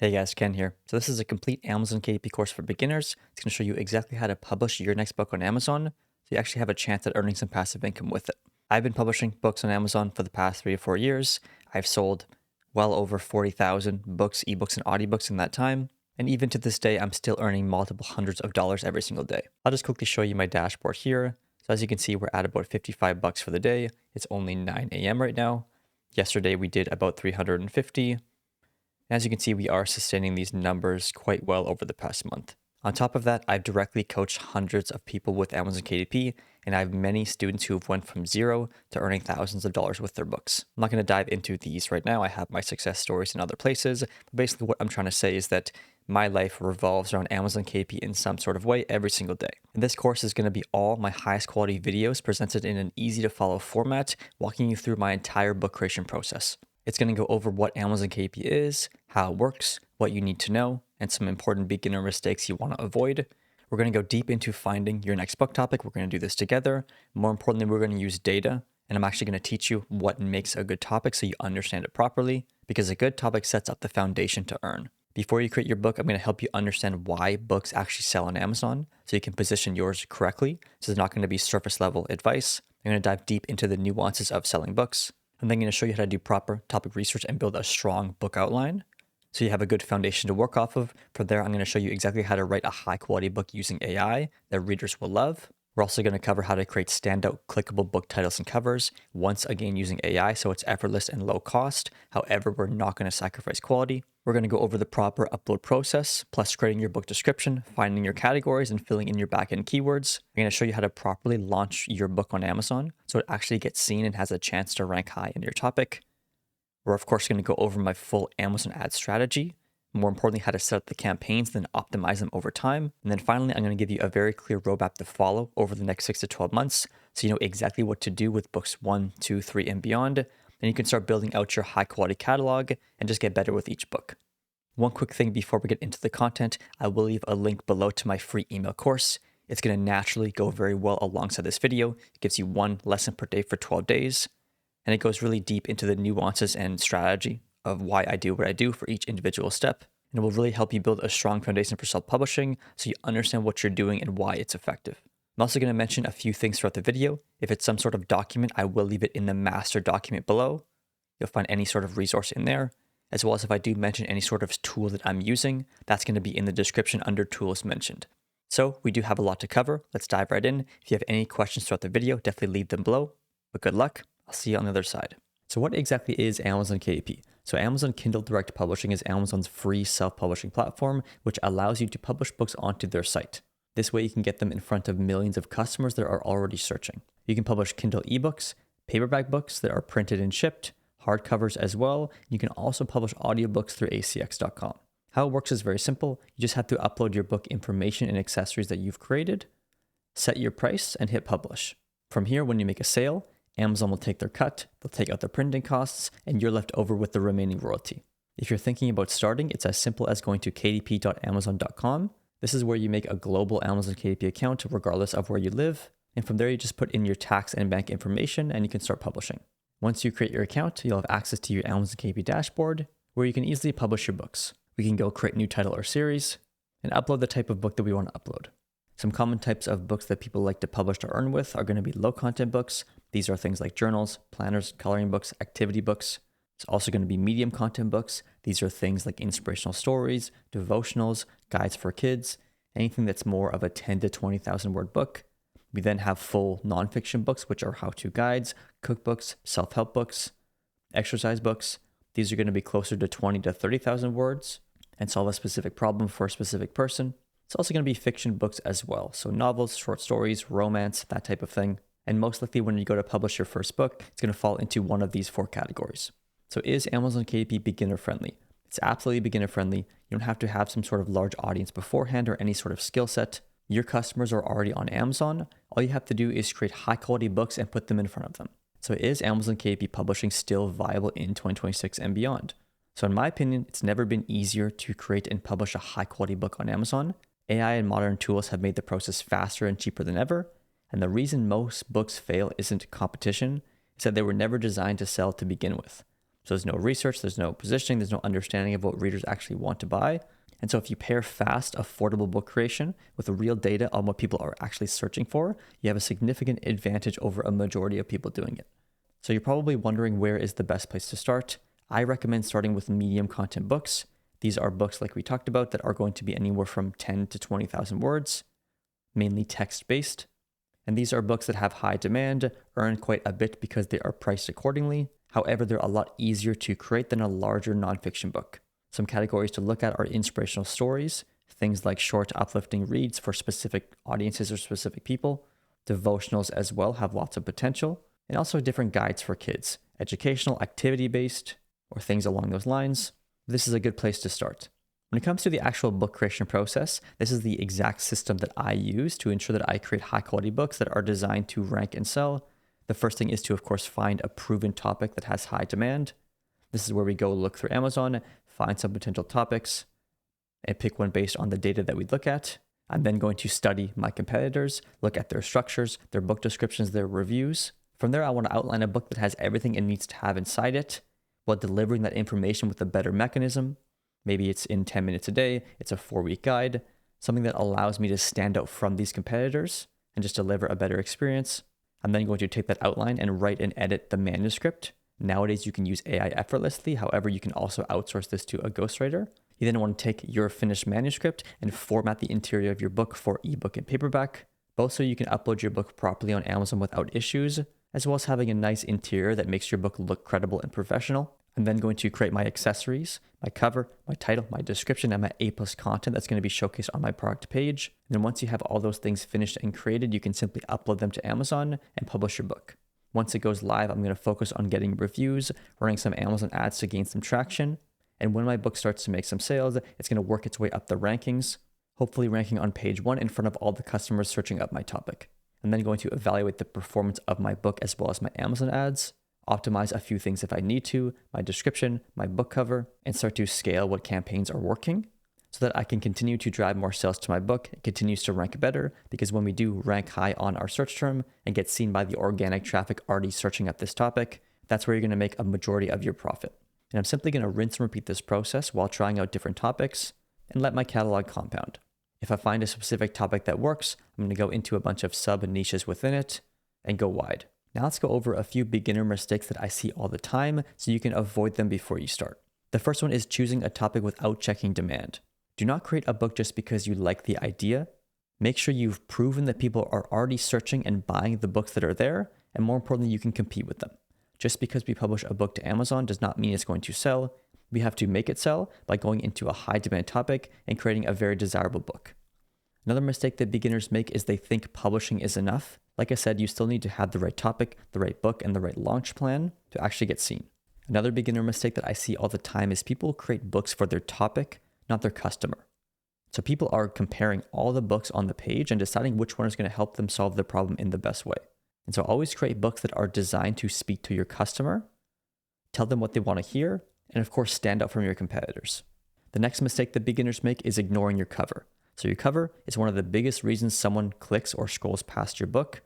Hey guys, Ken here. So this is a complete Amazon KDP course for beginners. It's going to show you exactly how to publish your next book on Amazon, so you actually have a chance at earning some passive income with it. I've been publishing books on Amazon for the past 3 to 4 years. I've sold well over 40,000 books, ebooks, and audiobooks in that time. And even to this day, I'm still earning multiple hundreds of dollars every single day. I'll just quickly show you my dashboard here. So as you can see, we're at about 55 bucks for the day. It's only 9 a.m. right now. Yesterday, we did about 350. As you can see, we are sustaining these numbers quite well over the past month. On top of that, I've directly coached hundreds of people with Amazon KDP, and I have many students who have went from zero to earning thousands of dollars with their books. I'm not going to dive into these right now. I have my success stories in other places. But basically, what I'm trying to say is that my life revolves around Amazon KDP in some sort of way every single day. And this course is going to be all my highest quality videos presented in an easy to follow format, walking you through my entire book creation process. It's going to go over what Amazon KDP is, how it works, what you need to know, and some important beginner mistakes you want to avoid. We're going to go deep into finding your next book topic. We're going to do this together. More importantly, we're going to use data, and I'm actually going to teach you what makes a good topic so you understand it properly, because a good topic sets up the foundation to earn. Before you create your book, I'm going to help you understand why books actually sell on Amazon so you can position yours correctly. So it's not going to be surface level advice. I'm going to dive deep into the nuances of selling books. I'm then going to show you how to do proper topic research and build a strong book outline so you have a good foundation to work off of. From there, I'm going to show you exactly how to write a high quality book using AI that readers will love. We're also going to cover how to create standout clickable book titles and covers, once again using AI so it's effortless and low cost. However, we're not going to sacrifice quality. We're going to go over the proper upload process, plus creating your book description, finding your categories, and filling in your backend keywords. I'm going to show you how to properly launch your book on Amazon so it actually gets seen and has a chance to rank high in your topic. We're of course going to go over my full Amazon ad strategy. More importantly, how to set up the campaigns, then optimize them over time. And then finally, I'm going to give you a very clear roadmap to follow over the next 6 to 12 months so you know exactly what to do with books 1, 2, 3, and beyond. And you can start building out your high quality catalog and just get better with each book. One quick thing before we get into the content, I will leave a link below to my free email course. It's going to naturally go very well alongside this video. It gives you one lesson per day for 12 days. And it goes really deep into the nuances and strategy of why I do what I do for each individual step. And it will really help you build a strong foundation for self-publishing so you understand what you're doing and why it's effective. I'm also going to mention a few things throughout the video. If it's some sort of document, I will leave it in the master document below. You'll find any sort of resource in there, as well as if I do mention any sort of tool that I'm using, that's going to be in the description under tools mentioned. So we do have a lot to cover. Let's dive right in. If you have any questions throughout the video, definitely leave them below. But good luck. I'll see you on the other side. So what exactly is Amazon KDP? So Amazon Kindle Direct Publishing is Amazon's free self-publishing platform, which allows you to publish books onto their site. This way you can get them in front of millions of customers that are already searching. You can publish Kindle ebooks, paperback books that are printed and shipped, hardcovers as well. You can also publish audiobooks through acx.com. How it works is very simple. You just have to upload your book information and accessories that you've created, set your price, and hit publish. From here, when you make a sale, Amazon will take their cut, they'll take out the printing costs, and you're left over with the remaining royalty. If you're thinking about starting, it's as simple as going to kdp.amazon.com. This is where you make a global Amazon KDP account regardless of where you live. And from there, you just put in your tax and bank information and you can start publishing. Once you create your account, you'll have access to your Amazon KDP dashboard where you can easily publish your books. We can go create a new title or series and upload the type of book that we want to upload. Some common types of books that people like to publish to earn with are going to be low content books. These are things like journals, planners, coloring books, activity books. It's also going to be medium content books. These are things like inspirational stories, devotionals, guides for kids, anything that's more of a 10 to 20,000 word book. We then have full nonfiction books, which are how-to guides, cookbooks, self-help books, exercise books. These are going to be closer to 20 to 30,000 words and solve a specific problem for a specific person. It's also going to be fiction books as well. So novels, short stories, romance, that type of thing. And most likely when you go to publish your first book, it's going to fall into one of these 4 categories. So is Amazon KDP beginner friendly? It's absolutely beginner friendly. You don't have to have some sort of large audience beforehand or any sort of skill set. Your customers are already on Amazon. All you have to do is create high quality books and put them in front of them. So is Amazon KDP publishing still viable in 2026 and beyond? So in my opinion, it's never been easier to create and publish a high quality book on Amazon. AI and modern tools have made the process faster and cheaper than ever. And the reason most books fail isn't competition, it's that they were never designed to sell to begin with. So there's no research, there's no positioning, there's no understanding of what readers actually want to buy. And so if you pair fast, affordable book creation with real data on what people are actually searching for, you have a significant advantage over a majority of people doing it. So you're probably wondering, where is the best place to start? I recommend starting with medium content books. These are books like we talked about that are going to be anywhere from 10 to 20,000 words, mainly text-based. And these are books that have high demand, earn quite a bit because they are priced accordingly. However, they're a lot easier to create than a larger nonfiction book. Some categories to look at are inspirational stories, things like short, uplifting reads for specific audiences or specific people. Devotionals as well have lots of potential, and also different guides for kids, educational, activity-based, or things along those lines. This is a good place to start. When it comes to the actual book creation process, this is the exact system that I use to ensure that I create high-quality books that are designed to rank and sell. The first thing is to, of course, find a proven topic that has high demand. This is where we go look through Amazon, find some potential topics, and pick one based on the data that we look at. I'm then going to study my competitors, look at their structures, their book descriptions, their reviews. From there, I want to outline a book that has everything it needs to have inside it, while delivering that information with a better mechanism. Maybe it's in 10 minutes a day, it's a 4-week guide, something that allows me to stand out from these competitors and just deliver a better experience. I'm then going to take that outline and write and edit the manuscript. Nowadays, you can use AI effortlessly. However, you can also outsource this to a ghostwriter. You then want to take your finished manuscript and format the interior of your book for ebook and paperback, both so you can upload your book properly on Amazon without issues, as well as having a nice interior that makes your book look credible and professional. I'm then going to create my accessories, my cover, my title, my description, and my A+ content that's going to be showcased on my product page. And then once you have all those things finished and created, you can simply upload them to Amazon and publish your book. Once it goes live, I'm going to focus on getting reviews, running some Amazon ads to gain some traction. And when my book starts to make some sales, it's going to work its way up the rankings, hopefully ranking on page 1 in front of all the customers searching up my topic. I'm then going to evaluate the performance of my book as well as my Amazon ads, optimize a few things if I need to, my description, my book cover, and start to scale what campaigns are working so that I can continue to drive more sales to my book. It continues to rank better, because when we do rank high on our search term and get seen by the organic traffic already searching up this topic, that's where you're going to make a majority of your profit. And I'm simply going to rinse and repeat this process while trying out different topics and let my catalog compound. If I find a specific topic that works, I'm going to go into a bunch of sub niches within it and go wide. Now let's go over a few beginner mistakes that I see all the time so you can avoid them before you start. The first one is choosing a topic without checking demand. Do not create a book just because you like the idea. Make sure you've proven that people are already searching and buying the books that are there, and more importantly, you can compete with them. Just because we publish a book to Amazon does not mean it's going to sell. We have to make it sell by going into a high demand topic and creating a very desirable book. Another mistake that beginners make is they think publishing is enough. Like I said, you still need to have the right topic, the right book, and the right launch plan to actually get seen. Another beginner mistake that I see all the time is people create books for their topic, not their customer. So people are comparing all the books on the page and deciding which one is going to help them solve the problem in the best way. And so always create books that are designed to speak to your customer, tell them what they want to hear, and of course, stand out from your competitors. The next mistake that beginners make is ignoring your cover. So your cover is one of the biggest reasons someone clicks or scrolls past your book.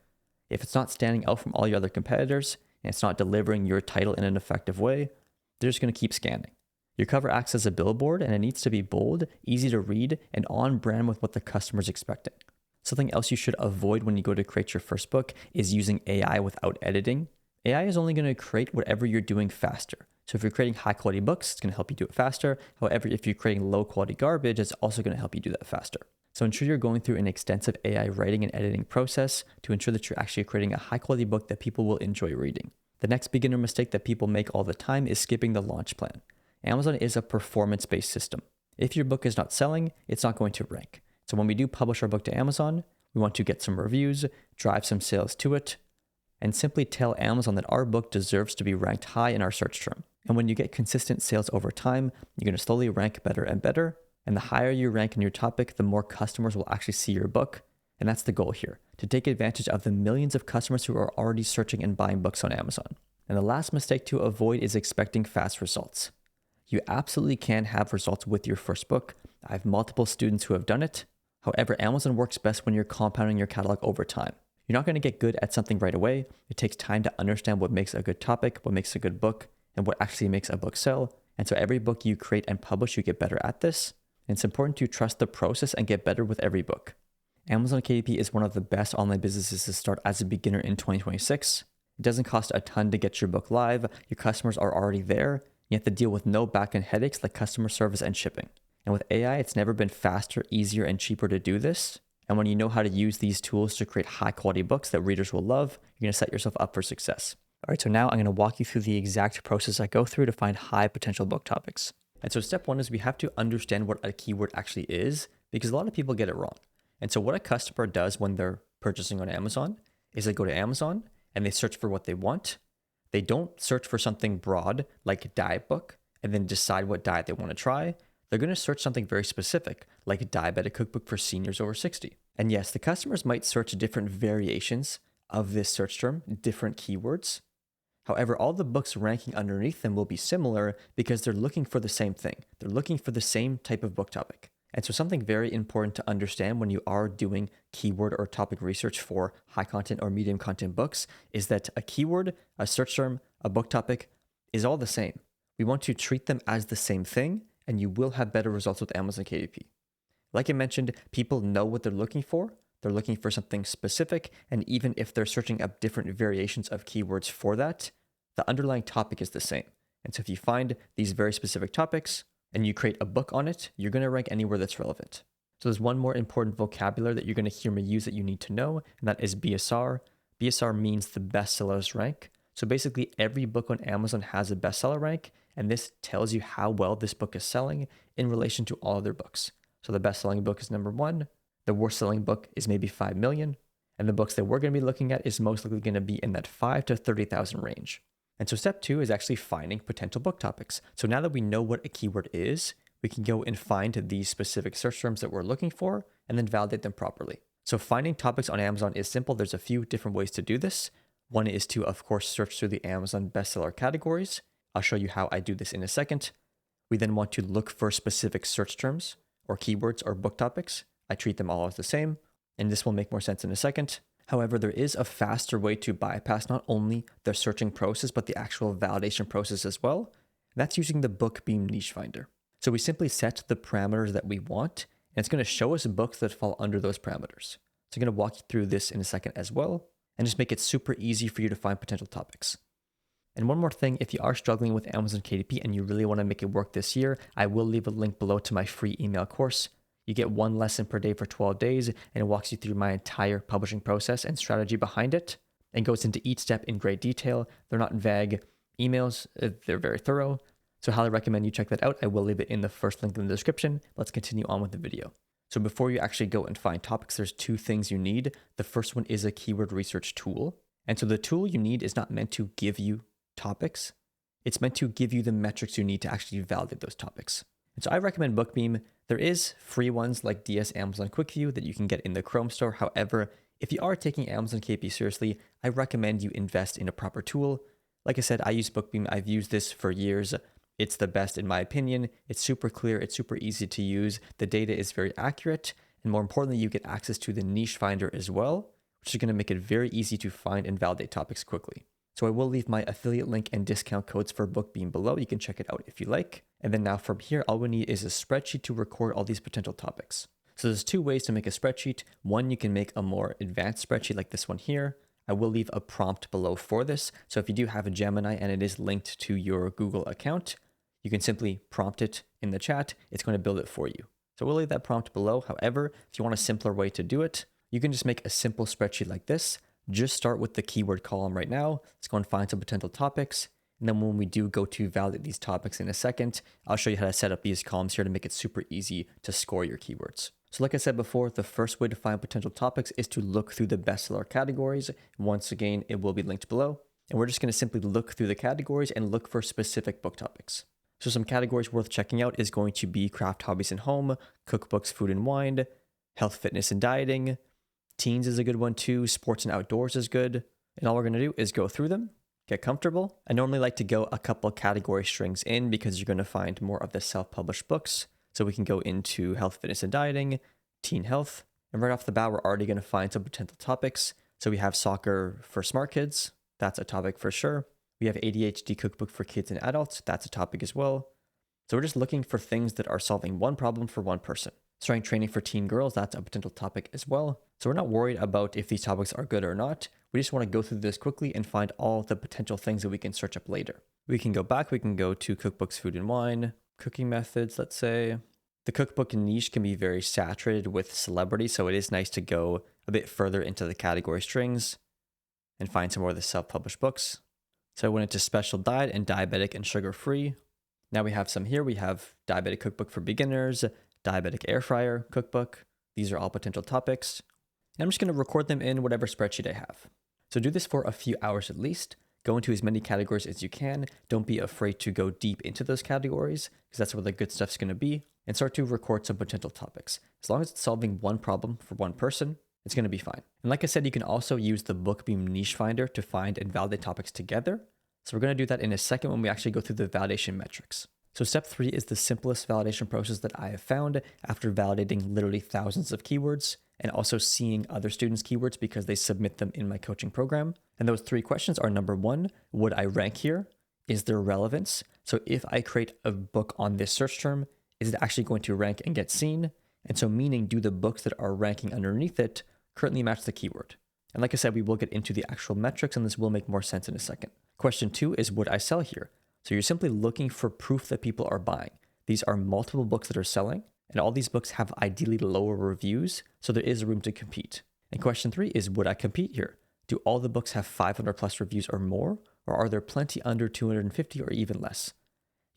If it's not standing out from all your other competitors and it's not delivering your title in an effective way, they're just going to keep scanning. Your cover acts as a billboard, and it needs to be bold, easy to read, and on brand with what the customer's expecting. Something else you should avoid when you go to create your first book is using AI without editing. AI is only going to create whatever you're doing faster. So if you're creating high quality books, it's going to help you do it faster. However, if you're creating low quality garbage, it's also going to help you do that faster. So ensure you're going through an extensive AI writing and editing process to ensure that you're actually creating a high quality book that people will enjoy reading. The next beginner mistake that people make all the time is skipping the launch plan. Amazon is a performance-based system. If your book is not selling, it's not going to rank. So when we do publish our book to Amazon, we want to get some reviews, drive some sales to it, and simply tell Amazon that our book deserves to be ranked high in our search term. And when you get consistent sales over time, you're going to slowly rank better and better. And the higher you rank in your topic, the more customers will actually see your book. And that's the goal here, to take advantage of the millions of customers who are already searching and buying books on Amazon. And the last mistake to avoid is expecting fast results. You absolutely can have results with your first book. I have multiple students who have done it. However, Amazon works best when you're compounding your catalog over time. You're not going to get good at something right away. It takes time to understand what makes a good topic, what makes a good book, and what actually makes a book sell. And so every book you create and publish, you get better at this. And it's important to trust the process and get better with every book. Amazon KDP is one of the best online businesses to start as a beginner in 2026. It doesn't cost a ton to get your book live. Your customers are already there. You have to deal with no backend headaches like customer service and shipping. And with AI, it's never been faster, easier, and cheaper to do this. And when you know how to use these tools to create high quality books that readers will love, you're going to set yourself up for success. All right, so now I'm going to walk you through the exact process I go through to find high potential book topics. And so step one is we have to understand what a keyword actually is, because a lot of people get it wrong. And so what a customer does when they're purchasing on Amazon is they go to Amazon and they search for what they want. They don't search for something broad like diet book and then decide what diet they want to try. They're going to search something very specific like a diabetic cookbook for seniors over 60. And yes, the customers might search different variations of this search term, different keywords. However, all the books ranking underneath them will be similar because they're looking for the same thing. They're looking for the same type of book topic. And so something very important to understand when you are doing keyword or topic research for high content or medium content books is that a keyword, a search term, a book topic is all the same. We want to treat them as the same thing, and you will have better results with Amazon KDP. Like I mentioned, people know what they're looking for. They're looking for something specific, and even if they're searching up different variations of keywords for that, the underlying topic is the same. And so if you find these very specific topics and you create a book on it, you're going to rank anywhere that's relevant. So there's one more important vocabulary that you're going to hear me use that you need to know, and that is BSR. BSR means the bestsellers rank. So basically every book on Amazon has a bestseller rank, and this tells you how well this book is selling in relation to all other books. So the best-selling book is number 1. The worst-selling book is maybe 5 million. And the books that we're going to be looking at is most likely going to be in that 5 to 30,000 range. And so step 2 is actually finding potential book topics. So now that we know what a keyword is, we can go and find these specific search terms that we're looking for and then validate them properly. So finding topics on Amazon is simple. There's a few different ways to do this. One is to, of course, search through the Amazon bestseller categories. I'll show you how I do this in a second. We then want to look for specific search terms or keywords or book topics. I treat them all as the same, and this will make more sense in a second. However, there is a faster way to bypass not only the searching process, but the actual validation process as well. That's using the BookBeam niche finder. So we simply set the parameters that we want, and it's going to show us books that fall under those parameters. So I'm going to walk you through this in a second as well, and just make it super easy for you to find potential topics. And one more thing, if you are struggling with Amazon KDP and you really want to make it work this year, I will leave a link below to my free email course. You get 1 lesson per day for 12 days, and it walks you through my entire publishing process and strategy behind it, and goes into each step in great detail. They're not vague emails, they're very thorough. So I highly recommend you check that out. I will leave it in the first link in the description. Let's continue on with the video. So before you actually go and find topics, there's 2 things you need. The first one is a keyword research tool. And so the tool you need is not meant to give you topics. It's meant to give you the metrics you need to actually validate those topics. And so I recommend BookBeam. There is free ones like DS Amazon Quick View that you can get in the Chrome store. However, if you are taking Amazon KDP seriously, I recommend you invest in a proper tool. Like I said, I use BookBeam. I've used this for years. It's the best in my opinion. It's super clear. It's super easy to use. The data is very accurate. And more importantly, you get access to the niche finder as well, which is going to make it very easy to find and validate topics quickly. So I will leave my affiliate link and discount codes for BookBeam below. You can check it out if you like. And then now from here, all we need is a spreadsheet to record all these potential topics. So there's 2 ways to make a spreadsheet. One, you can make a more advanced spreadsheet like this one here. I will leave a prompt below for this. So if you do have a Gemini and it is linked to your Google account, you can simply prompt it in the chat. It's going to build it for you. So we'll leave that prompt below. However, if you want a simpler way to do it, you can just make a simple spreadsheet like this. Just start with the keyword column right now. Let's go and find some potential topics. And then when we do go to validate these topics in a second, I'll show you how to set up these columns here to make it super easy to score your keywords. So like I said before, the first way to find potential topics is to look through the bestseller categories. Once again, it will be linked below. And we're just going to simply look through the categories and look for specific book topics. So some categories worth checking out is going to be craft, hobbies, and home, cookbooks, food and wine, health, fitness, and dieting. Teens is a good one too. Sports and outdoors is good. And all we're going to do is go through them, get comfortable. I normally like to go a couple category strings in because you're going to find more of the self-published books. So we can go into health, fitness, and dieting, teen health. And right off the bat, we're already going to find some potential topics. So we have soccer for smart kids. That's a topic for sure. We have ADHD cookbook for kids and adults. That's a topic as well. So we're just looking for things that are solving one problem for one person. Strength training for teen girls, that's a potential topic as well. So we're not worried about if these topics are good or not. We just want to go through this quickly and find all the potential things that we can search up later. We can go back, we can go to cookbooks, food and wine, cooking methods, let's say. The cookbook niche can be very saturated with celebrity, so it is nice to go a bit further into the category strings and find some more of the self-published books. So I went into special diet and diabetic and sugar-free. Now we have some here. We have diabetic cookbook for beginners, diabetic air fryer cookbook. These are all potential topics. And I'm just going to record them in whatever spreadsheet I have. So do this for a few hours at least. Go into as many categories as you can. Don't be afraid to go deep into those categories because that's where the good stuff's going to be. And start to record some potential topics. As long as it's solving one problem for one person, it's going to be fine. And like I said, you can also use the BookBeam niche finder to find and validate topics together. So we're going to do that in a second when we actually go through the validation metrics. So step 3 is the simplest validation process that I have found after validating literally thousands of keywords and also seeing other students' keywords because they submit them in my coaching program. And those 3 questions are: number 1, would I rank here? Is there relevance? So if I create a book on this search term, is it actually going to rank and get seen? And so meaning, do the books that are ranking underneath it currently match the keyword? And like I said, we will get into the actual metrics and this will make more sense in a second. Question 2 is, would I sell here? So you're simply looking for proof that people are buying. These are multiple books that are selling, and all these books have ideally lower reviews, so there is room to compete. And question 3 is, would I compete here? Do all the books have 500 plus reviews or more, or are there plenty under 250 or even less?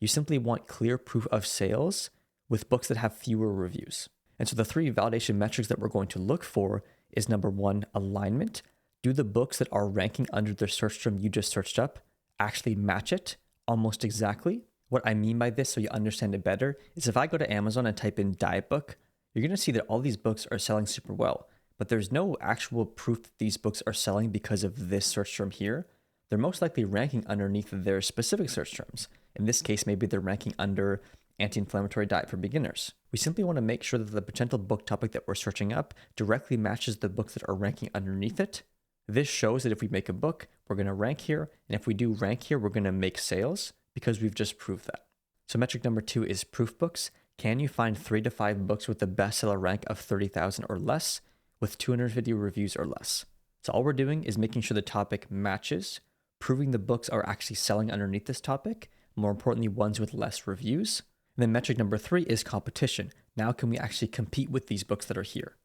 You simply want clear proof of sales with books that have fewer reviews. And so the 3 validation metrics that we're going to look for is: number 1, alignment. Do the books that are ranking under the search term you just searched up actually match it almost exactly? What I mean by this, so you understand it better, is if I go to Amazon and type in diet book, you're going to see that all these books are selling super well, but there's no actual proof that these books are selling because of this search term here. They're most likely ranking underneath their specific search terms. In this case, maybe they're ranking under anti-inflammatory diet for beginners. We simply want to make sure that the potential book topic that we're searching up directly matches the books that are ranking underneath it. This shows that if we make a book, we're going to rank here. And if we do rank here, we're going to make sales because we've just proved that. So metric number 2 is proof books. Can you find 3 to 5 books with a bestseller rank of 30,000 or less with 250 reviews or less? So all we're doing is making sure the topic matches, proving the books are actually selling underneath this topic, more importantly, ones with less reviews. And then metric number 3 is competition. Now can we actually compete with these books that are here?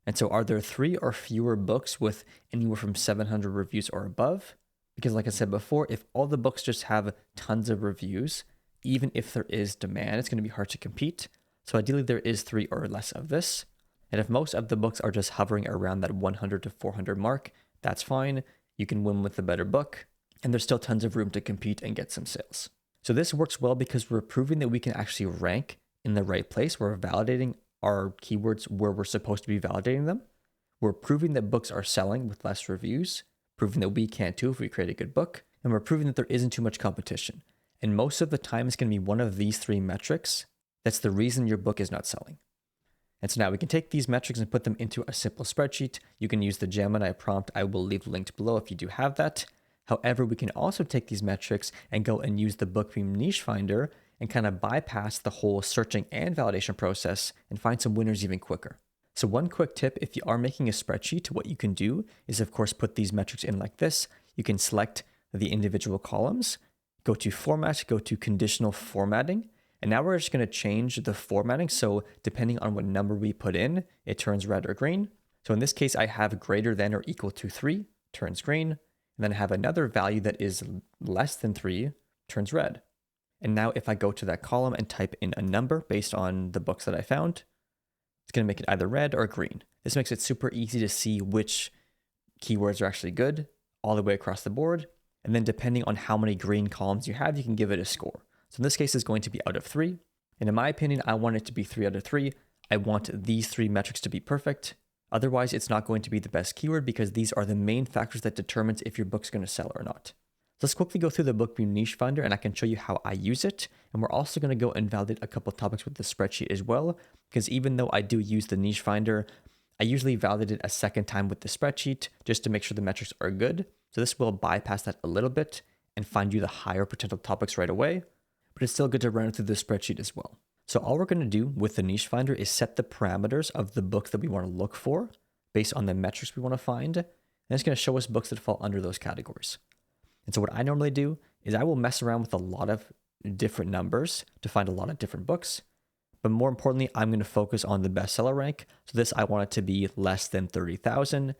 And so are there 3 or fewer books with anywhere from 700 reviews or above? Because like I said before, if all the books just have tons of reviews, even if there is demand, it's going to be hard to compete. So ideally there is 3 or less of this. And if most of the books are just hovering around that 100 to 400 mark, that's fine. You can win with the better book. And there's still tons of room to compete and get some sales. So this works well because we're proving that we can actually rank in the right place. We're validating our keywords where we're supposed to be validating them. We're proving that books are selling with less reviews, proving that we can too if we create a good book, and we're proving that there isn't too much competition. And most of the time, it's going to be one of these 3 metrics that's the reason your book is not selling. And so now we can take these metrics and put them into a simple spreadsheet. You can use the Gemini prompt. I will leave linked below if you do have that. However, we can also take these metrics and go and use the BookBeam niche finder and kind of bypass the whole searching and validation process and find some winners even quicker. So one quick tip, if you are making a spreadsheet, what you can do is of course put these metrics in like this. You can select the individual columns, go to format, go to conditional formatting, and now we're just going to change the formatting. So depending on what number we put in, it turns red or green. So in this case, I have greater than or equal to 3, turns green. And then I have another value that is less than 3, turns red. And now if I go to that column and type in a number based on the books that I found, it's going to make it either red or green. This makes it super easy to see which keywords are actually good all the way across the board. And then depending on how many green columns you have, you can give it a score. So in this case, it's going to be out of 3. And in my opinion, I want it to be 3 out of 3. I want these 3 metrics to be perfect. Otherwise, it's not going to be the best keyword because these are the main factors that determines if your book's going to sell or not. So let's quickly go through the BookBeam niche finder and I can show you how I use it. And we're also going to go and validate a couple topics with the spreadsheet as well, because even though I do use the niche finder, I usually validate it a second time with the spreadsheet just to make sure the metrics are good. So this will bypass that a little bit and find you the higher potential topics right away, but it's still good to run it through the spreadsheet as well. So all we're going to do with the niche finder is set the parameters of the books that we want to look for based on the metrics we want to find, and it's going to show us books that fall under those categories. And so what I normally do is I will mess around with a lot of different numbers to find a lot of different books. But more importantly, I'm going to focus on the bestseller rank. So this, I want it to be less than 30,000.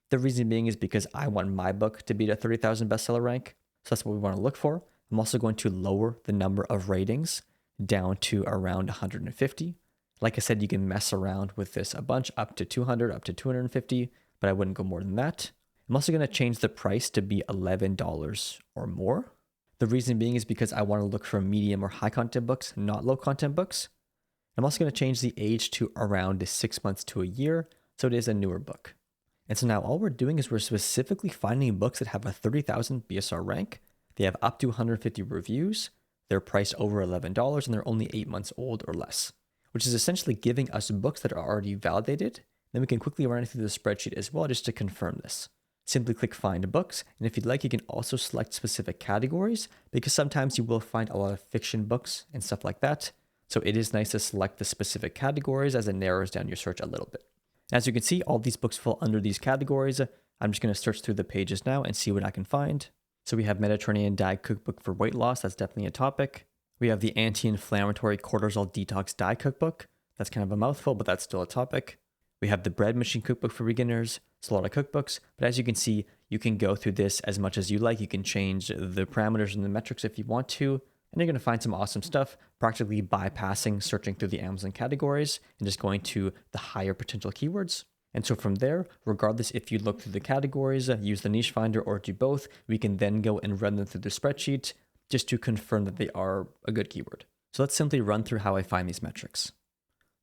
The reason being is because I want my book to be the 30,000 bestseller rank. So that's what we want to look for. I'm also going to lower the number of ratings down to around 150. Like I said, you can mess around with this a bunch, up to 200, up to 250, but I wouldn't go more than that. I'm also going to change the price to be $11 or more. The reason being is because I want to look for medium or high content books, not low content books. I'm also going to change the age to around 6 months to a year, so it is a newer book. And so now all we're doing is we're specifically finding books that have a 30,000 BSR rank. They have up to 150 reviews. They're priced over $11 and they're only 8 months old or less, which is essentially giving us books that are already validated. Then we can quickly run it through the spreadsheet as well just to confirm this. Simply click find books. And if you'd like, you can also select specific categories because sometimes you will find a lot of fiction books and stuff like that. So it is nice to select the specific categories as it narrows down your search a little bit. As you can see, all these books fall under these categories. I'm just going to search through the pages now and see what I can find. So we have Mediterranean Diet Cookbook for weight loss. That's definitely a topic. We have the anti-inflammatory cortisol detox diet cookbook. That's kind of a mouthful, but that's still a topic. We have the bread machine cookbook for beginners. It's a lot of cookbooks, but as you can see, you can go through this as much as you like. You can change the parameters and the metrics if you want to, and you're going to find some awesome stuff, practically bypassing searching through the Amazon categories and just going to the higher potential keywords. And so from there, regardless if you look through the categories, use the niche finder, or do both, we can then go and run them through the spreadsheet just to confirm that they are a good keyword. So let's simply run through how I find these metrics.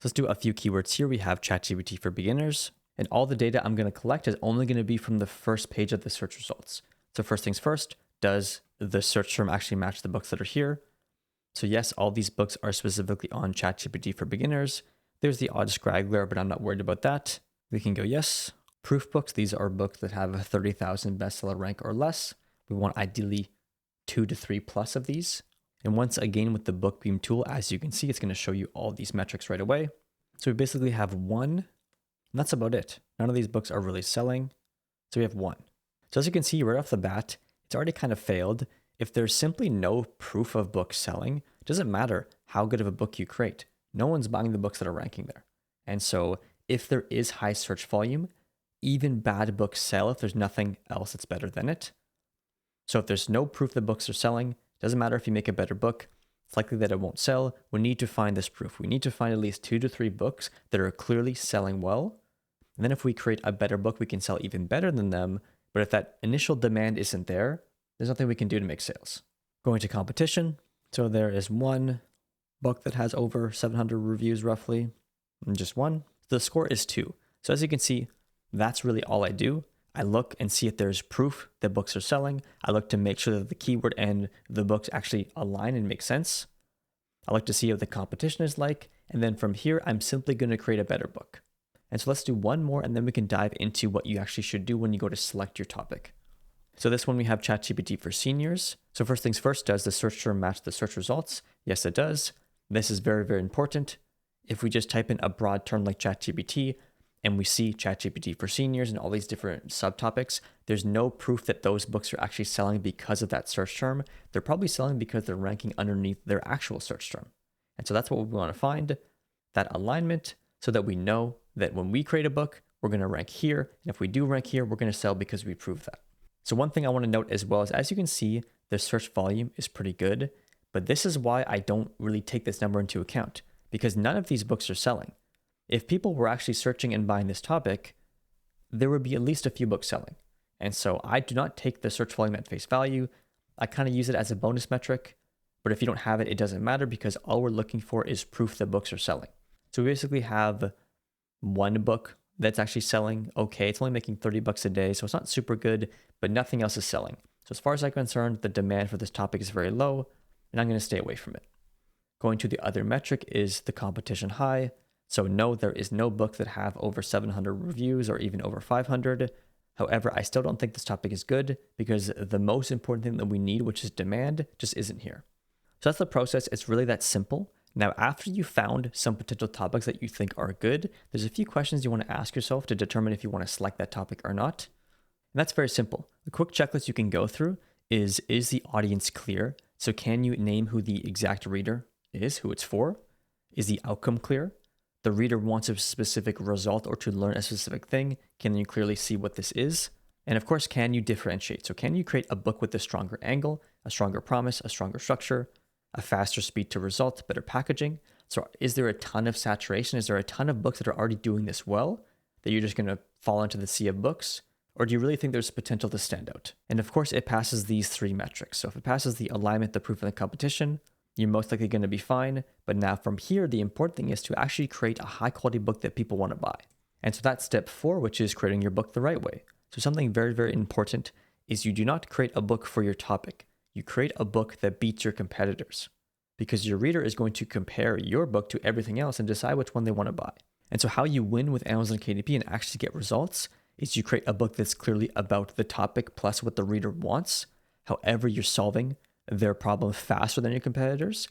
So let's do a few keywords here. We have ChatGPT for beginners, and all the data I'm going to collect is only going to be from the first page of the search results. So first things first, does the search term actually match the books that are here? So yes, all these books are specifically on ChatGPT for beginners. There's the odd scraggler, but I'm not worried about that. We can go yes. Proof books, these are books that have a 30,000 bestseller rank or less. We want ideally 2 to 3 plus of these. And once again with the BookBeam tool, as you can see, it's going to show you all these metrics right away. So we basically have one, and that's about it. None of these books are really selling. So we have one. So as you can see right off the bat, it's already kind of failed. If there's simply no proof of books selling, it doesn't matter how good of a book you create. No one's buying the books that are ranking there. And so if there is high search volume, even bad books sell if there's nothing else that's better than it. So if there's no proof the books are selling, doesn't matter if you make a better book, it's likely that it won't sell. We need to find this proof. We need to find at least 2 to 3 books that are clearly selling well. And then if we create a better book, we can sell even better than them. But if that initial demand isn't there, there's nothing we can do to make sales. Going to competition. So there is one book that has over 700 reviews roughly, and just one. The score is 2. So as you can see, that's really all I do. I look and see if there's proof that books are selling. I look to make sure that the keyword and the books actually align and make sense. I look to see what the competition is like. And then from here, I'm simply going to create a better book. And so let's do one more, and then we can dive into what you actually should do when you go to select your topic. So this one, we have ChatGPT for seniors. So first things first, does the search term match the search results? Yes, it does. This is very, very important. If we just type in a broad term like ChatGPT, and we see ChatGPT for seniors and all these different subtopics, there's no proof that those books are actually selling because of that search term. They're probably selling because they're ranking underneath their actual search term. And so that's what we want to find, that alignment, so that we know that when we create a book, we're going to rank here. And if we do rank here, we're going to sell because we proved that. So one thing I want to note as well is, as you can see, the search volume is pretty good, but this is why I don't really take this number into account, because none of these books are selling. If people were actually searching and buying this topic, there would be at least a few books selling. And so I do not take the search volume at face value. I kind of use it as a bonus metric, but if you don't have it, it doesn't matter, because all we're looking for is proof that books are selling. So we basically have one book that's actually selling okay. It's only making $30 a day, so it's not super good, but nothing else is selling. So as far as I'm concerned, the demand for this topic is very low, and I'm going to stay away from it. Going to the other metric is the competition high. So no, there is no book that have over 700 reviews or even over 500. However, I still don't think this topic is good because the most important thing that we need, which is demand, just isn't here. So that's the process. It's really that simple. Now, after you found some potential topics that you think are good, there's a few questions you want to ask yourself to determine if you want to select that topic or not. And that's very simple. A quick checklist you can go through is the audience clear? So can you name who the exact reader is, who it's for? Is the outcome clear? The reader wants a specific result or to learn a specific thing. Can you clearly see what this is? And of course, can you differentiate? So can you create a book with a stronger angle, a stronger promise, a stronger structure, a faster speed to result, better packaging? So is there a ton of saturation? Is there a ton of books that are already doing this well that you're just going to fall into the sea of books? Or do you really think there's potential to stand out? And of course, it passes these 3 metrics. So if it passes the alignment, the proof, and the competition, you're most likely going to be fine. But now from here, the important thing is to actually create a high quality book that people want to buy. And so that's step 4, which is creating your book the right way. So something very, very important is you do not create a book for your topic. You create a book that beats your competitors, because your reader is going to compare your book to everything else and decide which one they want to buy. And so how you win with Amazon KDP and actually get results is you create a book that's clearly about the topic plus what the reader wants. However, you're solving their problem faster than your competitors.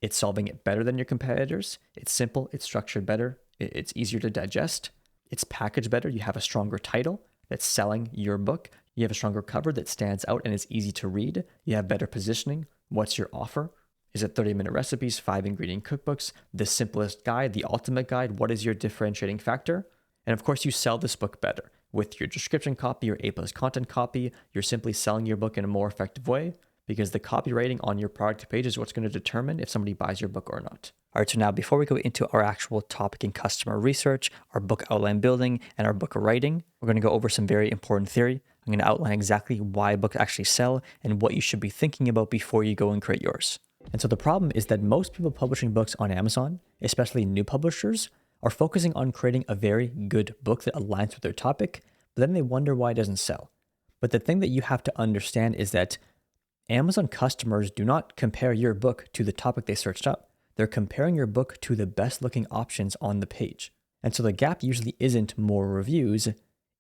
It's solving it better than your competitors. It's simple, it's structured better, it's easier to digest, it's packaged better. You have a stronger title that's selling your book. You have a stronger cover that stands out and is easy to read. You have better positioning. What's your offer? Is it 30-minute recipes, 5-ingredient cookbooks, the simplest guide, the ultimate guide? What is your differentiating factor? And of course, you sell this book better with your description copy, your A+ content copy. You're simply selling your book in a more effective way, because the copywriting on your product page is what's going to determine if somebody buys your book or not. All right, so now before we go into our actual topic in customer research, our book outline building, and our book writing, we're going to go over some very important theory. I'm going to outline exactly why books actually sell and what you should be thinking about before you go and create yours. And so the problem is that most people publishing books on Amazon, especially new publishers, are focusing on creating a very good book that aligns with their topic, but then they wonder why it doesn't sell. But the thing that you have to understand is that Amazon customers do not compare your book to the topic they searched up. They're comparing your book to the best looking options on the page. And so the gap usually isn't more reviews,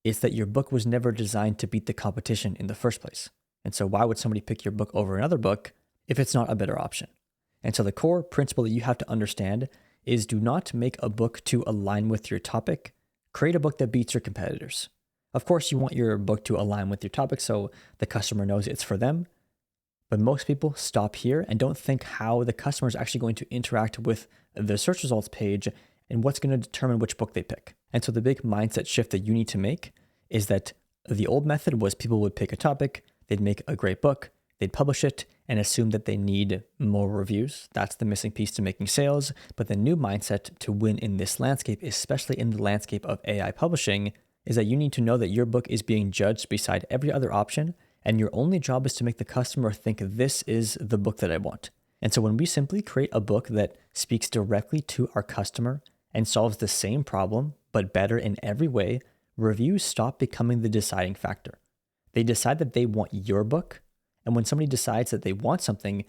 it's that your book was never designed to beat the competition in the first place. And so why would somebody pick your book over another book if it's not a better option? And so the core principle that you have to understand is do not make a book to align with your topic. Create a book that beats your competitors. Of course, you want your book to align with your topic so the customer knows it's for them. But most people stop here and don't think how the customer is actually going to interact with the search results page and what's going to determine which book they pick. And so the big mindset shift that you need to make is that the old method was people would pick a topic, they'd make a great book, they'd publish it, and assume that they need more reviews. That's the missing piece to making sales. But the new mindset to win in this landscape, especially in the landscape of AI publishing, is that you need to know that your book is being judged beside every other option, and your only job is to make the customer think this is the book that I want. And so when we simply create a book that speaks directly to our customer and solves the same problem, but better in every way, reviews stop becoming the deciding factor. They decide that they want your book. And when somebody decides that they want something,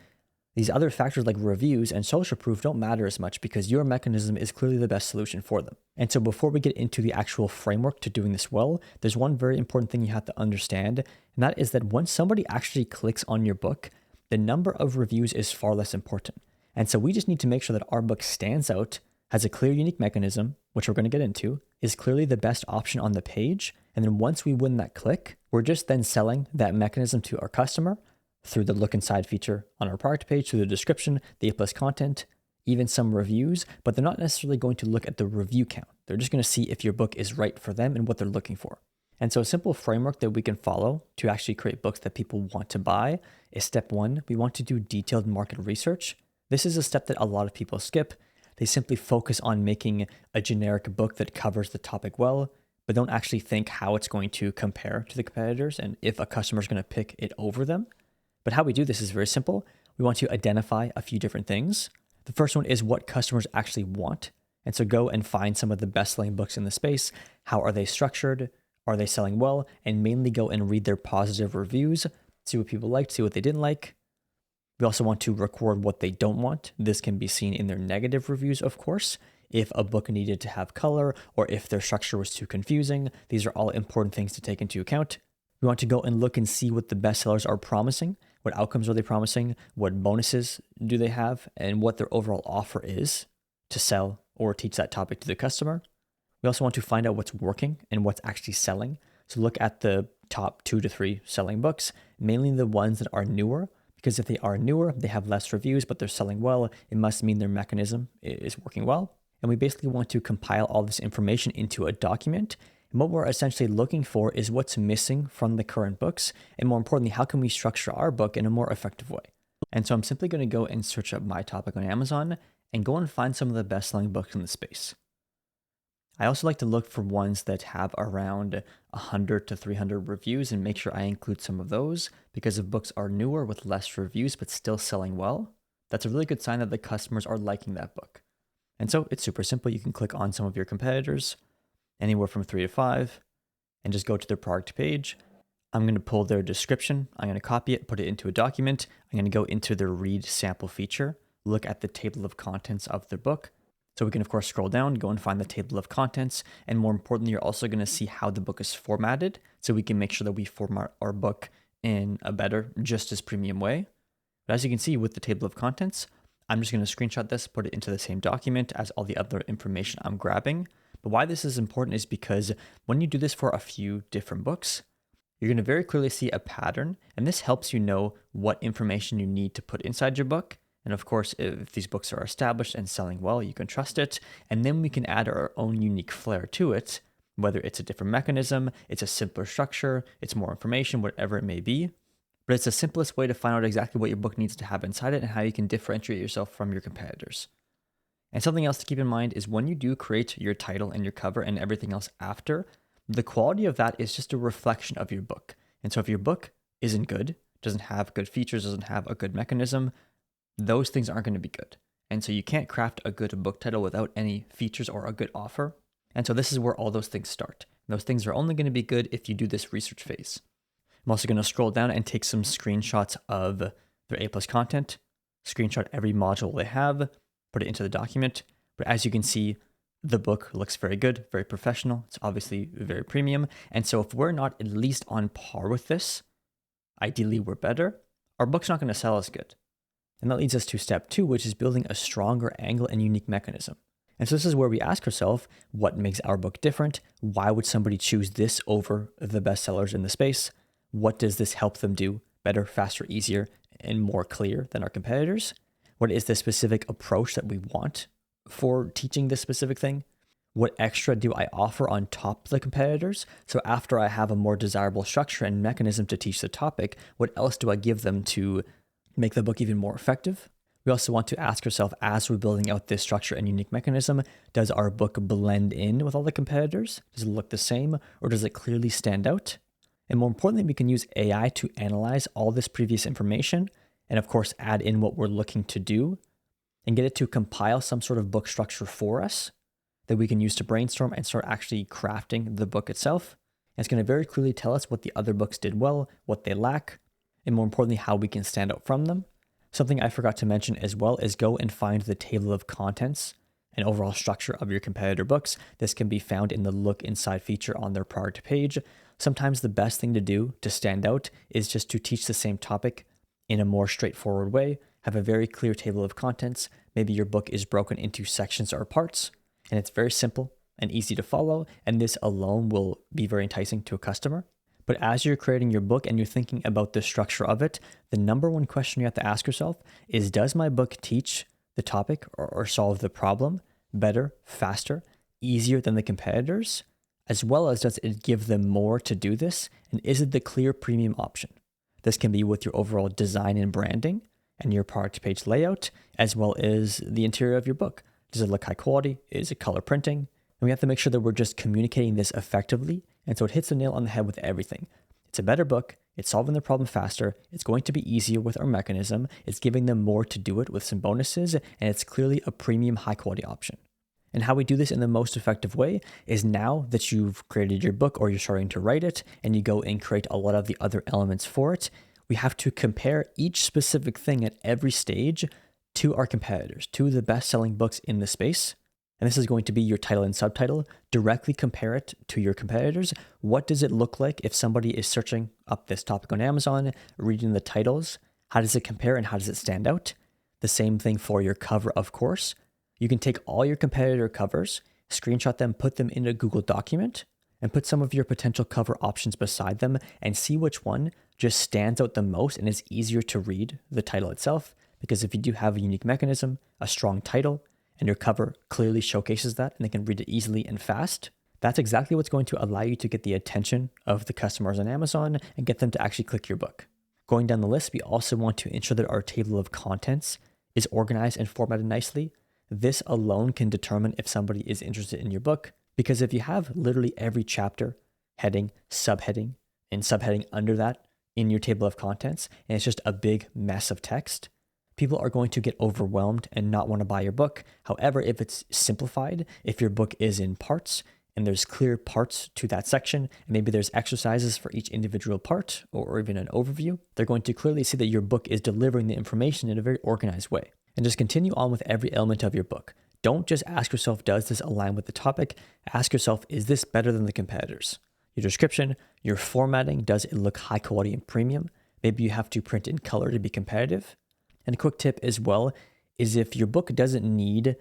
these other factors like reviews and social proof don't matter as much because your mechanism is clearly the best solution for them. And so before we get into the actual framework to doing this well, there's one very important thing you have to understand, and that is that when somebody actually clicks on your book, the number of reviews is far less important. And so we just need to make sure that our book stands out, has a clear, unique mechanism, which we're going to get into, is clearly the best option on the page. And then once we win that click, we're just then selling that mechanism to our customer through the look inside feature on our product page, through the description, the A+ content, even some reviews, but they're not necessarily going to look at the review count. They're just going to see if your book is right for them and what they're looking for. And so a simple framework that we can follow to actually create books that people want to buy is step 1. We want to do detailed market research. This is a step that a lot of people skip. They simply focus on making a generic book that covers the topic well, but don't actually think how it's going to compare to the competitors and if a customer is going to pick it over them. But how we do this is very simple. We want to identify a few different things. The first one is what customers actually want. And so go and find some of the best-selling books in the space. How are they structured? Are they selling well? And mainly go and read their positive reviews, see what people liked, see what they didn't like. We also want to record what they don't want. This can be seen in their negative reviews, of course. if a book needed to have color, or if their structure was too confusing. These are all important things to take into account. We want to go and look and see what the bestsellers are promising, what outcomes are they promising, what bonuses do they have, and what their overall offer is to sell or teach that topic to the customer. We also want to find out what's working and what's actually selling. So look at the top 2 to 3 selling books, mainly the ones that are newer, because if they are newer, they have less reviews, but they're selling well, it must mean their mechanism is working well. And we basically want to compile all this information into a document. And what we're essentially looking for is what's missing from the current books, and more importantly, how can we structure our book in a more effective way. And so I'm simply going to go and search up my topic on Amazon and go and find some of the best-selling books in the space. I also like to look for ones that have around 100 to 300 reviews and make sure I include some of those, because if books are newer with less reviews but still selling well, that's a really good sign that the customers are liking that book. And so it's super simple. You can click on some of your competitors, anywhere from 3 to 5, and just go to their product page. I'm going to pull their description. I'm going to copy it, put it into a document. I'm going to go into their read sample feature, look at the table of contents of their book. So we can, of course, scroll down, go and find the table of contents. And more importantly, you're also going to see how the book is formatted. So we can make sure that we format our book in a better, just as premium way. But as you can see with the table of contents, I'm just going to screenshot this, put it into the same document as all the other information I'm grabbing. But why this is important is because when you do this for a few different books, you're going to very clearly see a pattern. And this helps you know what information you need to put inside your book. And of course, if these books are established and selling well, you can trust it. And then we can add our own unique flair to it, whether it's a different mechanism, it's a simpler structure, it's more information, whatever it may be. But it's the simplest way to find out exactly what your book needs to have inside it and how you can differentiate yourself from your competitors. And something else to keep in mind is when you do create your title and your cover and everything else after, the quality of that is just a reflection of your book. And so if your book isn't good, doesn't have good features, doesn't have a good mechanism, those things aren't going to be good. And so you can't craft a good book title without any features or a good offer. And so this is where all those things start. And those things are only going to be good if you do this research phase. I'm also going to scroll down and take some screenshots of their A+ content, screenshot every module they have, put it into the document. But as you can see, the book looks very good, very professional. It's obviously very premium. And so if we're not at least on par with this, ideally we're better, our book's not going to sell as good. And that leads us to step 2, which is building a stronger angle and unique mechanism. And so this is where we ask ourselves, what makes our book different? Why would somebody choose this over the bestsellers in the space? What does this help them do better, faster, easier, and more clear than our competitors? What is the specific approach that we want for teaching this specific thing? What extra do I offer on top of the competitors? So after I have a more desirable structure and mechanism to teach the topic, what else do I give them to make the book even more effective? We also want to ask ourselves, as we're building out this structure and unique mechanism, does our book blend in with all the competitors? Does it look the same, or does it clearly stand out? And more importantly, we can use AI to analyze all this previous information and of course add in what we're looking to do and get it to compile some sort of book structure for us that we can use to brainstorm and start actually crafting the book itself. And it's going to very clearly tell us what the other books did well, what they lack, and more importantly, how we can stand out from them. Something I forgot to mention as well is go and find the table of contents and overall structure of your competitor books. This can be found in the Look Inside feature on their product page. Sometimes the best thing to do to stand out is just to teach the same topic in a more straightforward way, have a very clear table of contents. Maybe your book is broken into sections or parts, and it's very simple and easy to follow, and this alone will be very enticing to a customer. But as you're creating your book and you're thinking about the structure of it, the number one question you have to ask yourself is, does my book teach the topic or solve the problem better, faster, easier than the competitors? As well as, does it give them more to do this? And is it the clear premium option? This can be with your overall design and branding and your product page layout, as well as the interior of your book. Does it look high quality? Is it color printing? And we have to make sure that we're just communicating this effectively. And so it hits the nail on the head with everything. It's a better book. It's solving the problem faster. It's going to be easier with our mechanism. It's giving them more to do it with some bonuses. And it's clearly a premium high quality option. And how we do this in the most effective way is, now that you've created your book or you're starting to write it and you go and create a lot of the other elements for it, we have to compare each specific thing at every stage to our competitors, to the best-selling books in the space. and this is going to be your title and subtitle. Directly compare it to your competitors. What does it look like if somebody is searching up this topic on Amazon, reading the titles? How does it compare and how does it stand out? The same thing for your cover, of course. You can take all your competitor covers, screenshot them, put them in a Google document, and put some of your potential cover options beside them and see which one just stands out the most and is easier to read the title itself. Because if you do have a unique mechanism, a strong title, and your cover clearly showcases that and they can read it easily and fast, that's exactly what's going to allow you to get the attention of the customers on Amazon and get them to actually click your book. Going down the list, we also want to ensure that our table of contents is organized and formatted nicely. This alone can determine if somebody is interested in your book, because if you have literally every chapter, heading, subheading, and subheading under that in your table of contents, and it's just a big mess of text, people are going to get overwhelmed and not want to buy your book. However, if it's simplified, if your book is in parts and there's clear parts to that section, and maybe there's exercises for each individual part or even an overview, they're going to clearly see that your book is delivering the information in a very organized way. And just continue on with every element of your book. Don't just ask yourself, does this align with the topic? Ask yourself, is this better than the competitors? Your description, your formatting, does it look high quality and premium? Maybe you have to print in color to be competitive. And a quick tip as well is if your book doesn't need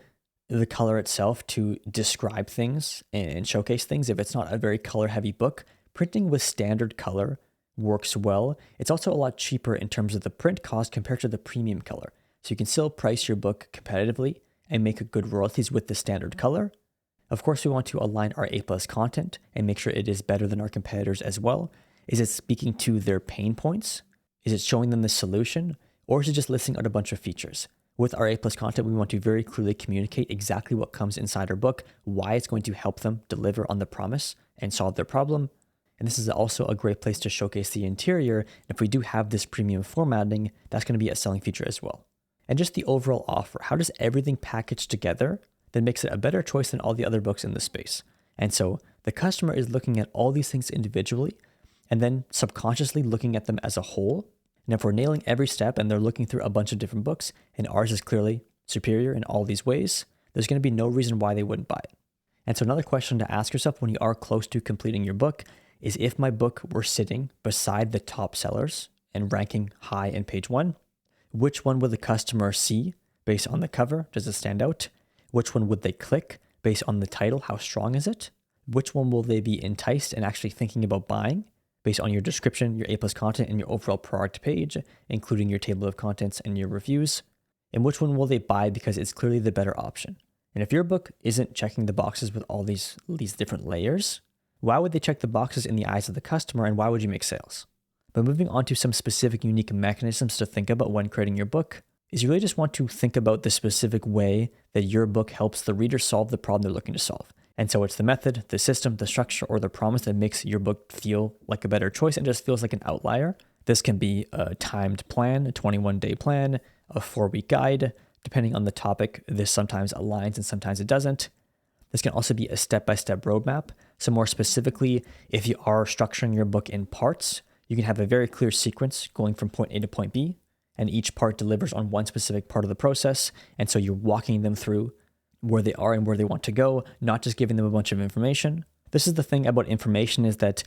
the color itself to describe things and showcase things, if it's not a very color heavy book, printing with standard color works well. It's also a lot cheaper in terms of the print cost compared to the premium color. So you can still price your book competitively and make good royalties with the standard color. Of course, we want to align our A+ content and make sure it is better than our competitors as well. Is it speaking to their pain points? Is it showing them the solution? Or is it just listing out a bunch of features? With our A+ content, we want to very clearly communicate exactly what comes inside our book, why it's going to help them deliver on the promise and solve their problem. And this is also a great place to showcase the interior. And if we do have this premium formatting, that's going to be a selling feature as well. And just the overall offer, how does everything package together that makes it a better choice than all the other books in the space? And so the customer is looking at all these things individually and then subconsciously looking at them as a whole. And if we're nailing every step and they're looking through a bunch of different books and ours is clearly superior in all these ways, there's going to be no reason why they wouldn't buy it. And so another question to ask yourself when you are close to completing your book is, if my book were sitting beside the top sellers and ranking high in page 1, which one would the customer see based on the cover? Does it stand out? Which one would they click based on the title? How strong is it? Which one will they be enticed and actually thinking about buying based on your description, your A+ content, and your overall product page, including your table of contents and your reviews? And which one will they buy because it's clearly the better option? And if your book isn't checking the boxes with all these different layers, why would they check the boxes in the eyes of the customer, and why would you make sales? But moving on to some specific unique mechanisms to think about when creating your book is you really just want to think about the specific way that your book helps the reader solve the problem they're looking to solve. And so it's the method, the system, the structure, or the promise that makes your book feel like a better choice and just feels like an outlier. This can be a timed plan, a 21-day plan, a 4-week guide. Depending on the topic, this sometimes aligns and sometimes it doesn't. This can also be a step-by-step roadmap. So more specifically, if you are structuring your book in parts, you can have a very clear sequence going from point A to point B, and each part delivers on one specific part of the process. And so you're walking them through where they are and where they want to go, not just giving them a bunch of information. This is the thing about information, is that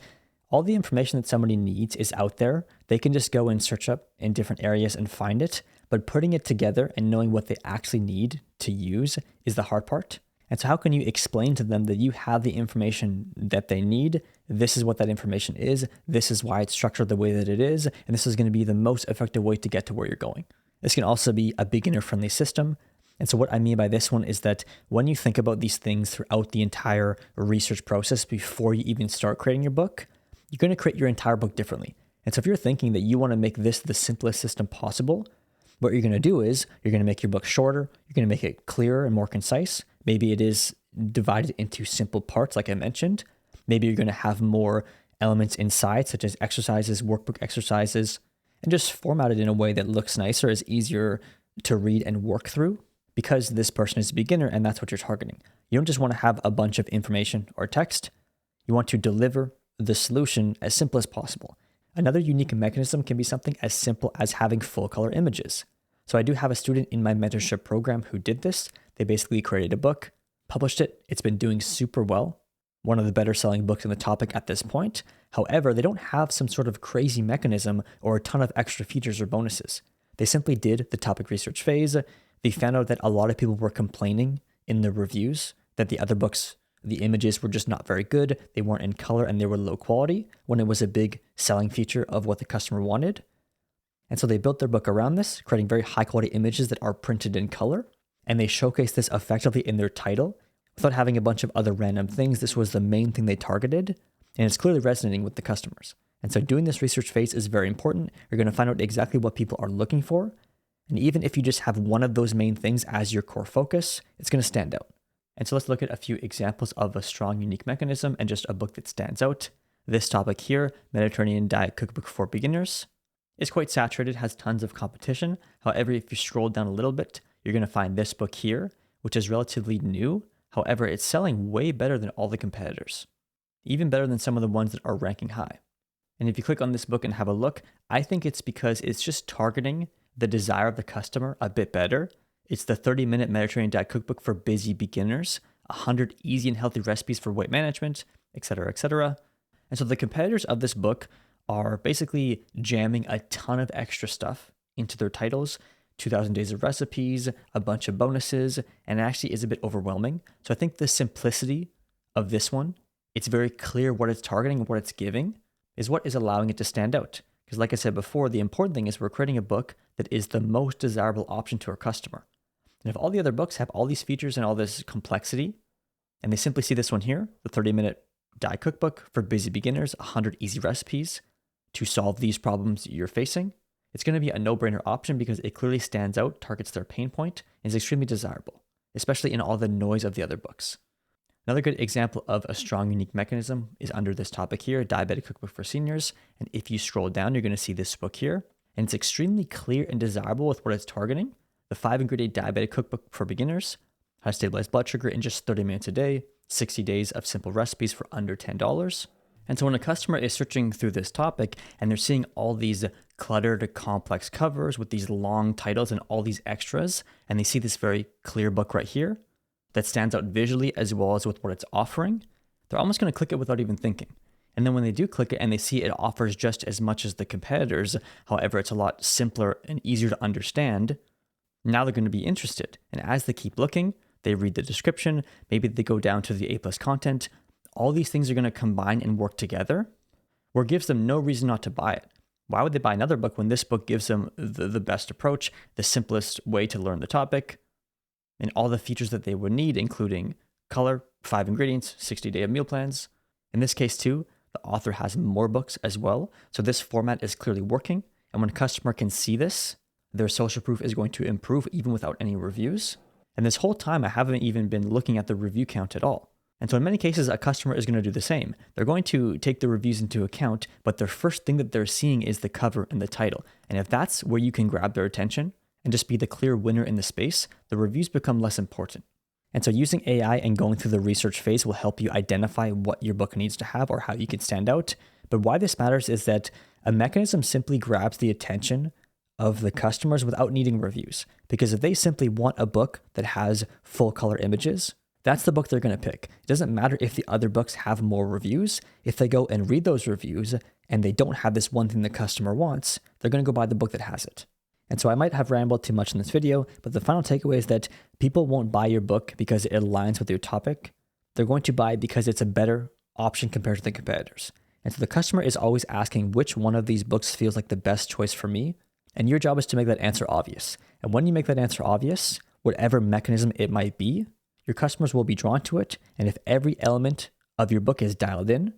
all the information that somebody needs is out there. They can just go and search up in different areas and find it, but putting it together and knowing what they actually need to use is the hard part. And so how can you explain to them that you have the information that they need? This is what that information is. This is why it's structured the way that it is. And this is going to be the most effective way to get to where you're going. This can also be a beginner-friendly system. And so what I mean by this one is that when you think about these things throughout the entire research process before you even start creating your book, you're going to create your entire book differently. And so if you're thinking that you want to make this the simplest system possible, what you're going to do is you're going to make your book shorter. You're going to make it clearer and more concise. Maybe it is divided into simple parts, like I mentioned. Maybe you're going to have more elements inside, such as exercises, workbook exercises, and just format it in a way that looks nicer, is easier to read and work through, because this person is a beginner and that's what you're targeting. You don't just want to have a bunch of information or text. You want to deliver the solution as simple as possible. Another unique mechanism can be something as simple as having full color images. So I do have a student in my mentorship program who did this. They basically created a book. published it. It's been doing super well. One of the better selling books in the topic at this point. However, they don't have some sort of crazy mechanism or a ton of extra features or bonuses. They simply did the topic research phase. They found out that a lot of people were complaining in the reviews that the other books, the images were just not very good. They weren't in color and they were low quality when it was a big selling feature of what the customer wanted. And so they built their book around this, creating very high quality images that are printed in color. And they showcased this effectively in their title without having a bunch of other random things. This was the main thing they targeted, and it's clearly resonating with the customers. And so doing this research phase is very important. You're going to find out exactly what people are looking for. And even if you just have one of those main things as your core focus, it's going to stand out. And so let's look at a few examples of a strong, unique mechanism and just a book that stands out. This topic here, Mediterranean Diet Cookbook for Beginners, is quite saturated, has tons of competition. However, if you scroll down a little bit, you're going to find this book here, which is relatively new. However, it's selling way better than all the competitors, even better than some of the ones that are ranking high. And if you click on this book and have a look, I think it's because it's just targeting the desire of the customer a bit better. It's the 30-minute Mediterranean Diet Cookbook for busy beginners, 100 easy and healthy recipes for weight management, etc., etc. And so the competitors of this book are basically jamming a ton of extra stuff into their titles, 2,000 days of recipes, a bunch of bonuses, and it actually is a bit overwhelming. So I think the simplicity of this one, it's very clear what it's targeting and what it's giving, is what is allowing it to stand out. Because like I said before, the important thing is we're creating a book that is the most desirable option to our customer. And if all the other books have all these features and all this complexity, and they simply see this one here, the 30-minute diet cookbook for busy beginners, 100 easy recipes to solve these problems you're facing, it's going to be a no-brainer option because it clearly stands out, targets their pain point, and is extremely desirable, especially in all the noise of the other books. Another good example of a strong, unique mechanism is under this topic here, Diabetic Cookbook for Seniors. And if you scroll down, you're going to see this book here. And it's extremely clear and desirable with what it's targeting. The 5-ingredient Diabetic Cookbook for Beginners, how to stabilize blood sugar in just 30 minutes a day, 60 days of simple recipes for under $10. And so when a customer is searching through this topic and they're seeing all these cluttered, complex covers with these long titles and all these extras, and they see this very clear book right here that stands out visually as well as with what it's offering, they're almost going to click it without even thinking. And then when they do click it and they see it offers just as much as the competitors, however, it's a lot simpler and easier to understand, now they're going to be interested. And as they keep looking, they read the description, maybe they go down to the A+ content, all these things are going to combine and work together, where it gives them no reason not to buy it. Why would they buy another book when this book gives them the best approach, the simplest way to learn the topic, and all the features that they would need, including color, 5 ingredients, 60-day meal plans. In this case too, the author has more books as well. So this format is clearly working. And when a customer can see this, their social proof is going to improve even without any reviews. And this whole time, I haven't even been looking at the review count at all. And so in many cases, a customer is going to do the same. They're going to take the reviews into account, but their first thing that they're seeing is the cover and the title. And if that's where you can grab their attention and just be the clear winner in the space, the reviews become less important. And so using AI and going through the research phase will help you identify what your book needs to have or how you can stand out. But why this matters is that a mechanism simply grabs the attention of the customers without needing reviews. Because if they simply want a book that has full color images, that's the book they're going to pick. It doesn't matter if the other books have more reviews. If they go and read those reviews and they don't have this one thing the customer wants, they're going to go buy the book that has it. And so I might have rambled too much in this video, but the final takeaway is that people won't buy your book because it aligns with your topic. They're going to buy it because it's a better option compared to the competitors. And so the customer is always asking which one of these books feels like the best choice for me. And your job is to make that answer obvious. And when you make that answer obvious, whatever mechanism it might be, your customers will be drawn to it. And if every element of your book is dialed in,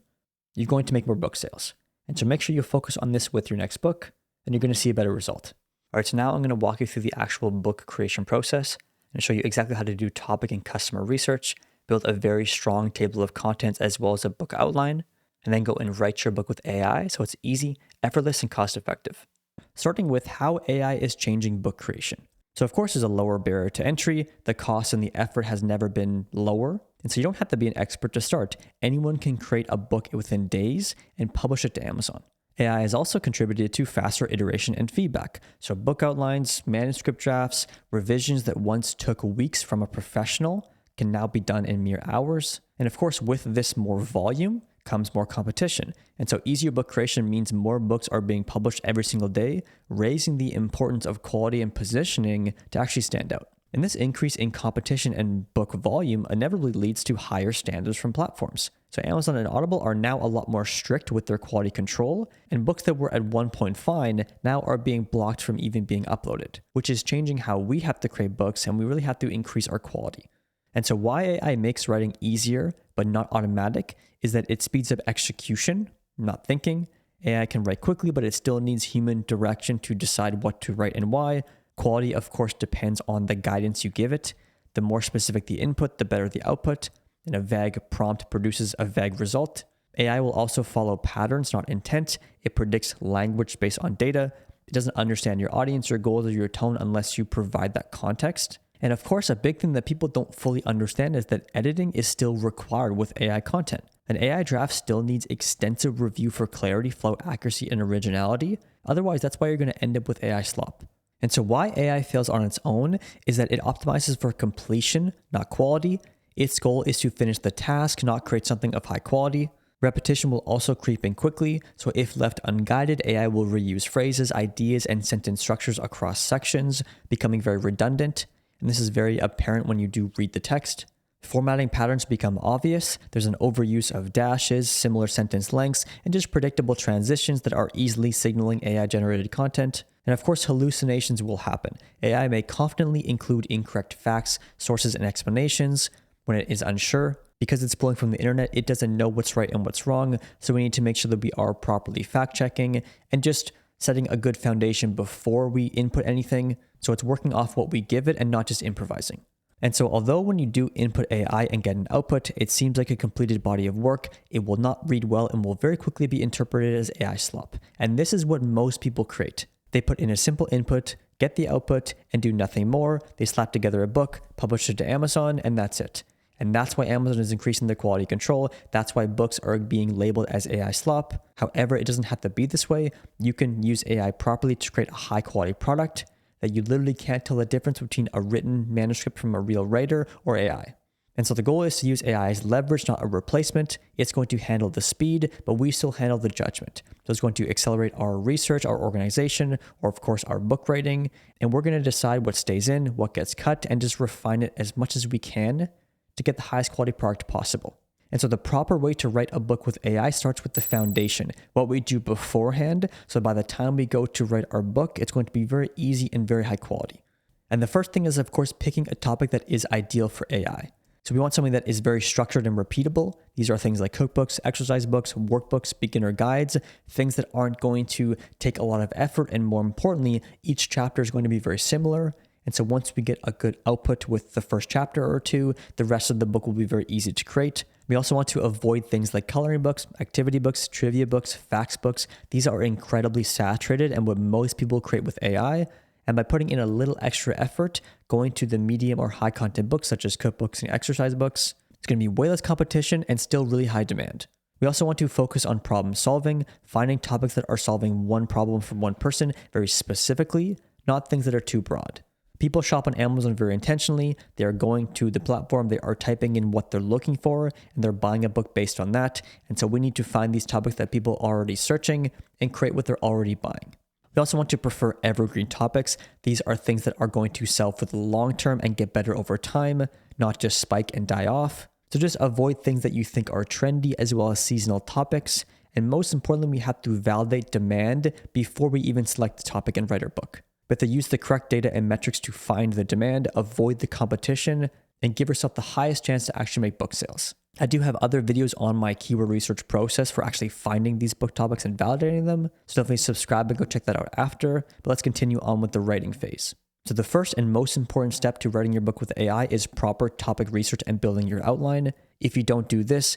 you're going to make more book sales. And so make sure you focus on this with your next book, and you're going to see a better result. All right, so now I'm going to walk you through the actual book creation process and show you exactly how to do topic and customer research, build a very strong table of contents as well as a book outline, and then go and write your book with AI so it's easy, effortless, and cost-effective. Starting with how AI is changing book creation. So of course, there's a lower barrier to entry. The cost and the effort has never been lower. And so you don't have to be an expert to start. Anyone can create a book within days and publish it to Amazon. AI has also contributed to faster iteration and feedback. So book outlines, manuscript drafts, revisions that once took weeks from a professional can now be done in mere hours. And of course, with this more volume comes more competition. And so easier book creation means more books are being published every single day, raising the importance of quality and positioning to actually stand out. And this increase in competition and book volume inevitably leads to higher standards from platforms. So Amazon and Audible are now a lot more strict with their quality control, and books that were at one point fine now are being blocked from even being uploaded, which is changing how we have to create books, and we really have to increase our quality. And so why AI makes writing easier but not automatic is that it speeds up execution, not thinking. AI can write quickly, but it still needs human direction to decide what to write and why. Quality, of course, depends on the guidance you give it. The more specific the input, the better the output. And a vague prompt produces a vague result. AI will also follow patterns, not intent. It predicts language based on data. It doesn't understand your audience, your goals, or your tone unless you provide that context. And of course, a big thing that people don't fully understand is that editing is still required with AI content. An AI draft still needs extensive review for clarity, flow, accuracy, and originality. Otherwise, that's why you're going to end up with AI slop. And so why AI fails on its own is that it optimizes for completion, not quality. Its goal is to finish the task, not create something of high quality. Repetition will also creep in quickly, so if left unguided, AI will reuse phrases, ideas, and sentence structures across sections, becoming very redundant. And this is very apparent when you do read the text. Formatting patterns become obvious. There's an overuse of dashes, similar sentence lengths, and just predictable transitions that are easily signaling AI-generated content. And of course, hallucinations will happen. AI may confidently include incorrect facts, sources, and explanations when it is unsure. Because it's pulling from the internet, it doesn't know what's right and what's wrong, so we need to make sure that we are properly fact-checking and just setting a good foundation before we input anything, so it's working off what we give it and not just improvising. And so although when you do input AI and get an output, it seems like a completed body of work, it will not read well and will very quickly be interpreted as AI slop. And this is what most people create. They put in a simple input, get the output, and do nothing more. They slap together a book, publish it to Amazon, and that's it. And that's why Amazon is increasing their quality control. That's why books are being labeled as AI slop. However, it doesn't have to be this way. You can use AI properly to create a high quality product that you literally can't tell the difference between a written manuscript from a real writer or AI. And so the goal is to use AI as leverage, not a replacement. It's going to handle the speed, but we still handle the judgment. So it's going to accelerate our research, our organization, or of course our book writing. And we're going to decide what stays in, what gets cut, and just refine it as much as we can to get the highest quality product possible. And so the proper way to write a book with AI starts with the foundation, what we do beforehand. So by the time we go to write our book, it's going to be very easy and very high quality. And the first thing is, of course, picking a topic that is ideal for AI. So we want something that is very structured and repeatable. These are things like cookbooks, exercise books, workbooks, beginner guides, things that aren't going to take a lot of effort. And more importantly, each chapter is going to be very similar. And so once we get a good output with the first chapter or two, the rest of the book will be very easy to create. We also want to avoid things like coloring books, activity books, trivia books, facts books. These are incredibly saturated and what most people create with AI. And by putting in a little extra effort, going to the medium or high content books such as cookbooks and exercise books, it's going to be way less competition and still really high demand. We also want to focus on problem solving, finding topics that are solving one problem for one person very specifically, not things that are too broad. People shop on Amazon very intentionally. They are going to the platform, they are typing in what they're looking for, and they're buying a book based on that. And so we need to find these topics that people are already searching and create what they're already buying. We also want to prefer evergreen topics. These are things that are going to sell for the long term and get better over time, not just spike and die off. So just avoid things that you think are trendy as well as seasonal topics. And most importantly, we have to validate demand before we even select the topic and write our book. But to use the correct data and metrics to find the demand, avoid the competition, and give yourself the highest chance to actually make book sales. I do have other videos on my keyword research process for actually finding these book topics and validating them. So definitely subscribe and go check that out after. But let's continue on with the writing phase. So the first and most important step to writing your book with AI is proper topic research and building your outline. If you don't do this,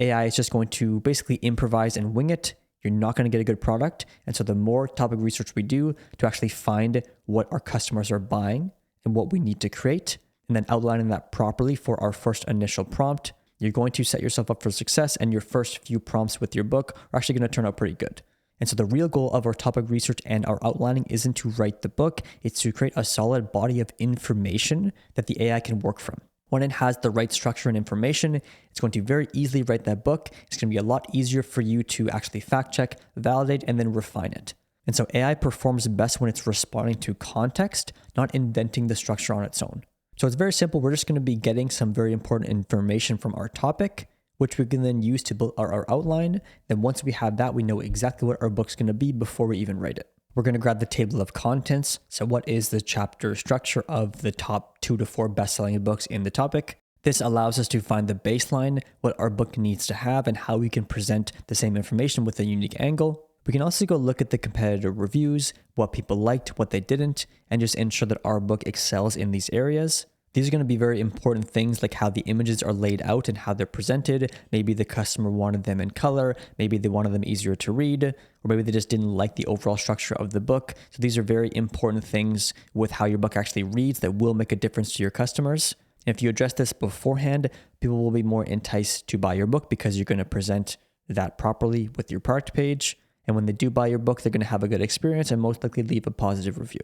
AI is just going to basically improvise and wing it. You're not going to get a good product. And so the more topic research we do to actually find what our customers are buying and what we need to create, and then outlining that properly for our first initial prompt, you're going to set yourself up for success, and your first few prompts with your book are actually going to turn out pretty good. And so the real goal of our topic research and our outlining isn't to write the book, it's to create a solid body of information that the AI can work from. When it has the right structure and information, it's going to very easily write that book. It's going to be a lot easier for you to actually fact check, validate, and then refine it. And so AI performs best when it's responding to context, not inventing the structure on its own. So it's very simple. We're just going to be getting some very important information from our topic, which we can then use to build our outline. Then once we have that, we know exactly what our book's going to be before we even write it. We're going to grab the table of contents. So what is the chapter structure of the top 2 to 4 best-selling books in the topic? This allows us to find the baseline, what our book needs to have, and how we can present the same information with a unique angle. We can also go look at the competitor reviews, what people liked, what they didn't, and just ensure that our book excels in these areas. These are going to be very important things like how the images are laid out and how they're presented. Maybe the customer wanted them in color, maybe they wanted them easier to read, or maybe they just didn't like the overall structure of the book. So these are very important things with how your book actually reads that will make a difference to your customers. And if you address this beforehand, people will be more enticed to buy your book because you're going to present that properly with your product page. And when they do buy your book, they're going to have a good experience and most likely leave a positive review.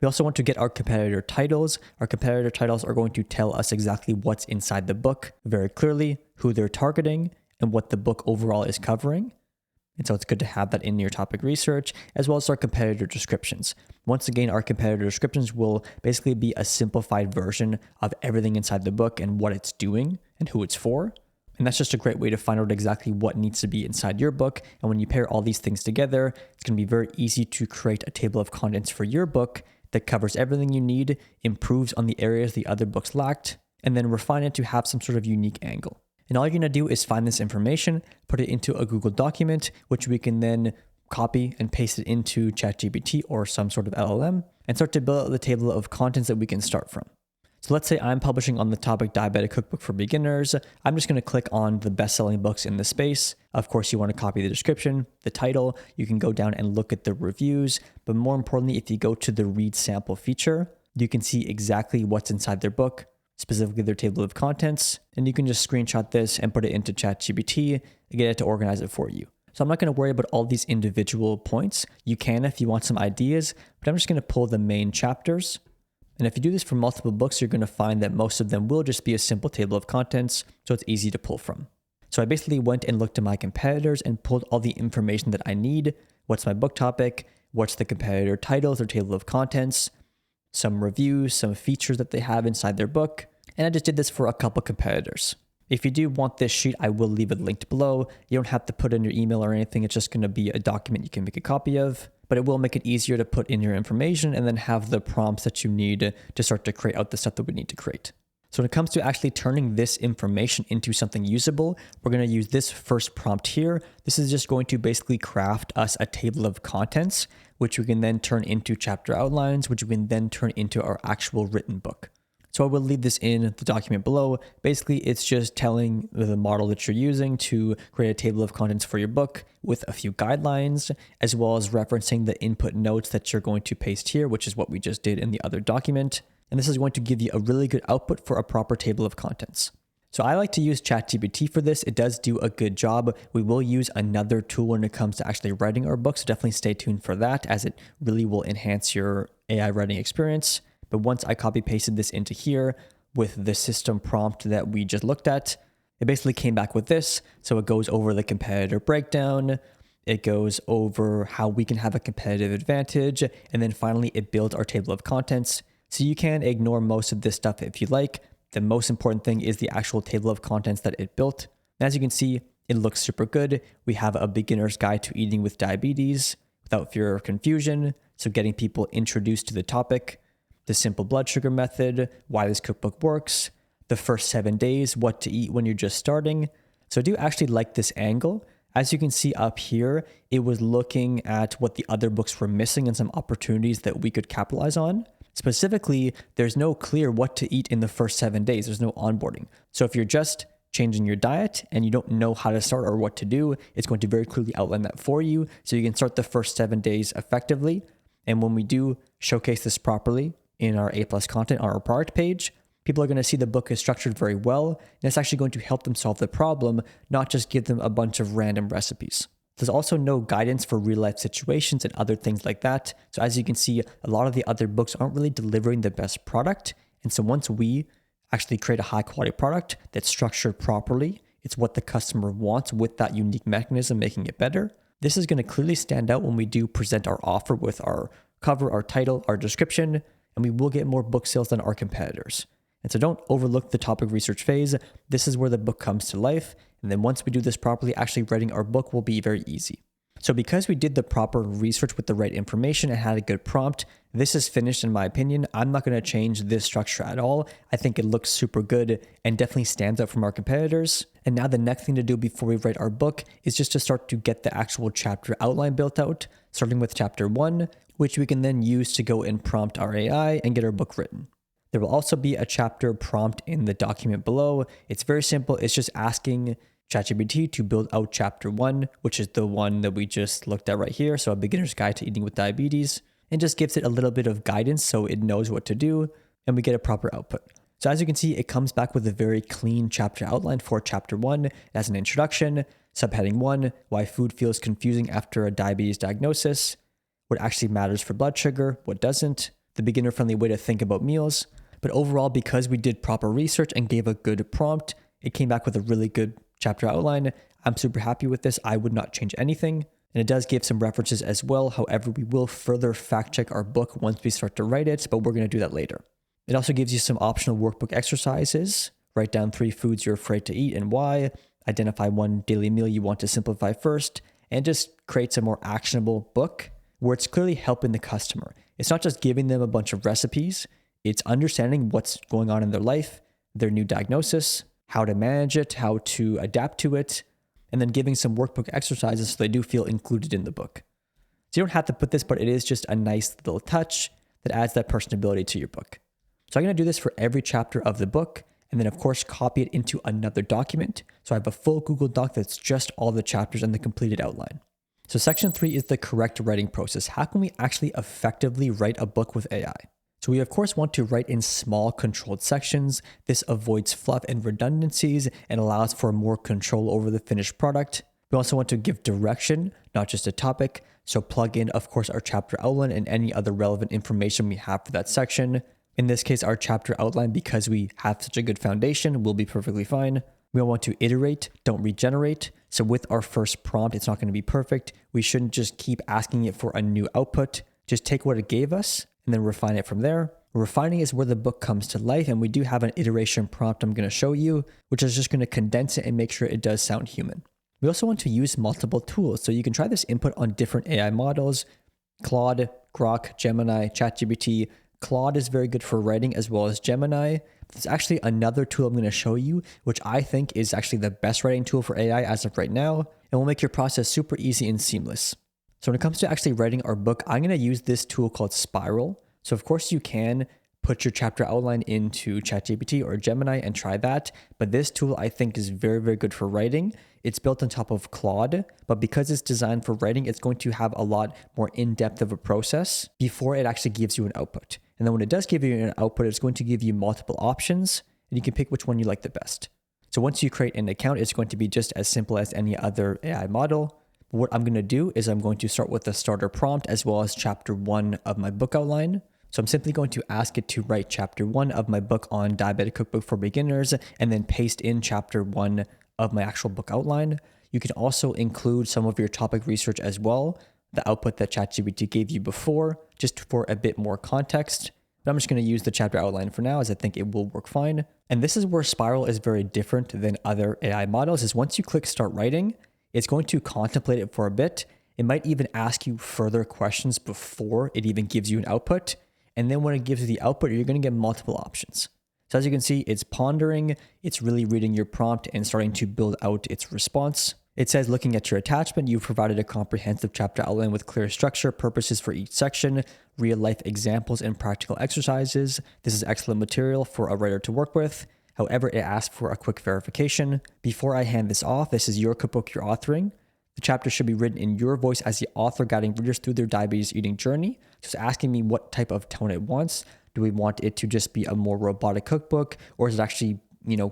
We also want to get our competitor titles. Our competitor titles are going to tell us exactly what's inside the book very clearly, who they're targeting, and what the book overall is covering. And so it's good to have that in your topic research, as well as our competitor descriptions. Once again, our competitor descriptions will basically be a simplified version of everything inside the book and what it's doing and who it's for. And that's just a great way to find out exactly what needs to be inside your book. And when you pair all these things together, it's going to be very easy to create a table of contents for your book that covers everything you need, improves on the areas the other books lacked, and then refine it to have some sort of unique angle. And all you're going to do is find this information, put it into a Google document, which we can then copy and paste it into ChatGPT or some sort of LLM, and start to build the table of contents that we can start from. So let's say I'm publishing on the topic Diabetic Cookbook for Beginners. I'm just going to click on the best-selling books in the space. Of course, you want to copy the description, the title. You can go down and look at the reviews. But more importantly, if you go to the read sample feature, you can see exactly what's inside their book, specifically their table of contents. And you can just screenshot this and put it into ChatGPT and get it to organize it for you. So I'm not going to worry about all these individual points. You can if you want some ideas, but I'm just going to pull the main chapters. And if you do this for multiple books, you're going to find that most of them will just be a simple table of contents, so it's easy to pull from. So I basically went and looked at my competitors and pulled all the information that I need. What's my book topic? What's the competitor titles or table of contents? Some reviews, some features that they have inside their book. And I just did this for a couple competitors. If you do want this sheet, I will leave it linked below. You don't have to put in your email or anything. It's just going to be a document you can make a copy of. But it will make it easier to put in your information and then have the prompts that you need to start to create out the stuff that we need to create. So when it comes to actually turning this information into something usable, we're going to use this first prompt here. This is just going to basically craft us a table of contents, which we can then turn into chapter outlines, which we can then turn into our actual written book. So I will leave this in the document below. Basically, it's just telling the model that you're using to create a table of contents for your book with a few guidelines, as well as referencing the input notes that you're going to paste here, which is what we just did in the other document. And this is going to give you a really good output for a proper table of contents. So I like to use ChatGPT for this. It does do a good job. We will use another tool when it comes to actually writing our book, so definitely stay tuned for that, as it really will enhance your AI writing experience. But once I copy pasted this into here with the system prompt that we just looked at, it basically came back with this. So it goes over the competitor breakdown. It goes over how we can have a competitive advantage. And then finally, it builds our table of contents. So you can ignore most of this stuff if you like. The most important thing is the actual table of contents that it built. And as you can see, it looks super good. We have a beginner's guide to eating with diabetes without fear or confusion. So getting people introduced to the topic. The simple blood sugar method, why this cookbook works, the first 7 days, what to eat when you're just starting. So I do actually like this angle. As you can see up here, it was looking at what the other books were missing and some opportunities that we could capitalize on. Specifically, there's no clear what to eat in the first 7 days. There's no onboarding. So if you're just changing your diet and you don't know how to start or what to do, it's going to very clearly outline that for you. So you can start the first 7 days effectively. And when we do showcase this properly, in our A+ content on our product page, people are going to see the book is structured very well, and it's actually going to help them solve the problem, not just give them a bunch of random recipes. There's also no guidance for real life situations and other things like that. So as you can see, a lot of the other books aren't really delivering the best product. And so once we actually create a high quality product that's structured properly. It's what the customer wants with that unique mechanism, making it better. This is going to clearly stand out when we do present our offer with our cover, our title, our description, and we will get more book sales than our competitors. And so don't overlook the topic research phase. This is where the book comes to life. And then once we do this properly, actually writing our book will be very easy. So because we did the proper research with the right information and had a good prompt, this is finished in my opinion. I'm not going to change this structure at all. I think it looks super good and definitely stands out from our competitors. And now the next thing to do before we write our book is just to start to get the actual chapter outline built out, starting with chapter 1, which we can then use to go and prompt our AI and get our book written. There will also be a chapter prompt in the document below. It's very simple. It's just asking ChatGPT to build out chapter 1, which is the one that we just looked at right here. So a beginner's guide to eating with diabetes, and just gives it a little bit of guidance so it knows what to do and we get a proper output. So as you can see, it comes back with a very clean chapter outline for chapter 1. It has an introduction, subheading 1, why food feels confusing after a diabetes diagnosis, what actually matters for blood sugar, what doesn't, the beginner-friendly way to think about meals. But overall, because we did proper research and gave a good prompt, it came back with a really good chapter outline. I'm super happy with this. I would not change anything. And it does give some references as well. However, we will further fact check our book once we start to write it, but we're going to do that later. It also gives you some optional workbook exercises. Write down 3 foods you're afraid to eat and why. Identify 1 daily meal you want to simplify first, and just creates a more actionable book where it's clearly helping the customer. It's not just giving them a bunch of recipes. It's understanding what's going on in their life, their new diagnosis, how to manage it, how to adapt to it, and then giving some workbook exercises so they do feel included in the book. So you don't have to put this, but it is just a nice little touch that adds that personability to your book. So I'm going to do this for every chapter of the book, and then of course copy it into another document. So I have a full Google Doc that's just all the chapters and the completed outline. So section 3 is the correct writing process. How can we actually effectively write a book with AI? So we of course want to write in small controlled sections. This avoids fluff and redundancies and allows for more control over the finished product. We also want to give direction, not just a topic. So plug in, of course, our chapter outline and any other relevant information we have for that section. In this case, our chapter outline, because we have such a good foundation, will be perfectly fine. We want to iterate, don't regenerate. So with our first prompt, it's not going to be perfect. We shouldn't just keep asking it for a new output. Just take what it gave us and then refine it from there. Refining is where the book comes to life, and we do have an iteration prompt I'm going to show you, which is just going to condense it and make sure it does sound human. We also want to use multiple tools, so you can try this input on different AI models: Claude, Grok, Gemini, ChatGPT. Claude is very good for writing, as well as Gemini. There's actually another tool I'm going to show you, which I think is actually the best writing tool for AI as of right now, and will make your process super easy and seamless. So when it comes to actually writing our book, I'm going to use this tool called Spiral. So of course you can put your chapter outline into ChatGPT or Gemini and try that. But this tool I think is very, very good for writing. It's built on top of Claude, but because it's designed for writing, it's going to have a lot more in-depth of a process before it actually gives you an output. And then when it does give you an output, it's going to give you multiple options and you can pick which one you like the best. So once you create an account, it's going to be just as simple as any other AI model. What I'm going to do is I'm going to start with the starter prompt as well as chapter 1 of my book outline. So I'm simply going to ask it to write chapter 1 of my book on diabetic cookbook for beginners and then paste in chapter 1 of my actual book outline. You can also include some of your topic research as well, the output that ChatGPT gave you before, just for a bit more context. But I'm just going to use the chapter outline for now as I think it will work fine. And this is where Spiral is very different than other AI models, is once you click start writing, it's going to contemplate it for a bit. It might even ask you further questions before it even gives you an output. And then when it gives you the output, you're going to get multiple options. So as you can see, it's pondering, it's really reading your prompt and starting to build out its response. It says, looking at your attachment, you've provided a comprehensive chapter outline with clear structure, purposes for each section, real life examples and practical exercises. This is excellent material for a writer to work with. However, it asks for a quick verification. Before I hand this off, this is your cookbook you're authoring. The chapter should be written in your voice as the author, guiding readers through their diabetes eating journey. So it's asking me what type of tone it wants. Do we want it to just be a more robotic cookbook, or is it actually,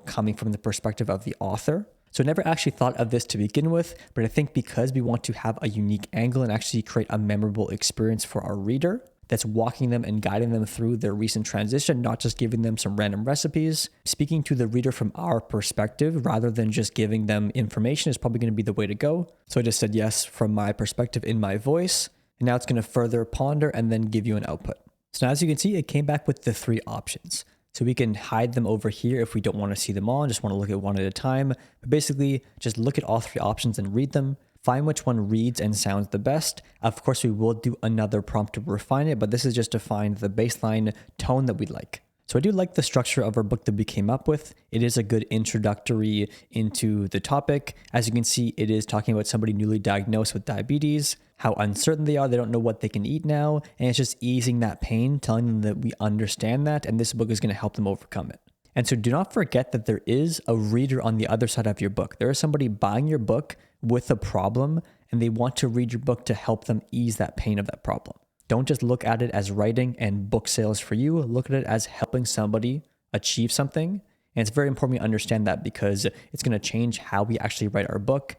coming from the perspective of the author? So I never actually thought of this to begin with, but I think because we want to have a unique angle and actually create a memorable experience for our reader, that's walking them and guiding them through their recent transition, not just giving them some random recipes. Speaking to the reader from our perspective rather than just giving them information is probably going to be the way to go. So I just said yes from my perspective in my voice. And now it's going to further ponder and then give you an output. So now as you can see, it came back with the 3 options. So we can hide them over here if we don't want to see them all and just want to look at one at a time. But basically, just look at all 3 options and read them. Find which one reads and sounds the best. Of course, we will do another prompt to refine it, but this is just to find the baseline tone that we like. So I do like the structure of our book that we came up with. It is a good introductory into the topic. As you can see, it is talking about somebody newly diagnosed with diabetes, how uncertain they are, they don't know what they can eat now, and it's just easing that pain, telling them that we understand that, and this book is going to help them overcome it. And so do not forget that there is a reader on the other side of your book. There is somebody buying your book with a problem, and they want to read your book to help them ease that pain of that problem. Don't just look at it as writing and book sales for you. Look at it as helping somebody achieve something. And it's very important we understand that because it's going to change how we actually write our book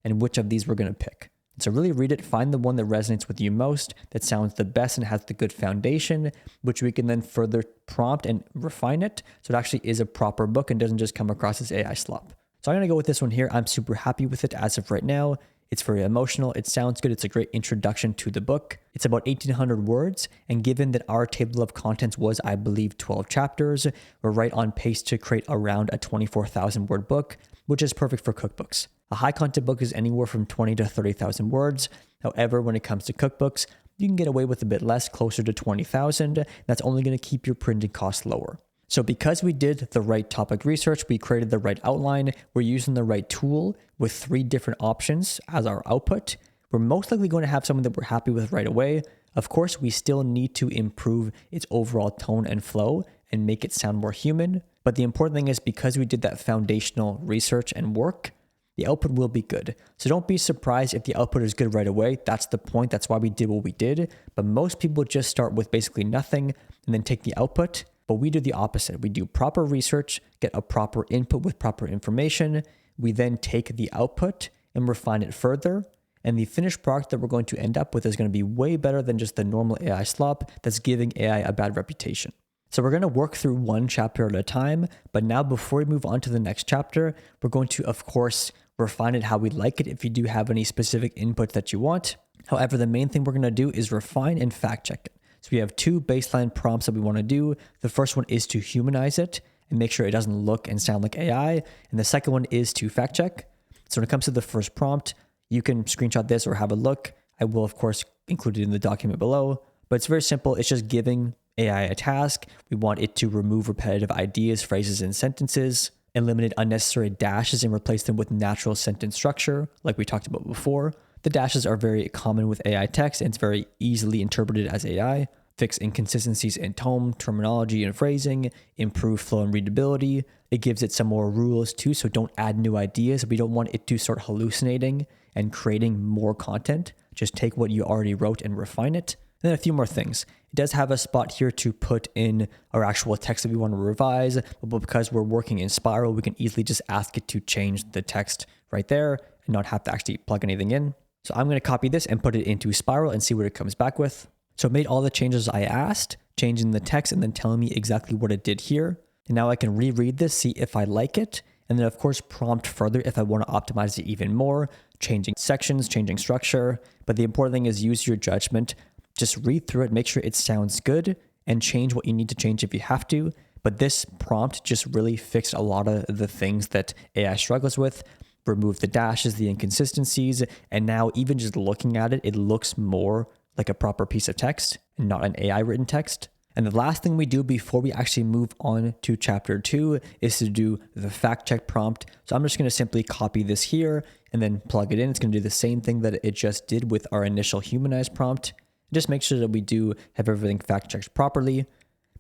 and which of these we're going to pick. So really read it, find the one that resonates with you most, that sounds the best and has the good foundation, which we can then further prompt and refine it so it actually is a proper book and doesn't just come across as AI slop. So I'm going to go with this one here. I'm super happy with it as of right now. It's very emotional. It sounds good. It's a great introduction to the book. It's about 1,800 words. And given that our table of contents was, I believe, 12 chapters, we're right on pace to create around a 24,000 word book, which is perfect for cookbooks. A high content book is anywhere from 20 to 30,000 words. However, when it comes to cookbooks, you can get away with a bit less, closer to 20,000. That's only going to keep your printing costs lower. So because we did the right topic research, we created the right outline, we're using the right tool with 3 different options as our output, we're most likely going to have something that we're happy with right away. Of course, we still need to improve its overall tone and flow and make it sound more human. But the important thing is because we did that foundational research and work, the output will be good. So don't be surprised if the output is good right away. That's the point. That's why we did what we did. But most people just start with basically nothing and then take the output. But we do the opposite. We do proper research, get a proper input with proper information. We then take the output and refine it further. And the finished product that we're going to end up with is going to be way better than just the normal AI slop that's giving AI a bad reputation. So we're going to work through one chapter at a time. But now before we move on to the next chapter, we're going to, of course, refine it how we like it if you do have any specific input that you want. However, the main thing we're going to do is refine and fact check it. So we have 2 baseline prompts that we want to do. The first one is to humanize it and make sure it doesn't look and sound like AI. And the second one is to fact check. So when it comes to the first prompt, you can screenshot this or have a look. I will, of course, include it in the document below. But it's very simple. It's just giving AI a task. We want it to remove repetitive ideas, phrases, and sentences, eliminate unnecessary dashes and replace them with natural sentence structure, like we talked about before. The dashes are very common with AI text and it's very easily interpreted as AI. Fix inconsistencies in tone, terminology, and phrasing. Improve flow and readability. It gives it some more rules too, so don't add new ideas. We don't want it to start hallucinating and creating more content. Just take what you already wrote and refine it. And then a few more things. It does have a spot here to put in our actual text that we want to revise, but because we're working in Spiral, we can easily just ask it to change the text right there and not have to actually plug anything in. So I'm going to copy this and put it into Spiral and see what it comes back with. So it made all the changes I asked, changing the text and then telling me exactly what it did here. And now I can reread this, see if I like it, and then of course prompt further if I want to optimize it even more, changing sections, changing structure. But the important thing is use your judgment. Just read through it, make sure it sounds good, and change what you need to change if you have to. But this prompt just really fixed a lot of the things that AI struggles with. Remove the dashes, the inconsistencies, and now even just looking at it, it looks more like a proper piece of text and not an AI written text. And the last thing we do before we actually move on to chapter 2 is to do the fact check prompt. So I'm just going to simply copy this here and then plug it in. It's going to do the same thing that it just did with our initial humanized prompt. Just make sure that we do have everything fact checked properly.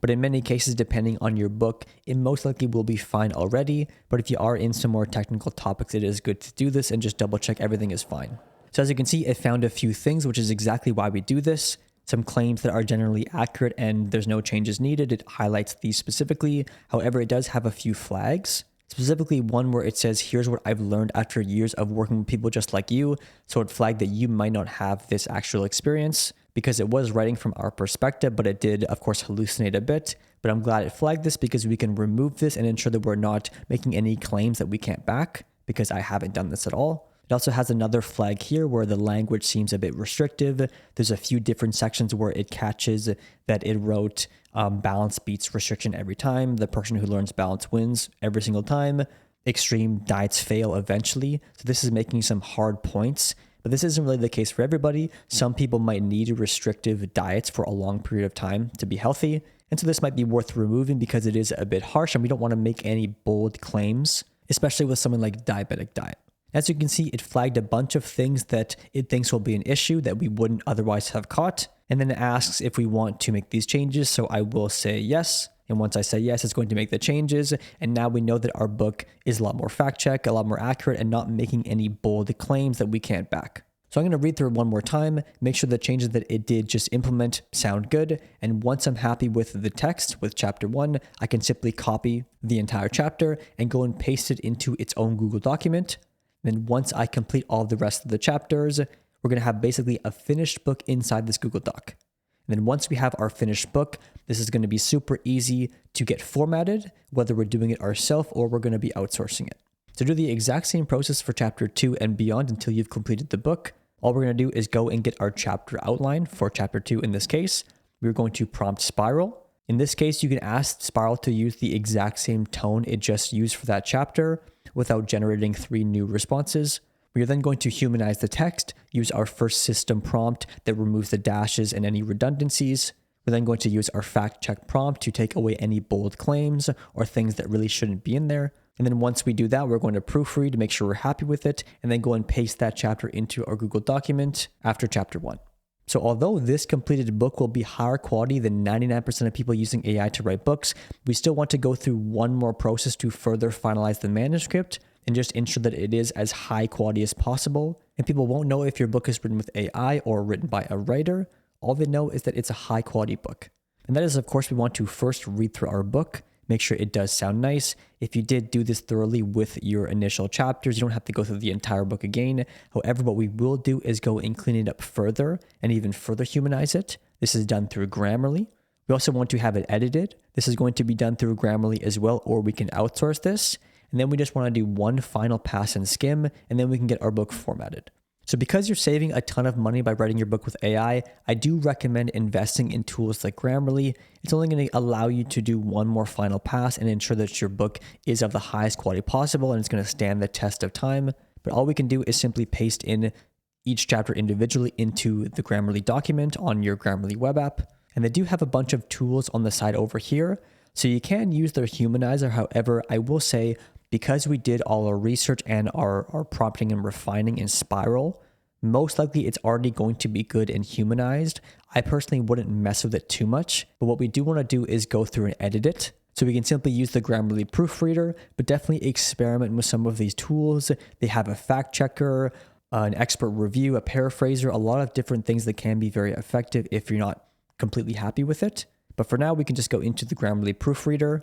But in many cases, depending on your book, it most likely will be fine already. But if you are in some more technical topics, it is good to do this and just double check everything is fine. So as you can see, it found a few things, which is exactly why we do this. Some claims that are generally accurate and there's no changes needed. It highlights these specifically. However, it does have a few flags. Specifically one where it says, here's what I've learned after years of working with people just like you. So it flagged that you might not have this actual experience. because it was writing from our perspective, but it did, of course, hallucinate a bit. But I'm glad it flagged this because we can remove this and ensure that we're not making any claims that we can't back, because I haven't done this at all. It also has another flag here where the language seems a bit restrictive. There's a few different sections where it catches that it wrote balance beats restriction every time. The person who learns balance wins every single time. Extreme diets fail eventually. So this is making some hard points, but this isn't really the case for everybody. Some people might need restrictive diets for a long period of time to be healthy. And so this might be worth removing because it is a bit harsh and we don't want to make any bold claims, especially with something like diabetic diet. As you can see, it flagged a bunch of things that it thinks will be an issue that we wouldn't otherwise have caught, and then it asks if we want to make these changes, so I will say yes. And once I say yes, it's going to make the changes, and now we know that our book is a lot more fact-check, a lot more accurate, and not making any bold claims that we can't back. So I'm going to read through it one more time, make sure the changes that it did just implement sound good, and once I'm happy with the text, with chapter 1, I can simply copy the entire chapter and go and paste it into its own Google document. Then once I complete all the rest of the chapters, we're going to have basically a finished book inside this Google Doc. And then once we have our finished book, this is going to be super easy to get formatted, whether we're doing it ourselves or we're going to be outsourcing it. To do the exact same process for chapter 2 and beyond until you've completed the book, all we're going to do is go and get our chapter outline for chapter 2 in this case. We're going to prompt Spiral. In this case, you can ask Spiral to use the exact same tone it just used for that chapter without generating 3 new responses. We are then going to humanize the text, use our first system prompt that removes the dashes and any redundancies. We're then going to use our fact check prompt to take away any bold claims or things that really shouldn't be in there. And then once we do that, we're going to proofread to make sure we're happy with it, and then go and paste that chapter into our Google document after chapter 1. So although this completed book will be higher quality than 99% of people using AI to write books, we still want to go through one more process to further finalize the manuscript and just ensure that it is as high quality as possible. And people won't know if your book is written with AI or written by a writer. All they know is that it's a high quality book. And that is, of course, we want to first read through our book, make sure it does sound nice. If you did do this thoroughly with your initial chapters, you don't have to go through the entire book again. However, what we will do is go and clean it up further and even further humanize it. This is done through Grammarly. We also want to have it edited. This is going to be done through Grammarly as well, or we can outsource this. And then we just want to do one final pass and skim, and then we can get our book formatted. So because you're saving a ton of money by writing your book with AI, I do recommend investing in tools like Grammarly. It's only going to allow you to do one more final pass and ensure that your book is of the highest quality possible and it's going to stand the test of time. But all we can do is simply paste in each chapter individually into the Grammarly document on your Grammarly web app. And they do have a bunch of tools on the side over here. So you can use their humanizer. However, I will say, because we did all our research and our prompting and refining in Spiral, most likely it's already going to be good and humanized. I personally wouldn't mess with it too much, but what we do want to do is go through and edit it. So we can simply use the Grammarly proofreader, but definitely experiment with some of these tools. They have a fact checker, an expert review, a paraphraser, a lot of different things that can be very effective if you're not completely happy with it. But for now, we can just go into the Grammarly proofreader,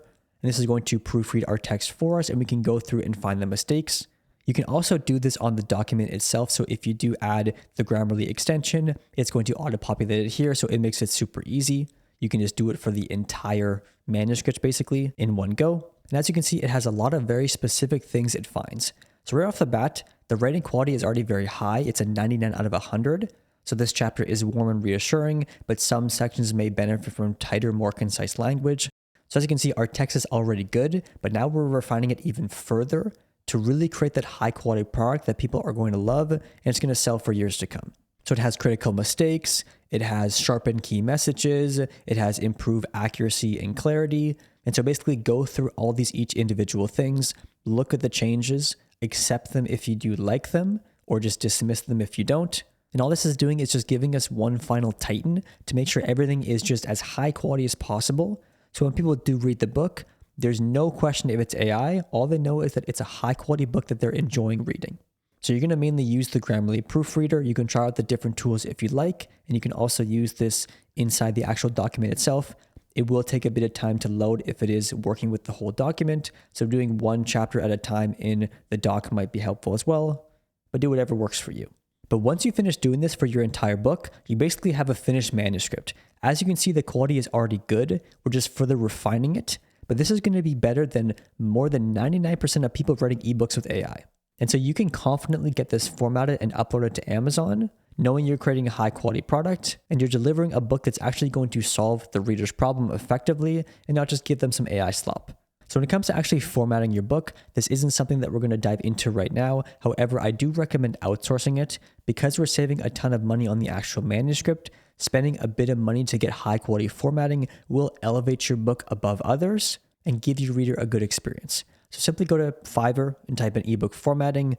and this is going to proofread our text for us, and we can go through and find the mistakes. You can also do this on the document itself. So if you do add the Grammarly extension, it's going to auto-populate it here. So it makes it super easy. You can just do it for the entire manuscript basically in one go. And as you can see, it has a lot of very specific things it finds. So right off the bat, the writing quality is already very high. It's a 99 out of 100. So this chapter is warm and reassuring, but some sections may benefit from tighter, more concise language. So as you can see, our text is already good, but now we're refining it even further to really create that high quality product that people are going to love and it's going to sell for years to come. So it has critical mistakes, it has sharpened key messages, it has improved accuracy and clarity. And so basically go through all these each individual things, look at the changes, accept them if you do like them, or just dismiss them if you don't. And all this is doing is just giving us one final tighten to make sure everything is just as high quality as possible. So when people do read the book, there's no question if it's AI. All they know is that it's a high quality book that they're enjoying reading. So you're going to mainly use the Grammarly proofreader. You can try out the different tools if you like, and you can also use this inside the actual document itself. It will take a bit of time to load if it is working with the whole document. So doing one chapter at a time in the doc might be helpful as well, but do whatever works for you. But once you finish doing this for your entire book, you basically have a finished manuscript. As you can see, the quality is already good. We're just further refining it. But this is going to be better than more than 99% of people writing ebooks with AI. And so you can confidently get this formatted and uploaded to Amazon, knowing you're creating a high quality product and you're delivering a book that's actually going to solve the reader's problem effectively and not just give them some AI slop. So when it comes to actually formatting your book, this isn't something that we're going to dive into right now. However, I do recommend outsourcing it because we're saving a ton of money on the actual manuscript. Spending a bit of money to get high quality formatting will elevate your book above others and give your reader a good experience. So simply go to Fiverr and type in ebook formatting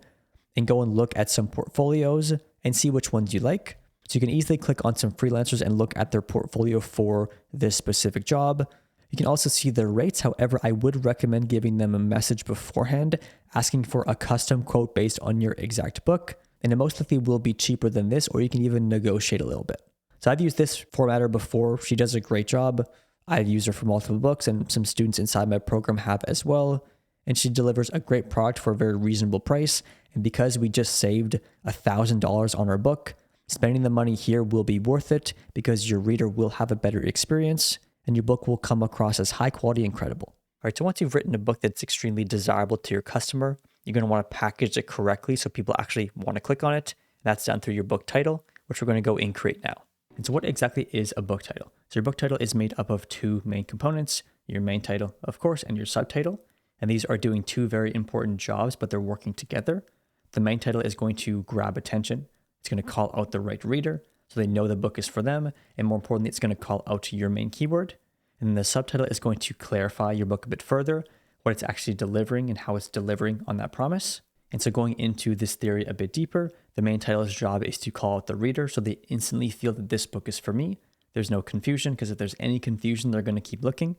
and go and look at some portfolios and see which ones you like. So you can easily click on some freelancers and look at their portfolio for this specific job. You can also see their rates. However, I would recommend giving them a message beforehand, asking for a custom quote based on your exact book. And it most likely will be cheaper than this, or you can even negotiate a little bit. So I've used this formatter before. She does a great job. I've used her for multiple books and some students inside my program have as well. And she delivers a great product for a very reasonable price. And because we just saved $1,000 on our book, spending the money here will be worth it because your reader will have a better experience and your book will come across as high quality and credible. All right, so once you've written a book that's extremely desirable to your customer, you're going to want to package it correctly so people actually want to click on it. That's done through your book title, which we're going to go and create now. And so what exactly is a book title? So your book title is made up of two main components, your main title, of course, and your subtitle. And these are doing two very important jobs, but they're working together. The main title is going to grab attention. It's going to call out the right reader so they know the book is for them. And more importantly, it's going to call out your main keyword. And then the subtitle is going to clarify your book a bit further, what it's actually delivering and how it's delivering on that promise. And so going into this theory a bit deeper, the main title's job is to call out the reader so they instantly feel that this book is for me. There's no confusion, because if there's any confusion, they're going to keep looking.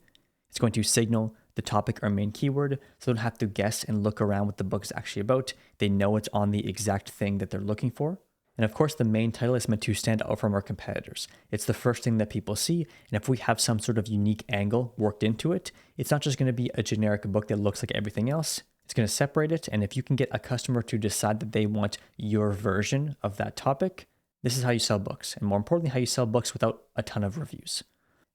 It's going to signal the topic or main keyword, so they don't have to guess and look around what the book is actually about. They know it's on the exact thing that they're looking for. And of course, the main title is meant to stand out from our competitors. It's the first thing that people see. And if we have some sort of unique angle worked into it, it's not just going to be a generic book that looks like everything else. It's going to separate it. And if you can get a customer to decide that they want your version of that topic, this is how you sell books. And more importantly, how you sell books without a ton of reviews.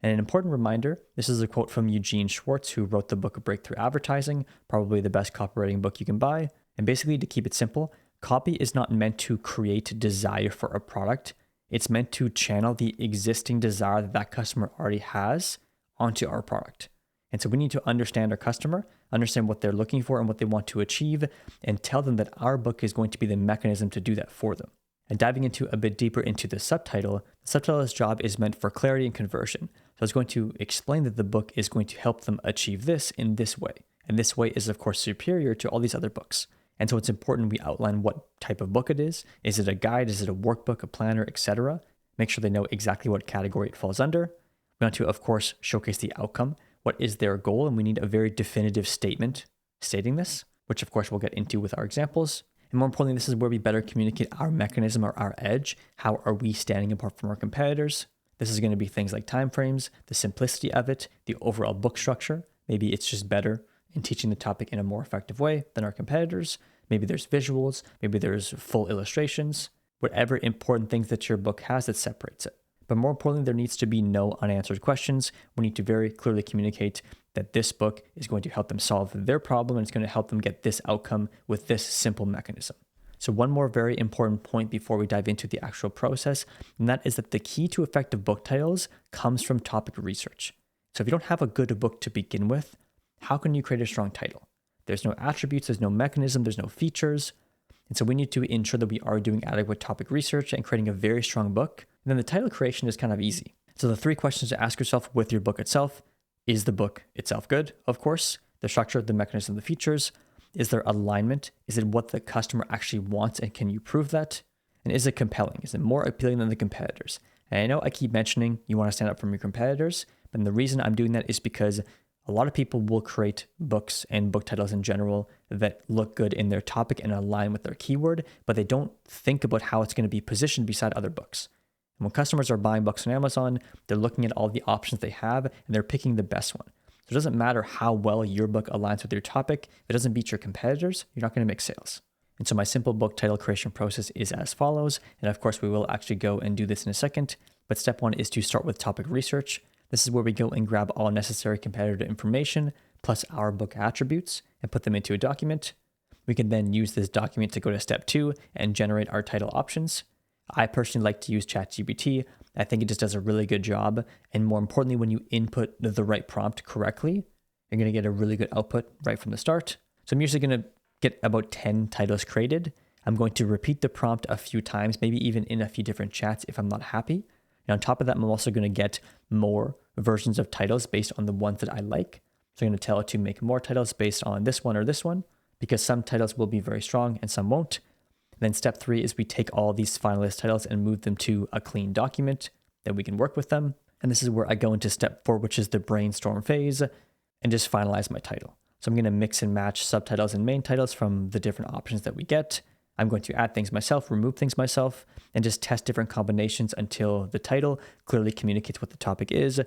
And an important reminder, this is a quote from Eugene Schwartz, who wrote the book Breakthrough Advertising, probably the best copywriting book you can buy. And basically, to keep it simple, copy is not meant to create desire for a product. It's meant to channel the existing desire that that customer already has onto our product. And so we need to understand our customer, understand what they're looking for and what they want to achieve, and tell them that our book is going to be the mechanism to do that for them. And diving into a bit deeper into the subtitle's job is meant for clarity and conversion. So it's going to explain that the book is going to help them achieve this in this way. And this way is, of course, superior to all these other books. And so it's important we outline what type of book it is. Is it a guide? Is it a workbook, a planner, etc.? Make sure they know exactly what category it falls under. We want to, of course, showcase the outcome. What is their goal? And we need a very definitive statement stating this, which of course we'll get into with our examples. And more importantly, this is where we better communicate our mechanism or our edge. How are we standing apart from our competitors? This is going to be things like timeframes, the simplicity of it, the overall book structure. Maybe it's just better in teaching the topic in a more effective way than our competitors. Maybe there's visuals, maybe there's full illustrations, whatever important things that your book has that separates it. But more importantly, there needs to be no unanswered questions. We need to very clearly communicate that this book is going to help them solve their problem and it's going to help them get this outcome with this simple mechanism. So one more very important point before we dive into the actual process, and that is that the key to effective book titles comes from topic research. So if you don't have a good book to begin with, how can you create a strong title? There's no attributes, there's no mechanism, there's no features. And so we need to ensure that we are doing adequate topic research and creating a very strong book. And then the title creation is kind of easy. So the 3 questions to ask yourself with your book itself: is the book itself good? Of course. The structure, the mechanism, the features. Is there alignment? Is it what the customer actually wants and can you prove that? And is it compelling? Is it more appealing than the competitors? And I know I keep mentioning you want to stand out from your competitors, but the reason I'm doing that is because a lot of people will create books and book titles in general that look good in their topic and align with their keyword, but they don't think about how it's going to be positioned beside other books. And when customers are buying books on Amazon, they're looking at all the options they have and they're picking the best one. So it doesn't matter how well your book aligns with your topic. If it doesn't beat your competitors, you're not going to make sales. And so my simple book title creation process is as follows. And of course, we will actually go and do this in a second. But step one is to start with topic research. This is where we go and grab all necessary competitor information plus our book attributes and put them into a document. We can then use this document to go to step two and generate our title options. I personally like to use ChatGPT. I think it just does a really good job. And more importantly, when you input the right prompt correctly, you're going to get a really good output right from the start. So I'm usually going to get about 10 titles created. I'm going to repeat the prompt a few times, maybe even in a few different chats if I'm not happy. And on top of that, I'm also going to get more versions of titles based on the ones that I like. So I'm going to tell it to make more titles based on this one or this one, because some titles will be very strong and some won't. And then step three is we take all these finalist titles and move them to a clean document that we can work with them. And this is where I go into step four, which is the brainstorm phase, and just finalize my title. So I'm going to mix and match subtitles and main titles from the different options that we get. I'm going to add things myself, remove things myself, and just test different combinations until the title clearly communicates what the topic is,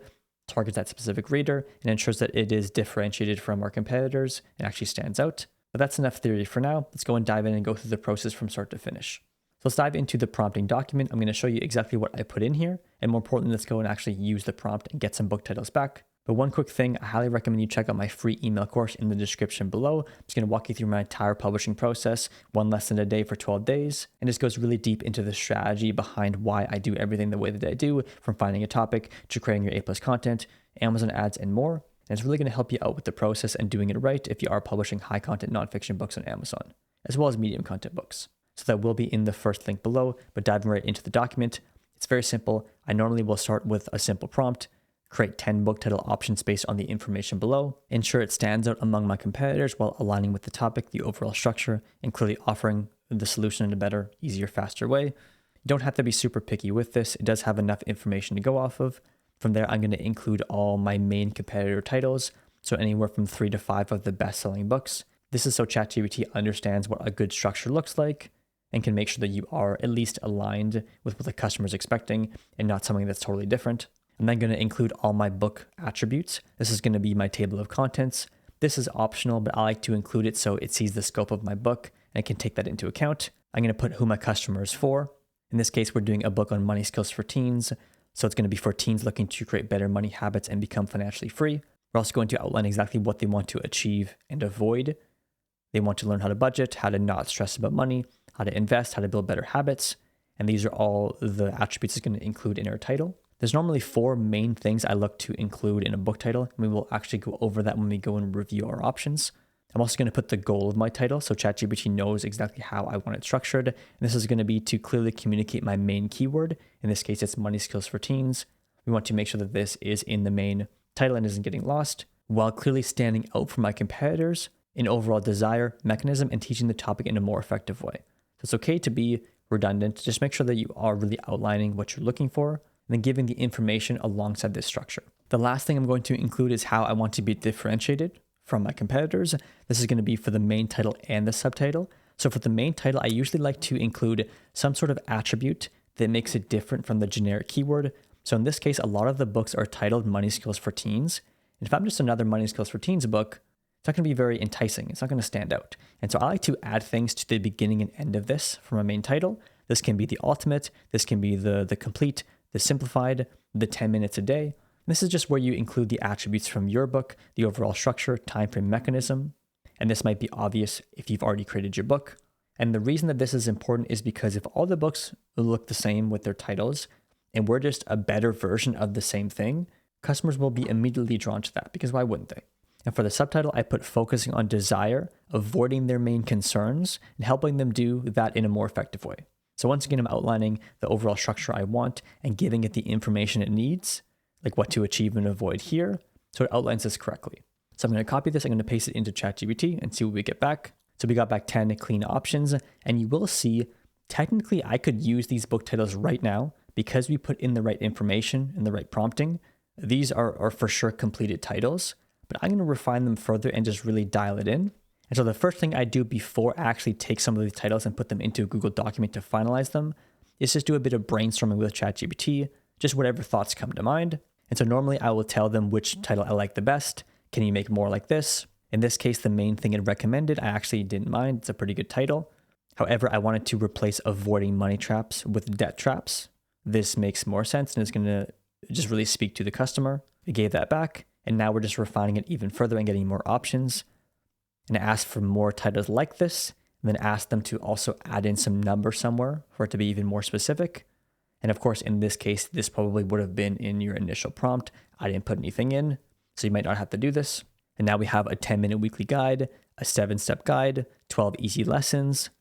targets that specific reader, and ensures that it is differentiated from our competitors and actually stands out. But that's enough theory for now. Let's go and dive in and go through the process from start to finish. So let's dive into the prompting document. I'm going to show you exactly what I put in here. And more importantly, let's go and actually use the prompt and get some book titles back. But one quick thing, I highly recommend you check out my free email course in the description below. I'm just going to walk you through my entire publishing process, one lesson a day for 12 days. And this goes really deep into the strategy behind why I do everything the way that I do, from finding a topic to creating your A+ content, Amazon ads, and more. And it's really going to help you out with the process and doing it right if you are publishing high content nonfiction books on Amazon, as well as medium content books. So that will be in the first link below, but diving right into the document, it's very simple. I normally will start with a simple prompt, create 10 book title options based on the information below, ensure it stands out among my competitors while aligning with the topic, the overall structure, and clearly offering the solution in a better, easier, faster way. You don't have to be super picky with this. It does have enough information to go off of. From there, I'm going to include all my main competitor titles, so anywhere from 3 to 5 of the best-selling books. This is so ChatGPT understands what a good structure looks like and can make sure that you are at least aligned with what the customer is expecting and not something that's totally different. I'm then going to include all my book attributes. This is going to be my table of contents. This is optional, but I like to include it so it sees the scope of my book and it can take that into account. I'm going to put who my customer is for. In this case, we're doing a book on money skills for teens. So it's going to be for teens looking to create better money habits and become financially free. We're also going to outline exactly what they want to achieve and avoid. They want to learn how to budget, how to not stress about money, how to invest, how to build better habits. And these are all the attributes it's going to include in our title. There's normally 4 main things I look to include in a book title, and we will actually go over that when we go and review our options. I'm also going to put the goal of my title, so ChatGPT knows exactly how I want it structured. And this is going to be to clearly communicate my main keyword. In this case, it's money skills for teens. We want to make sure that this is in the main title and isn't getting lost, while clearly standing out from my competitors in overall desire, mechanism, and teaching the topic in a more effective way. So it's okay to be redundant. Just make sure that you are really outlining what you're looking for, and then giving the information alongside this structure. The last thing I'm going to include is how I want to be differentiated from my competitors. This is going to be for the main title and the subtitle. So for the main title, I usually like to include some sort of attribute that makes it different from the generic keyword. So in this case, a lot of the books are titled Money Skills for Teens. And if I'm just another Money Skills for Teens book, it's not going to be very enticing. It's not going to stand out. And so I like to add things to the beginning and end of this for my main title. This can be the ultimate. This can be the complete, the simplified, the 10 minutes a day. This is just where you include the attributes from your book, the overall structure, time frame, mechanism. And this might be obvious if you've already created your book. And the reason that this is important is because if all the books look the same with their titles, and we're just a better version of the same thing, customers will be immediately drawn to that, because why wouldn't they? And for the subtitle, I put focusing on desire, avoiding their main concerns, and helping them do that in a more effective way. So once again, I'm outlining the overall structure I want and giving it the information it needs, like what to achieve and avoid here, so it outlines this correctly. So I'm going to copy this, I'm going to paste it into ChatGPT and see what we get back. So we got back 10 clean options, and you will see, technically I could use these book titles right now because we put in the right information and the right prompting. These are for sure completed titles, but I'm going to refine them further and just really dial it in. And so the first thing I do before I actually take some of these titles and put them into a Google document to finalize them is just do a bit of brainstorming with ChatGPT, just whatever thoughts come to mind. And so normally I will tell them which title I like the best. Can you make more like this? In this case, the main thing it recommended, I actually didn't mind. It's a pretty good title. However, I wanted to replace avoiding money traps with debt traps. This makes more sense and it's going to just really speak to the customer. I gave that back, and now we're just refining it even further and getting more options. And I asked for more titles like this, and then asked them to also add in some number somewhere for it to be even more specific. And of course, in this case, this probably would have been in your initial prompt. I didn't put anything in, so you might not have to do this. And now we have a 10-minute weekly guide, a 7-step guide, 12 easy lessons.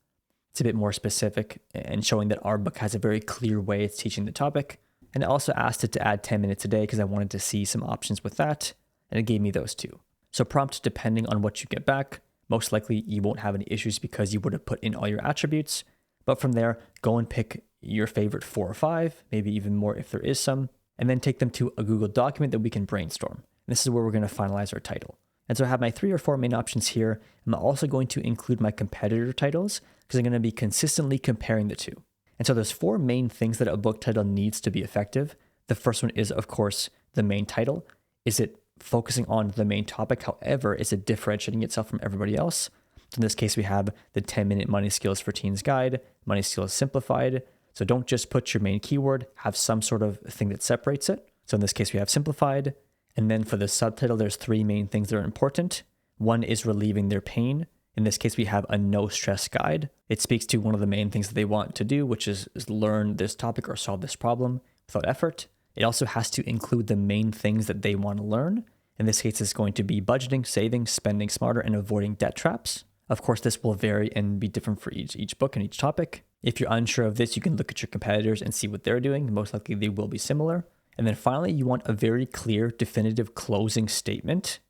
It's a bit more specific and showing that our book has a very clear way it's teaching the topic. And I also asked it to add 10 minutes a day because I wanted to see some options with that. And it gave me those two. So prompt depending on what you get back. Most likely you won't have any issues because you would have put in all your attributes. But from there, go and pick your favorite 4 or 5, maybe even more if there is some, and then take them to a Google document that we can brainstorm. And this is where we're going to finalize our title. And so I have my 3 or 4 main options here. I'm also going to include my competitor titles because I'm going to be consistently comparing the two. And so there's 4 main things that a book title needs to be effective. The first one is, of course, the main title. Is it focusing on the main topic? However, is it differentiating itself from everybody else? So in this case, we have the 10-minute money skills for teens guide, money skills simplified. So don't just put your main keyword, have some sort of thing that separates it. So in this case, we have simplified. And then for the subtitle, there's 3 main things that are important. One is relieving their pain. In this case, we have a no stress guide. It speaks to one of the main things that they want to do, which is learn this topic or solve this problem without effort. It also has to include the main things that they want to learn. In this case, it's going to be budgeting, saving, spending smarter, and avoiding debt traps. Of course, this will vary and be different for each book and each topic. If you're unsure of this, you can look at your competitors and see what they're doing. Most likely they will be similar. And then finally, you want a very clear, definitive closing statement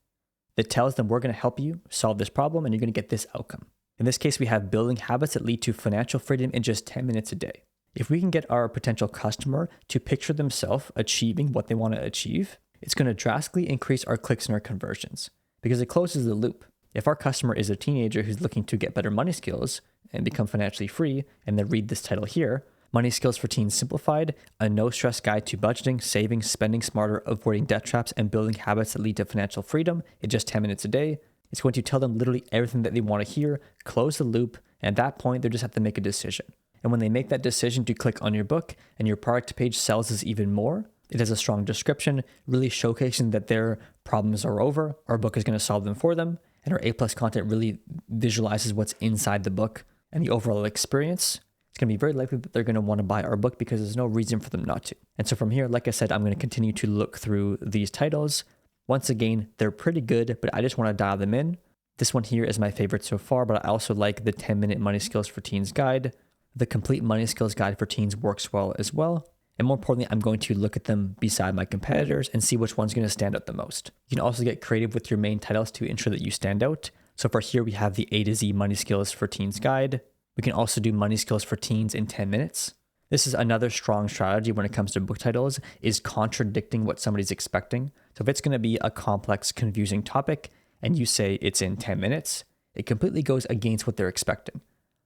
that tells them we're going to help you solve this problem and you're going to get this outcome. In this case, we have building habits that lead to financial freedom in just 10 minutes a day. If we can get our potential customer to picture themselves achieving what they want to achieve, it's going to drastically increase our clicks and our conversions because it closes the loop. If our customer is a teenager who's looking to get better money skills and become financially free, and they read this title here, Money Skills for Teens Simplified, a no-stress guide to budgeting, saving, spending smarter, avoiding debt traps, and building habits that lead to financial freedom in just 10 minutes a day. It's going to tell them literally everything that they want to hear, close the loop, and at that point, they just have to make a decision. And when they make that decision to click on your book and your product page sells us even more, it has a strong description, really showcasing that their problems are over, our book is going to solve them for them, and our A+ content really visualizes what's inside the book and the overall experience. It's going to be very likely that they're going to want to buy our book because there's no reason for them not to. And so from here, like I said, I'm going to continue to look through these titles. Once again, they're pretty good, but I just want to dial them in. This one here is my favorite so far, but I also like the 10-minute Money Skills for Teens guide. The complete Money Skills guide for teens works well as well. And more importantly, I'm going to look at them beside my competitors and see which one's going to stand out the most. You can also get creative with your main titles to ensure that you stand out. So for here, we have the A to Z Money Skills for Teens guide. We can also do Money Skills for Teens in 10 minutes. This is another strong strategy when it comes to book titles, is contradicting what somebody's expecting. So if it's going to be a complex, confusing topic and you say it's in 10 minutes, it completely goes against what they're expecting.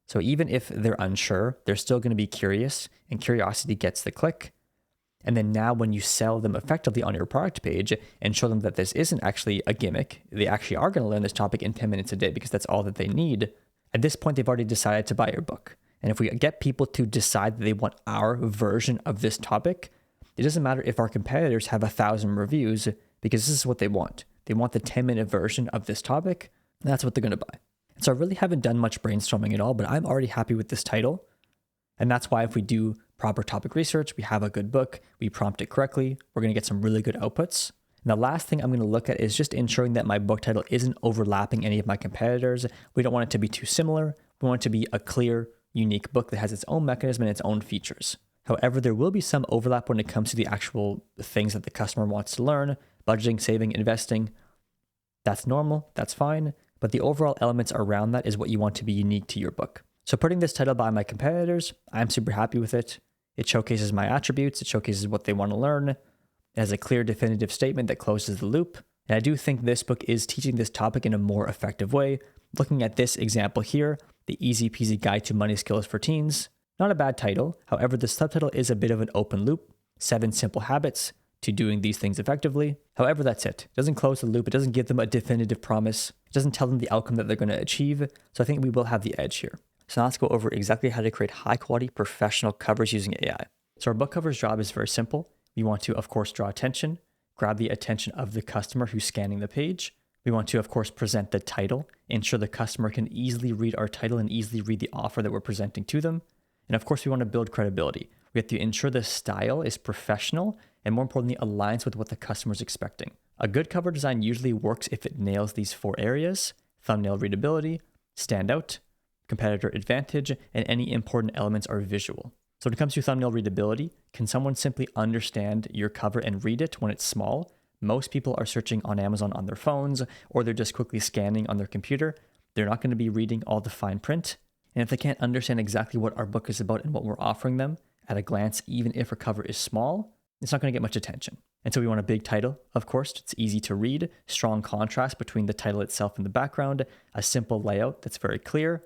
So even if they're unsure, they're still going to be curious, and curiosity gets the click. And then now when you sell them effectively on your product page and show them that this isn't actually a gimmick, they actually are going to learn this topic in 10 minutes a day because that's all that they need. At this point, they've already decided to buy your book. And if we get people to decide that they want our version of this topic, it doesn't matter if our competitors have 1,000 reviews because this is what they want. They want the 10-minute version of this topic. And that's what they're going to buy. So I really haven't done much brainstorming at all, but I'm already happy with this title. And that's why if we do proper topic research, we have a good book, we prompt it correctly, we're going to get some really good outputs. And the last thing I'm going to look at is just ensuring that my book title isn't overlapping any of my competitors. We don't want it to be too similar. We want it to be a clear, unique book that has its own mechanism and its own features. However, there will be some overlap when it comes to the actual things that the customer wants to learn, budgeting, saving, investing. That's normal, that's fine. But the overall elements around that is what you want to be unique to your book. So putting this title by my competitors, I'm super happy with it. It showcases my attributes. It showcases what they want to learn. It has a clear, definitive statement that closes the loop. And I do think this book is teaching this topic in a more effective way. Looking at this example here, the Easy Peasy Guide to Money Skills for Teens, not a bad title. However, the subtitle is a bit of an open loop, 7 simple habits to doing these things effectively. However, that's it. It doesn't close the loop. It doesn't give them a definitive promise. It doesn't tell them the outcome that they're going to achieve. So I think we will have the edge here. So now let's go over exactly how to create high quality professional covers using AI. So our book cover's job is very simple. We want to, of course, draw attention, grab the attention of the customer who's scanning the page. We want to, of course, present the title, ensure the customer can easily read our title and easily read the offer that we're presenting to them. And of course, we want to build credibility. We have to ensure the style is professional and, more importantly, aligns with what the customer is expecting. A good cover design usually works if it nails these 4 areas: thumbnail readability, standout, competitor advantage, and any important elements are visual. So when it comes to thumbnail readability, can someone simply understand your cover and read it when it's small? Most people are searching on Amazon on their phones, or they're just quickly scanning on their computer. They're not going to be reading all the fine print. And if they can't understand exactly what our book is about and what we're offering them at a glance, even if our cover is small, it's not going to get much attention. And so we want a big title, of course. It's easy to read, strong contrast between the title itself and the background, a simple layout that's very clear,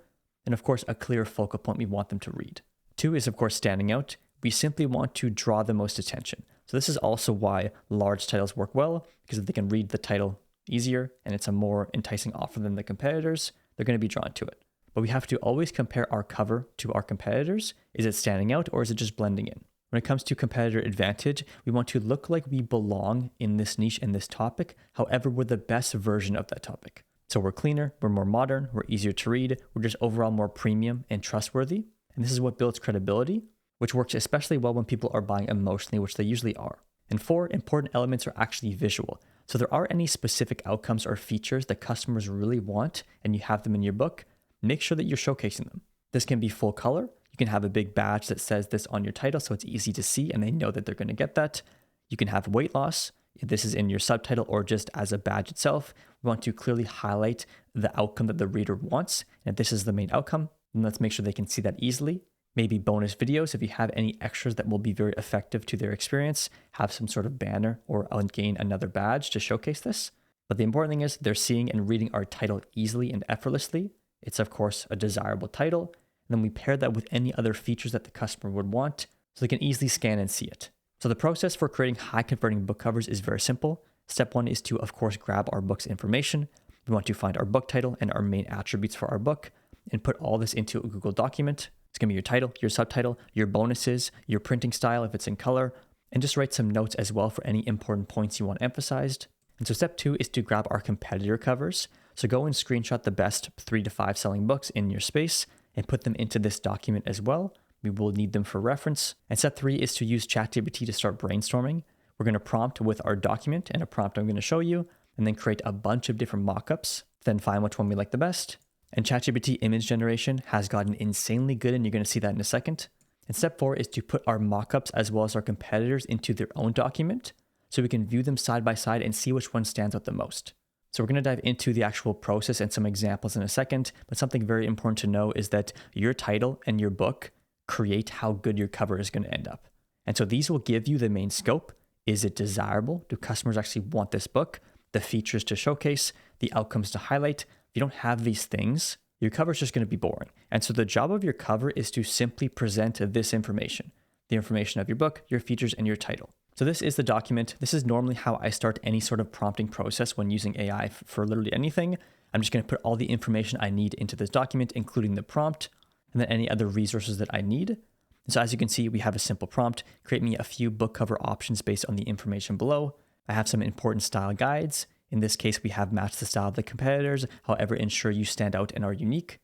and of course, a clear focal point we want them to read. 2 is, of course, standing out. We simply want to draw the most attention. So this is also why large titles work well, because if they can read the title easier and it's a more enticing offer than the competitors, they're going to be drawn to it. But we have to always compare our cover to our competitors. Is it standing out or is it just blending in? When it comes to competitor advantage, we want to look like we belong in this niche and this topic. However, we're the best version of that topic. So we're cleaner, we're more modern, we're easier to read, we're just overall more premium and trustworthy. And this is what builds credibility, which works especially well when people are buying emotionally, which they usually are. And 4, important elements are actually visual. So there are any specific outcomes or features that customers really want and you have them in your book, make sure that you're showcasing them. This can be full color. You can have a big badge that says this on your title so it's easy to see and they know that they're going to get that. You can have weight loss. If this is in your subtitle or just as a badge itself, we want to clearly highlight the outcome that the reader wants. And if this is the main outcome, then let's make sure they can see that easily. Maybe bonus videos, if you have any extras that will be very effective to their experience, have some sort of banner or gain another badge to showcase this. But the important thing is they're seeing and reading our title easily and effortlessly. It's, of course, a desirable title. And then we pair that with any other features that the customer would want so they can easily scan and see it. So the process for creating high converting book covers is very simple. Step 1 is to, of course, grab our book's information. We want to find our book title and our main attributes for our book and put all this into a Google document. It's going to be your title, your subtitle, your bonuses, your printing style if it's in color, and just write some notes as well for any important points you want emphasized. And so step 2 is to grab our competitor covers. So go and screenshot the best 3 to 5 selling books in your space and put them into this document as well. We will need them for reference. And step 3 is to use ChatGPT to start brainstorming. We're going to prompt with our document and a prompt I'm going to show you, and then create a bunch of different mockups, then find which one we like the best. And ChatGPT image generation has gotten insanely good, and you're going to see that in a second. And step 4 is to put our mockups as well as our competitors into their own document so we can view them side by side and see which one stands out the most. So we're going to dive into the actual process and some examples in a second, but something very important to know is that your title and your book create how good your cover is going to end up. And so these will give you the main scope. Is it desirable? Do customers actually want this book? The features to showcase, the outcomes to highlight. If you don't have these things, your cover is just going to be boring. And so the job of your cover is to simply present this information, the information of your book, your features, and your title. So this is the document. This is normally how I start any sort of prompting process when using AI for literally anything. I'm just going to put all the information I need into this document, including the prompt, and then any other resources that I need. And so as you can see, we have a simple prompt. Create me a few book cover options based on the information below. I have some important style guides. In this case, we have matched the style of the competitors. However, ensure you stand out and are unique.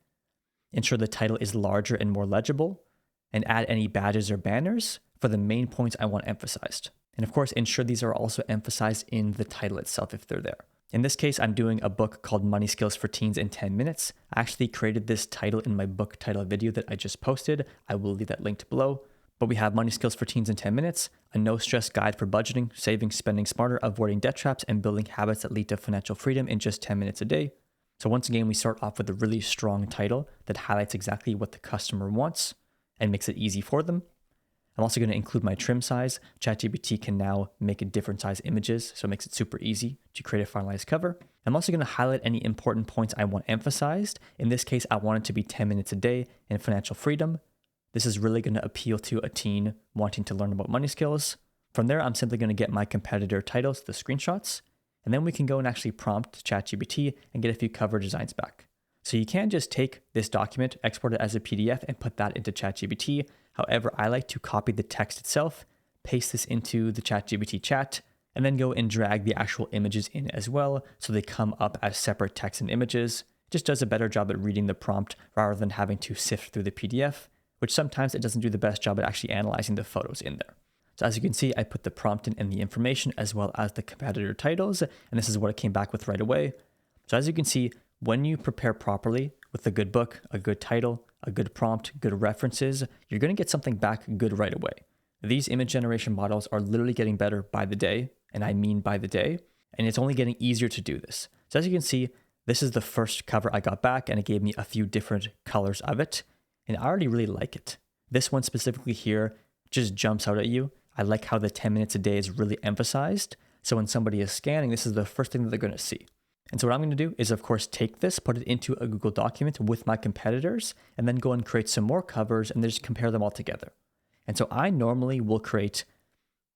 Ensure the title is larger and more legible. And add any badges or banners for the main points I want emphasized. And of course, ensure these are also emphasized in the title itself if they're there. In this case, I'm doing a book called Money Skills for Teens in 10 Minutes. I actually created this title in my book title video that I just posted. I will leave that linked below. But we have Money Skills for Teens in 10 Minutes, a no-stress guide for budgeting, saving, spending smarter, avoiding debt traps, and building habits that lead to financial freedom in just 10 minutes a day. So once again, we start off with a really strong title that highlights exactly what the customer wants and makes it easy for them. I'm also going to include my trim size. ChatGPT can now make different size images, so it makes it super easy to create a finalized cover. I'm also going to highlight any important points I want emphasized. In this case, I want it to be 10 minutes a day and financial freedom. This is really going to appeal to a teen wanting to learn about money skills. From there, I'm simply going to get my competitor titles, the screenshots, and then we can go and actually prompt ChatGPT and get a few cover designs back. So you can just take this document, export it as a PDF, and put that into ChatGPT. However, I like to copy the text itself, paste this into the ChatGPT chat, and then go and drag the actual images in as well, so they come up as separate text and images. It just does a better job at reading the prompt rather than having to sift through the PDF, which sometimes it doesn't do the best job at actually analyzing the photos in there. So as you can see, I put the prompt in and the information as well as the competitor titles, and this is what it came back with right away. So as you can see, when you prepare properly with a good book, a good title, a good prompt, good references, you're going to get something back good right away. These image generation models are literally getting better by the day, and I mean by the day, and it's only getting easier to do this. So as you can see, this is the first cover I got back, and it gave me a few different colors of it, and I already really like it. This one specifically here just jumps out at you. I like how the 10 minutes a day is really emphasized, so when somebody is scanning, this is the first thing that they're going to see. And so what I'm going to do is, of course, take this, put it into a Google document with my competitors, and then go and create some more covers and then just compare them all together. And so I normally will create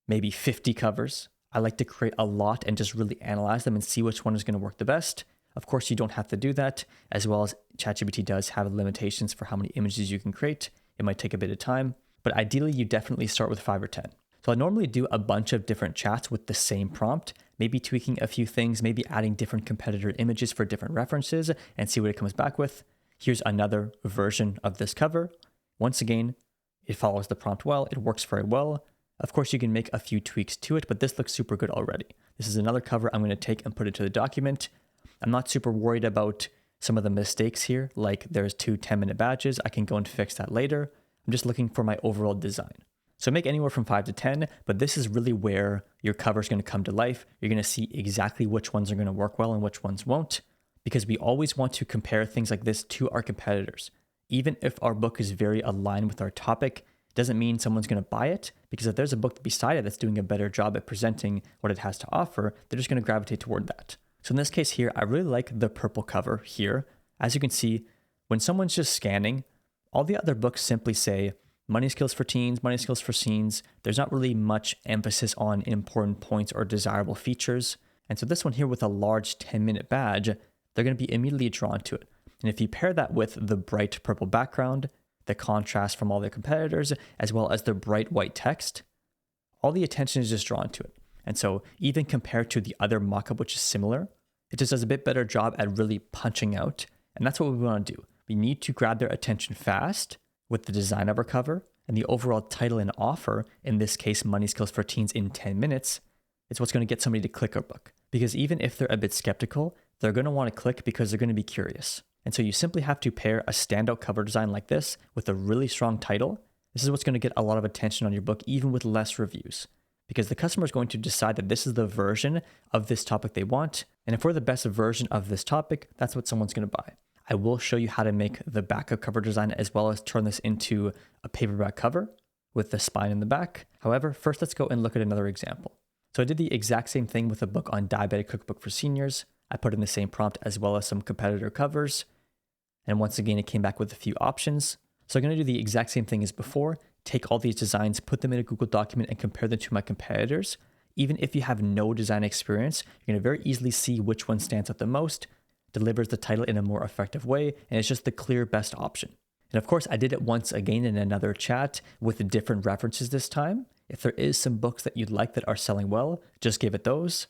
maybe 50 covers. I like to create a lot and just really analyze them and see which one is going to work the best. Of course, you don't have to do that, as well as ChatGPT does have limitations for how many images you can create. It might take a bit of time, but ideally you definitely start with 5 or 10. So I normally do a bunch of different chats with the same prompt, maybe tweaking a few things, maybe adding different competitor images for different references and see what it comes back with. Here's another version of this cover. Once again, it follows the prompt well, it works very well. Of course, you can make a few tweaks to it, but this looks super good already. This is another cover I'm going to take and put it to the document. I'm not super worried about some of the mistakes here, like there's 2 10-minute badges. I can go and fix that later. I'm just looking for my overall design. So make anywhere from 5 to 10, but this is really where your cover is going to come to life. You're going to see exactly which ones are going to work well and which ones won't, because we always want to compare things like this to our competitors. Even if our book is very aligned with our topic, doesn't mean someone's going to buy it, because if there's a book beside it that's doing a better job at presenting what it has to offer, they're just going to gravitate toward that. So in this case here, I really like the purple cover here. As you can see, when someone's just scanning, all the other books simply say, money skills for teens, money skills for teens. There's not really much emphasis on important points or desirable features. And so this one here with a large 10-minute badge, they're going to be immediately drawn to it. And if you pair that with the bright purple background, the contrast from all their competitors, as well as the bright white text, all the attention is just drawn to it. And so even compared to the other mockup, which is similar, it just does a bit better job at really punching out. And that's what we want to do. We need to grab their attention fast with the design of our cover and the overall title and offer, in this case, Money Skills for Teens in 10 minutes, it's what's going to get somebody to click our book. Because even if they're a bit skeptical, they're going to want to click because they're going to be curious. And so you simply have to pair a standout cover design like this with a really strong title. This is what's going to get a lot of attention on your book, even with less reviews. Because the customer is going to decide that this is the version of this topic they want. And if we're the best version of this topic, that's what someone's going to buy. I will show you how to make the backup cover design as well as turn this into a paperback cover with the spine in the back. However, first let's go and look at another example. So I did the exact same thing with a book on diabetic cookbook for seniors. I put in the same prompt as well as some competitor covers. And once again, it came back with a few options. So I'm going to do the exact same thing as before, take all these designs, put them in a Google document and compare them to my competitors. Even if you have no design experience, you're going to very easily see which one stands out the most, delivers the title in a more effective way, and it's just the clear best option. And of course, I did it once again in another chat with different references this time. If there is some books that you'd like that are selling well, just give it those.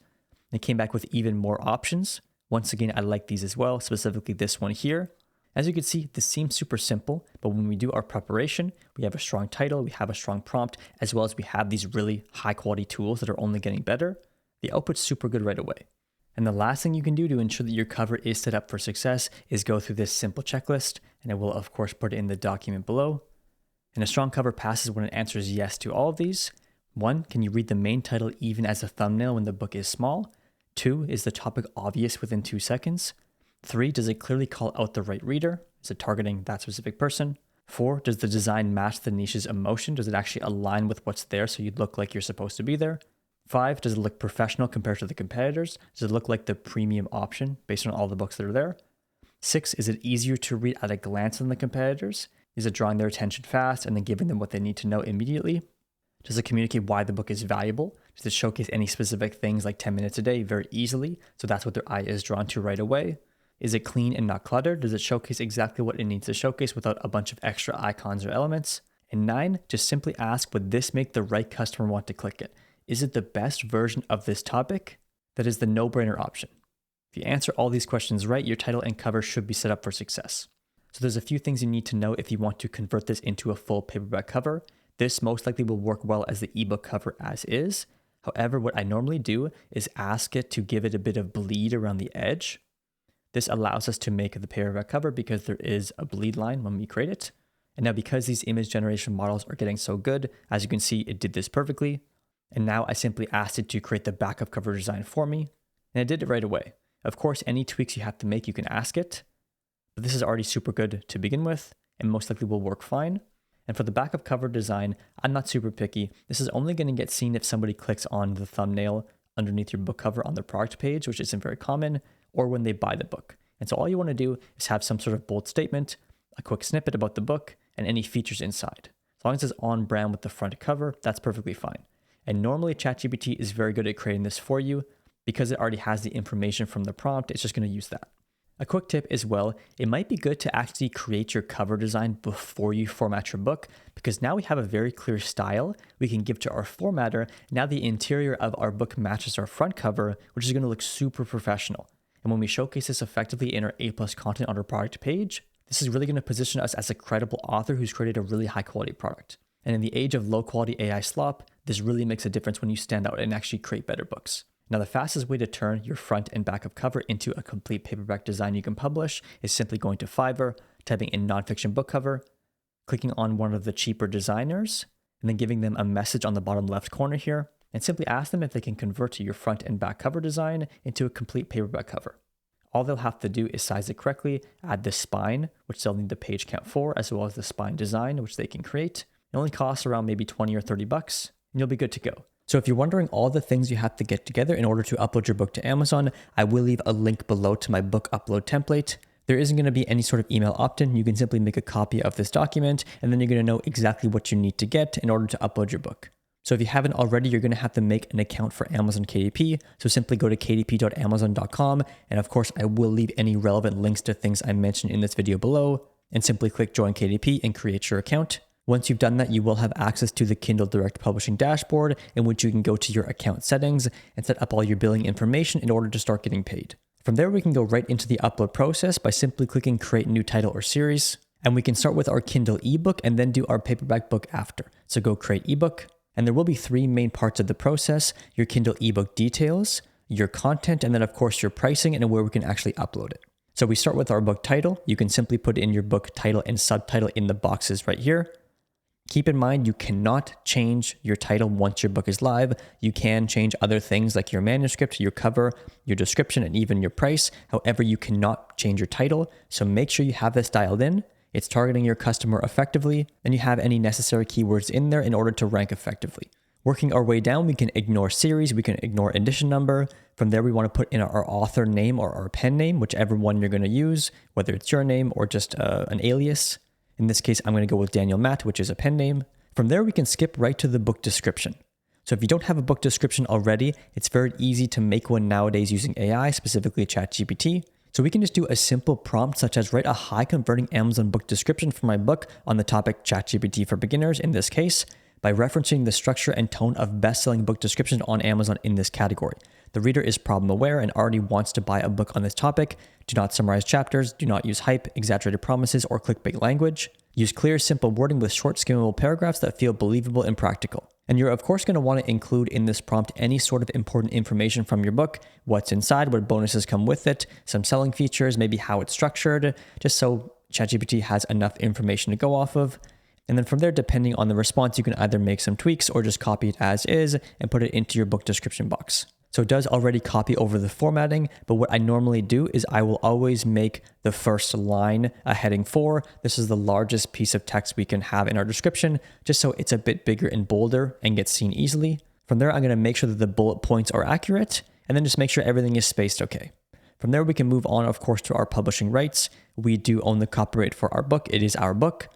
And it came back with even more options. Once again, I like these as well, specifically this one here. As you can see, this seems super simple, but when we do our preparation, we have a strong title, we have a strong prompt, as well as we have these really high quality tools that are only getting better. The output's super good right away. And the last thing you can do to ensure that your cover is set up for success is go through this simple checklist, and I will of course put it in the document below. And a strong cover passes when it answers yes to all of these. 1, can you read the main title even as a thumbnail when the book is small? 2, is the topic obvious within 2 seconds? 3, does it clearly call out the right reader? Is it targeting that specific person? 4, does the design match the niche's emotion? Does it actually align with what's there so you look like you're supposed to be there? 5, does it look professional compared to the competitors? Does it look like the premium option based on all the books that are there? 6, is it easier to read at a glance than the competitors? Is it drawing their attention fast and then giving them what they need to know immediately? Does it communicate why the book is valuable? Does it showcase any specific things like 10 minutes a day very easily? So that's what their eye is drawn to right away. Is it clean and not cluttered? Does it showcase exactly what it needs to showcase without a bunch of extra icons or elements? And 9, just simply ask, would this make the right customer want to click it? Is it the best version of this topic? That is the no-brainer option. If you answer all these questions right, your title and cover should be set up for success. So there's a few things you need to know if you want to convert this into a full paperback cover. This most likely will work well as the ebook cover as is. However, what I normally do is ask it to give it a bit of bleed around the edge. This allows us to make the paperback cover because there is a bleed line when we create it. And now because these image generation models are getting so good, as you can see, it did this perfectly. And now I simply asked it to create the backup cover design for me, and it did it right away. Of course, any tweaks you have to make, you can ask it, but this is already super good to begin with, and most likely will work fine. And for the backup cover design, I'm not super picky. This is only going to get seen if somebody clicks on the thumbnail underneath your book cover on the product page, which isn't very common, or when they buy the book. And so all you want to do is have some sort of bold statement, a quick snippet about the book, and any features inside. As long as it's on brand with the front cover, that's perfectly fine. And normally ChatGPT is very good at creating this for you because it already has the information from the prompt. It's just going to use that. A quick tip as well, it might be good to actually create your cover design before you format your book, because now we have a very clear style we can give to our formatter. Now the interior of our book matches our front cover, which is going to look super professional. And when we showcase this effectively in our A+ content on our product page, this is really going to position us as a credible author who's created a really high quality product. And in the age of low quality AI slop, this really makes a difference when you stand out and actually create better books. Now, the fastest way to turn your front and back of cover into a complete paperback design you can publish is simply going to Fiverr, typing in nonfiction book cover, clicking on one of the cheaper designers, and then giving them a message on the bottom left corner here, and simply ask them if they can convert your front and back cover design into a complete paperback cover. All they'll have to do is size it correctly, add the spine, which they'll need the page count for, as well as the spine design, which they can create. It only costs around maybe 20 or 30 bucks, and you'll be good to go. So if you're wondering all the things you have to get together in order to upload your book to Amazon, I will leave a link below to my book upload template. There isn't going to be any sort of email opt-in. You can simply make a copy of this document, and then you're going to know exactly what you need to get in order to upload your book. So if you haven't already, you're going to have to make an account for Amazon KDP. So simply go to kdp.amazon.com. And of course, I will leave any relevant links to things I mentioned in this video below, and simply click join KDP and create your account. Once you've done that, you will have access to the Kindle Direct Publishing dashboard, in which you can go to your account settings and set up all your billing information in order to start getting paid. From there, we can go right into the upload process by simply clicking create new title or series. And we can start with our Kindle ebook and then do our paperback book after. So go create ebook. And there will be 3 main parts of the process: your Kindle ebook details, your content, and then of course your pricing and where we can actually upload it. So we start with our book title. You can simply put in your book title and subtitle in the boxes right here. Keep in mind, you cannot change your title once your book is live. You can change other things like your manuscript, your cover, your description, and even your price. However, you cannot change your title. So make sure you have this dialed in. It's targeting your customer effectively, and you have any necessary keywords in there in order to rank effectively. Working our way down, we can ignore series, we can ignore edition number. From there, we want to put in our author name or our pen name, whichever one you're going to use, whether it's your name or just an alias. In this case, I'm going to go with Daniel Matt, which is a pen name. From there, we can skip right to the book description. So if you don't have a book description already, it's very easy to make one nowadays using AI, specifically ChatGPT. So we can just do a simple prompt such as write a high converting Amazon book description for my book on the topic ChatGPT for beginners in this case, by referencing the structure and tone of best-selling book descriptions on Amazon in this category. The reader is problem aware and already wants to buy a book on this topic. Do not summarize chapters, do not use hype, exaggerated promises, or clickbait language. Use clear, simple wording with short, skimmable paragraphs that feel believable and practical. And you're of course going to want to include in this prompt any sort of important information from your book, what's inside, what bonuses come with it, some selling features, maybe how it's structured, just so ChatGPT has enough information to go off of. And then from there, depending on the response, you can either make some tweaks or just copy it as is and put it into your book description box. So it does already copy over the formatting, but what I normally do is I will always make the first line a heading 4. This is the largest piece of text we can have in our description, just so it's a bit bigger and bolder and gets seen easily. From there, I'm going to make sure that the bullet points are accurate, and then just make sure everything is spaced okay. From there, we can move on, of course, to our publishing rights. We do own the copyright for our book. It is our book.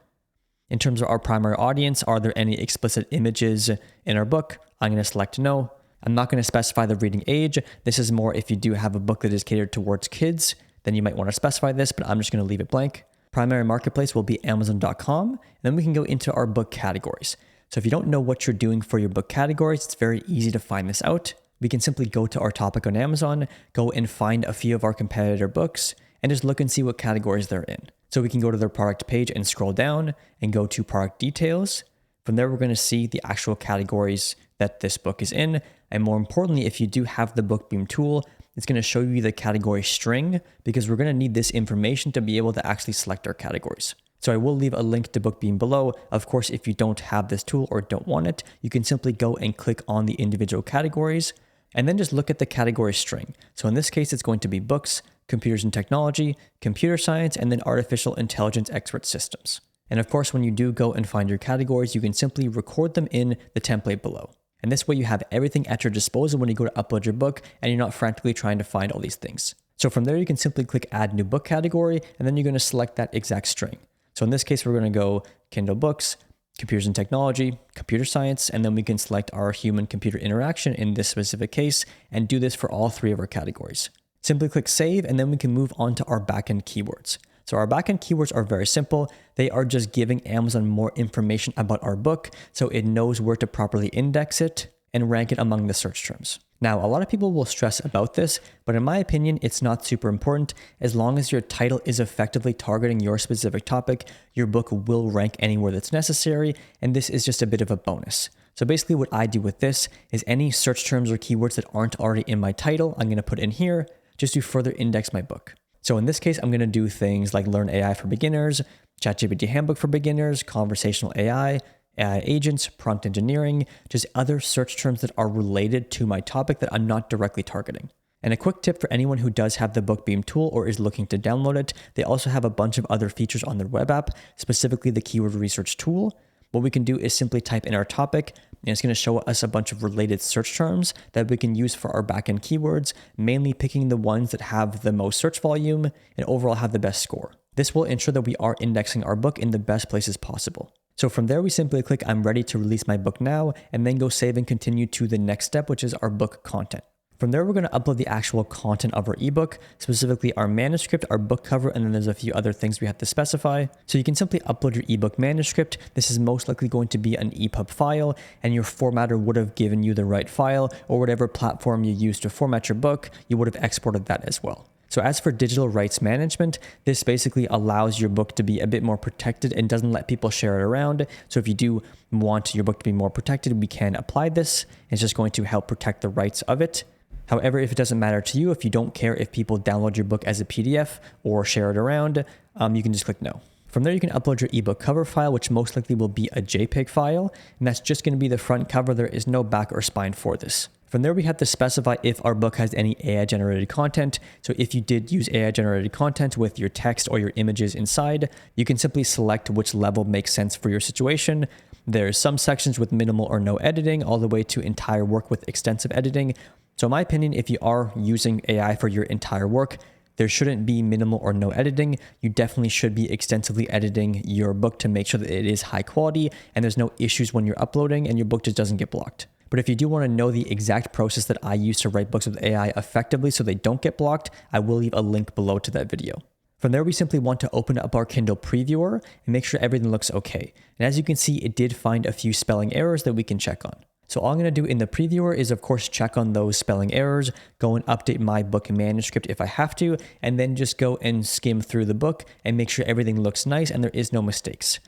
In terms of our primary audience, are there any explicit images in our book? I'm going to select no. I'm not going to specify the reading age. This is more if you do have a book that is catered towards kids. then you might want to specify this, but I'm just going to leave it blank. Primary marketplace will be Amazon.com, and then we can go into our book categories. So if you don't know what you're doing for your book categories, it's very easy to find this out. We can simply go to our topic on Amazon, go and find a few of our competitor books, and just look and see what categories they're in. So we can go to their product page and scroll down and go to product details. From there, we're going to see the actual categories that this book is in. And more importantly, if you do have the BookBeam tool, it's going to show you the category string because we're going to need this information to be able to actually select our categories. So I will leave a link to BookBeam below. Of course, if you don't have this tool or don't want it, you can simply go and click on the individual categories and then just look at the category string. So in this case, it's going to be books, computers and technology, computer science, and then artificial intelligence expert systems. And of course, when you do go and find your categories, you can simply record them in the template below. And this way you have everything at your disposal when you go to upload your book and you're not frantically trying to find all these things. So from there, you can simply click add new book category, and then you're going to select that exact string. So in this case, we're going to go Kindle books, computers and technology, computer science, and then we can select our human-computer interaction in this specific case and do this for all three of our categories. Simply click save, and then we can move on to our backend keywords. So our backend keywords are very simple. They are just giving Amazon more information about our book so it knows where to properly index it and rank it among the search terms. Now, a lot of people will stress about this, but in my opinion, it's not super important. As long as your title is effectively targeting your specific topic, your book will rank anywhere that's necessary, and this is just a bit of a bonus. So basically what I do with this is any search terms or keywords that aren't already in my title, I'm going to put in here just to further index my book. So in this case, I'm going to do things like Learn AI for Beginners, ChatGPT Handbook for Beginners, Conversational AI, AI agents, prompt engineering, just other search terms that are related to my topic that I'm not directly targeting. And a quick tip for anyone who does have the BookBeam tool or is looking to download it, they also have a bunch of other features on their web app, specifically the keyword research tool. What we can do is simply type in our topic, and it's going to show us a bunch of related search terms that we can use for our backend keywords, mainly picking the ones that have the most search volume and overall have the best score. This will ensure that we are indexing our book in the best places possible. So from there, we simply click I'm ready to release my book now, and then go save and continue to the next step, which is our book content. From there, we're going to upload the actual content of our ebook, specifically our manuscript, our book cover, and then there's a few other things we have to specify. So you can simply upload your ebook manuscript. This is most likely going to be an EPUB file, and your formatter would have given you the right file, or whatever platform you use to format your book, you would have exported that as well. So as for digital rights management, this basically allows your book to be a bit more protected and doesn't let people share it around. So if you do want your book to be more protected, we can apply this. It's just going to help protect the rights of it. However, if it doesn't matter to you, if you don't care if people download your book as a PDF or share it around, you can just click no. From there, you can upload your ebook cover file, which most likely will be a JPEG file, and that's just going to be the front cover. There is no back or spine for this. From there, we have to specify if our book has any AI-generated content. So if you did use AI-generated content with your text or your images inside, you can simply select which level makes sense for your situation. There's some sections with minimal or no editing, all the way to entire work with extensive editing. So in my opinion, if you are using AI for your entire work, there shouldn't be minimal or no editing. You definitely should be extensively editing your book to make sure that it is high quality and there's no issues when you're uploading and your book just doesn't get blocked. But if you do want to know the exact process that I use to write books with AI effectively so they don't get blocked, I will leave a link below to that video. From there, we simply want to open up our Kindle previewer and make sure everything looks okay. And as you can see, it did find a few spelling errors that we can check on. So all I'm going to do in the previewer is, of course, check on those spelling errors, go and update my book manuscript if I have to, and then just go and skim through the book and make sure everything looks nice and there is no mistakes.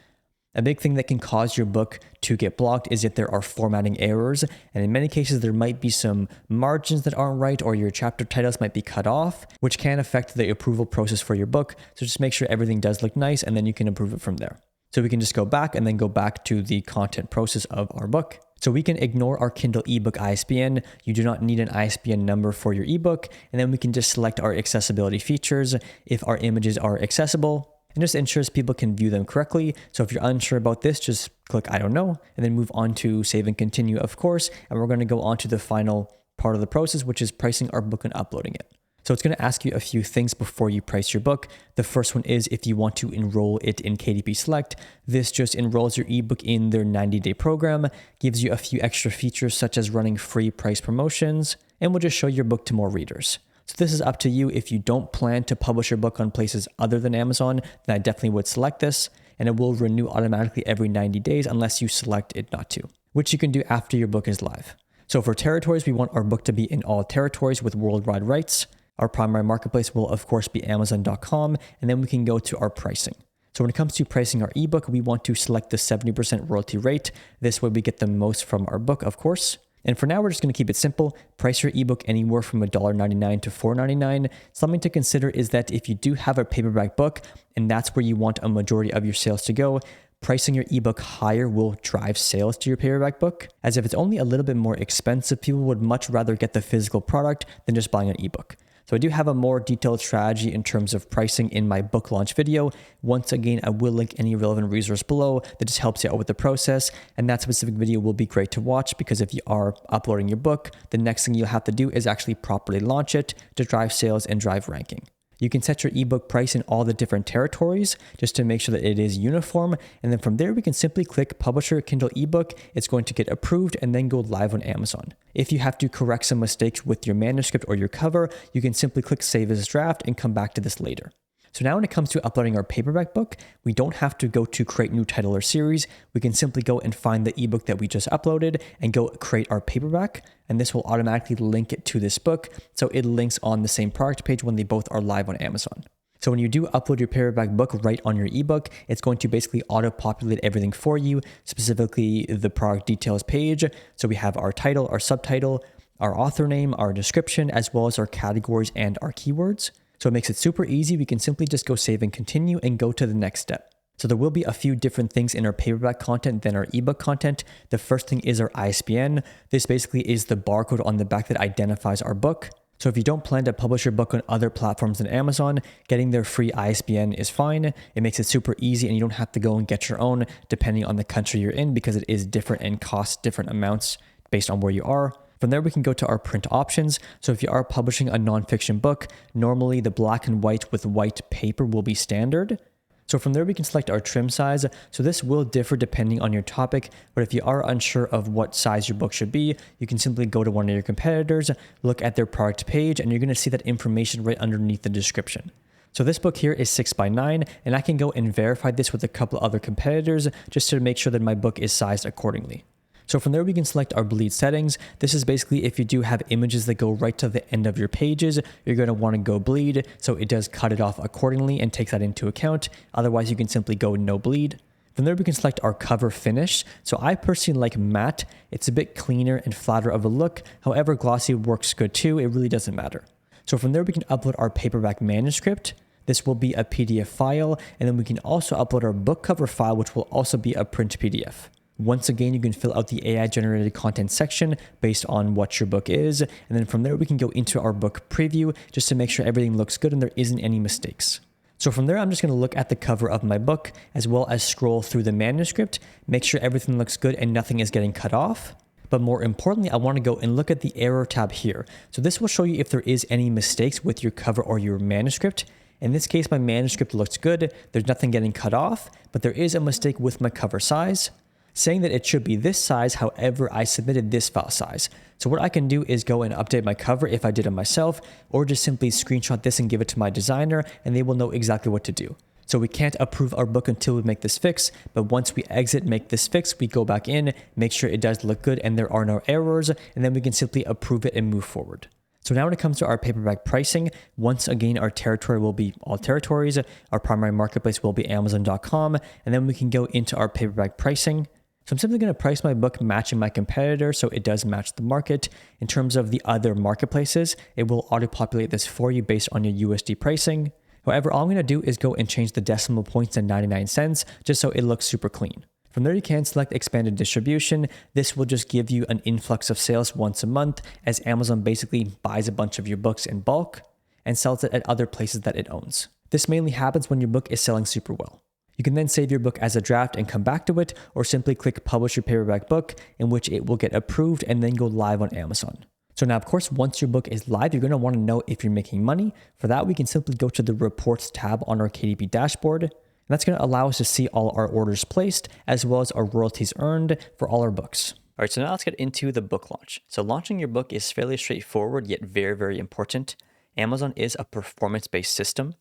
A big thing that can cause your book to get blocked is if there are formatting errors, and in many cases there might be some margins that aren't right or your chapter titles might be cut off, which can affect the approval process for your book. So just make sure everything does look nice and then you can approve it from there. So we can just go back and then go back to the content process of our book. So we can ignore our Kindle ebook ISBN. You do not need an ISBN number for your ebook. And then we can just select our accessibility features if our images are accessible, and just ensures people can view them correctly. So if you're unsure about this, just click I don't know, and then move on to save and continue, of course. And we're going to go on to the final part of the process, which is pricing our book and uploading it. So it's going to ask you a few things before you price your book. The first one is if you want to enroll it in KDP Select. This just enrolls your ebook in their 90-day program, gives you a few extra features such as running free price promotions, and will just show your book to more readers. So this is up to you. If you don't plan to publish your book on places other than Amazon, then I definitely would select this, and it will renew automatically every 90 days unless you select it not to, which you can do after your book is live. So for territories, we want our book to be in all territories with worldwide rights. Our primary marketplace will of course be Amazon.com, and then we can go to our pricing. So when it comes to pricing our ebook, we want to select the 70% royalty rate. This way we get the most from our book, of course. And for now, we're just going to keep it simple. Price your ebook anywhere from $1.99 to $4.99. Something to consider is that if you do have a paperback book, and that's where you want a majority of your sales to go, pricing your ebook higher will drive sales to your paperback book. As if it's only a little bit more expensive, people would much rather get the physical product than just buying an ebook. So I do have a more detailed strategy in terms of pricing in my book launch video. Once again, I will link any relevant resource below that just helps you out with the process. And that specific video will be great to watch because if you are uploading your book, the next thing you'll have to do is actually properly launch it to drive sales and drive ranking. You can set your ebook price in all the different territories just to make sure that it is uniform. And then from there, we can simply click publish your Kindle ebook. It's going to get approved and then go live on Amazon. If you have to correct some mistakes with your manuscript or your cover, you can simply click save as draft and come back to this later. So now when it comes to uploading our paperback book, we don't have to go to create new title or series. We can simply go and find the ebook that we just uploaded and go create our paperback. And this will automatically link it to this book. So it links on the same product page when they both are live on Amazon. So when you do upload your paperback book right on your ebook, it's going to basically auto-populate everything for you, specifically the product details page. So we have our title, our subtitle, our author name, our description, as well as our categories and our keywords. So it makes it super easy. We can simply just go save and continue and go to the next step. So there will be a few different things in our paperback content than our ebook content. The first thing is our ISBN. This basically is the barcode on the back that identifies our book. So if you don't plan to publish your book on other platforms than Amazon, getting their free ISBN is fine. It makes it super easy and you don't have to go and get your own depending on the country you're in because it is different and costs different amounts based on where you are. From there, we can go to our print options. So if you are publishing a nonfiction book, normally the black and white with white paper will be standard. So from there, we can select our trim size. So this will differ depending on your topic, but if you are unsure of what size your book should be, you can simply go to one of your competitors, look at their product page, and you're going to see that information right underneath the description. So this book here is 6x9, and I can go and verify this with a couple other competitors just to make sure that my book is sized accordingly. So from there, we can select our bleed settings. This is basically if you do have images that go right to the end of your pages, you're going to want to go bleed. So it does cut it off accordingly and takes that into account. Otherwise, you can simply go no bleed. From there, we can select our cover finish. So I personally like matte. It's a bit cleaner and flatter of a look. However, glossy works good too. It really doesn't matter. So from there, we can upload our paperback manuscript. This will be a PDF file. And then we can also upload our book cover file, which will also be a print PDF. Once again, you can fill out the AI generated content section based on what your book is. And then from there, we can go into our book preview just to make sure everything looks good and there isn't any mistakes. So from there, I'm just going to look at the cover of my book as well as scroll through the manuscript, make sure everything looks good and nothing is getting cut off. But more importantly, I want to go and look at the error tab here. So this will show you if there is any mistakes with your cover or your manuscript. In this case, my manuscript looks good. There's nothing getting cut off, but there is a mistake with my cover size, saying that it should be this size, however, I submitted this file size. So what I can do is go and update my cover if I did it myself, or just simply screenshot this and give it to my designer, and they will know exactly what to do. So we can't approve our book until we make this fix, but once we exit, make this fix, we go back in, make sure it does look good and there are no errors, and then we can simply approve it and move forward. So now when it comes to our paperback pricing, once again, our territory will be all territories, our primary marketplace will be Amazon.com, and then we can go into our paperback pricing. So I'm simply going to price my book matching my competitor so it does match the market. In terms of the other marketplaces, it will auto-populate this for you based on your USD pricing. However, all I'm going to do is go and change the decimal points to 99 cents just so it looks super clean. From there, you can select expanded distribution. This will just give you an influx of sales once a month as Amazon basically buys a bunch of your books in bulk and sells it at other places that it owns. This mainly happens when your book is selling super well. You can then save your book as a draft and come back to it, or simply click publish your paperback book, in which it will get approved and then go live on Amazon. So now, of course, once your book is live, you're going to want to know if you're making money. For that, we can simply go to the reports tab on our KDP dashboard. And that's going to allow us to see all our orders placed, as well as our royalties earned for all our books. All right, so now let's get into the book launch. So launching your book is fairly straightforward, yet very, very important. Amazon is a performance-based system.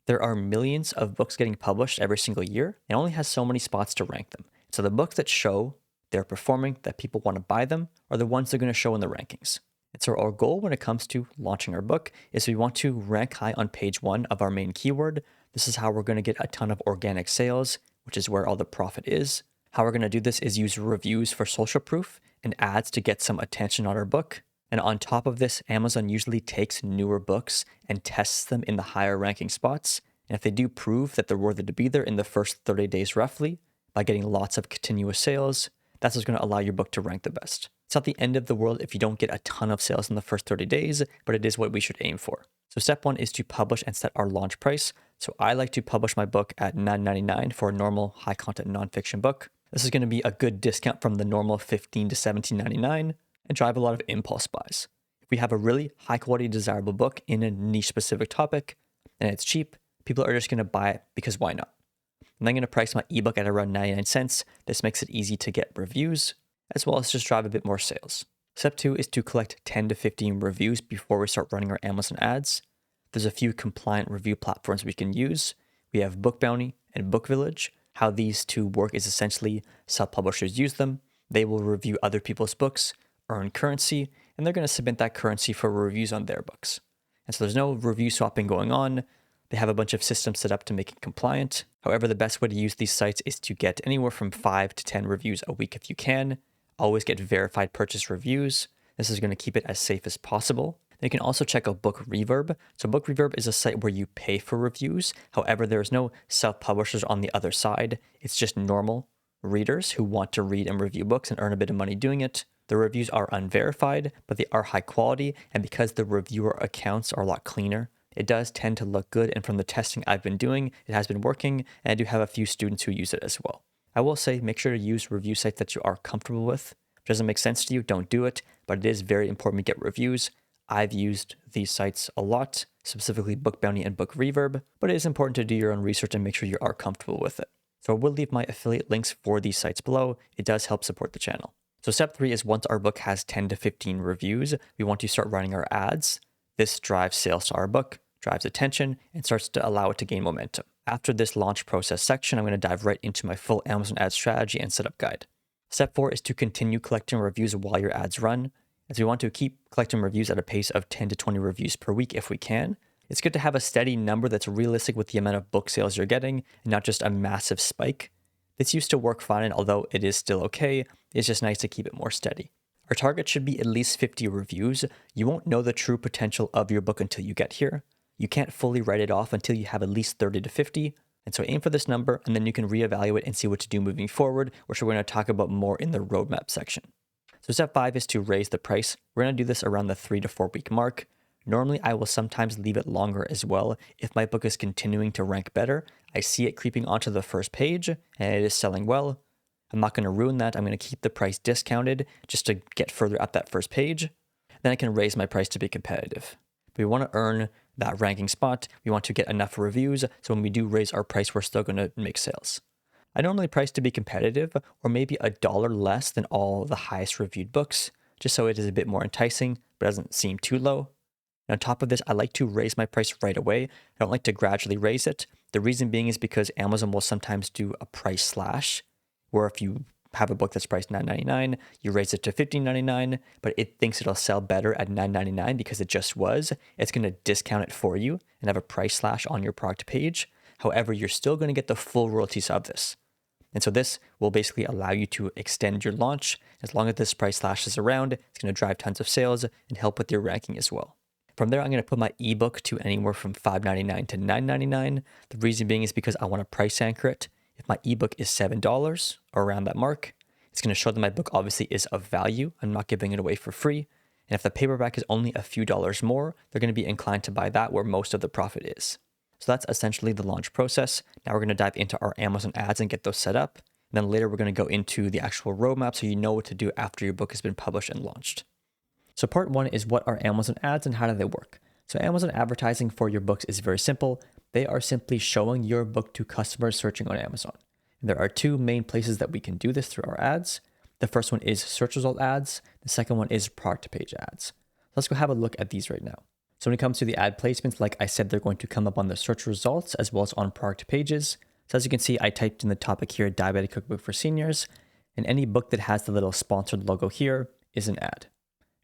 There are millions of books getting published every single year and only has so many spots to rank them. So the books that show they're performing, that people want to buy them, are the ones they're going to show in the rankings. And so our goal when it comes to launching our book is we want to rank high on page 1 of our main keyword. This is how we're going to get a ton of organic sales, which is where all the profit is. How we're going to do this is use reviews for social proof and ads to get some attention on our book. And on top of this, Amazon usually takes newer books and tests them in the higher ranking spots. And if they do prove that they're worthy to be there in the first 30 days roughly, by getting lots of continuous sales, that's what's going to allow your book to rank the best. It's not the end of the world if you don't get a ton of sales in the first 30 days, but it is what we should aim for. So step 1 is to publish and set our launch price. So I like to publish my book at $9.99 for a normal high content nonfiction book. This is going to be a good discount from the normal $15 to $17.99 and drive a lot of impulse buys. If we have a really high quality desirable book in a niche specific topic and it's cheap, people are just going to buy it because why not? And I'm going to price my ebook at around 99 cents. This makes it easy to get reviews, as well as just drive a bit more sales. Step 2 is to collect 10 to 15 reviews before we start running our Amazon ads. There's a few compliant review platforms we can use. We have Book Bounty and Book Village. How these two work is essentially self-publishers use them. They will review other people's books, earn currency, and they're going to submit that currency for reviews on their books. And so there's no review swapping going on. They have a bunch of systems set up to make it compliant. However, the best way to use these sites is to get anywhere from 5 to 10 reviews a week if you can. Always get verified purchase reviews. This is going to keep it as safe as possible. Then you can also check out Book Reverb. So Book Reverb is a site where you pay for reviews. However, there's no self-publishers on the other side. It's just normal readers who want to read and review books and earn a bit of money doing it. The reviews are unverified, but they are high quality. And because the reviewer accounts are a lot cleaner, it does tend to look good. And from the testing I've been doing, it has been working. And I do have a few students who use it as well. I will say, make sure to use review sites that you are comfortable with. If it doesn't make sense to you, don't do it. But it is very important to get reviews. I've used these sites a lot, specifically Book Bounty and Book Reverb, but it is important to do your own research and make sure you are comfortable with it. So I will leave my affiliate links for these sites below. It does help support the channel. So step 3 is once our book has 10 to 15 reviews, we want to start running our ads. This drives sales to our book, drives attention, and starts to allow it to gain momentum. After this launch process section, I'm going to dive right into my full Amazon ad strategy and setup guide. Step 4 is to continue collecting reviews while your ads run. As we want to keep collecting reviews at a pace of 10 to 20 reviews per week if we can. It's good to have a steady number that's realistic with the amount of book sales you're getting and not just a massive spike. This used to work fine, and although it is still okay, it's just nice to keep it more steady. Our target should be at least 50 reviews. You won't know the true potential of your book until you get here. You can't fully write it off until you have at least 30 to 50. And so aim for this number, and then you can reevaluate and see what to do moving forward, which we're going to talk about more in the roadmap section. So step 5 is to raise the price. We're going to do this around the 3 to 4 week mark. Normally, I will sometimes leave it longer as well. If my book is continuing to rank better, I see it creeping onto the first page and it is selling well. I'm not going to ruin that. I'm going to keep the price discounted just to get further up that first page. Then I can raise my price to be competitive. But we want to earn that ranking spot. We want to get enough reviews. So when we do raise our price, we're still going to make sales. I normally price to be competitive or maybe $1 less than all the highest reviewed books, just so it is a bit more enticing, but doesn't seem too low. And on top of this, I like to raise my price right away. I don't like to gradually raise it. The reason being is because Amazon will sometimes do a price slash, where if you have a book that's priced $9.99, you raise it to $15.99, but it thinks it'll sell better at $9.99 because it just was. It's going to discount it for you and have a price slash on your product page. However, you're still going to get the full royalties of this. And so this will basically allow you to extend your launch. As long as this price slash is around, it's going to drive tons of sales and help with your ranking as well. From there, I'm going to put my ebook to anywhere from $5.99 to $9.99. The reason being is because I want to price anchor it. If my ebook is $7 or around that mark, it's going to show that my book obviously is of value. I'm not giving it away for free. And if the paperback is only a few dollars more, they're going to be inclined to buy that where most of the profit is. So that's essentially the launch process. Now we're going to dive into our Amazon ads and get those set up. And then later we're going to go into the actual roadmap so you know what to do after your book has been published and launched. So part 1 is what are Amazon ads and how do they work? So Amazon advertising for your books is very simple. They are simply showing your book to customers searching on Amazon. And there are 2 main places that we can do this through our ads. The first one is search result ads. The second one is product page ads. Let's go have a look at these right now. So when it comes to the ad placements, like I said, they're going to come up on the search results as well as on product pages. So as you can see, I typed in the topic here, Diabetic Cookbook for Seniors, and any book that has the little sponsored logo here is an ad.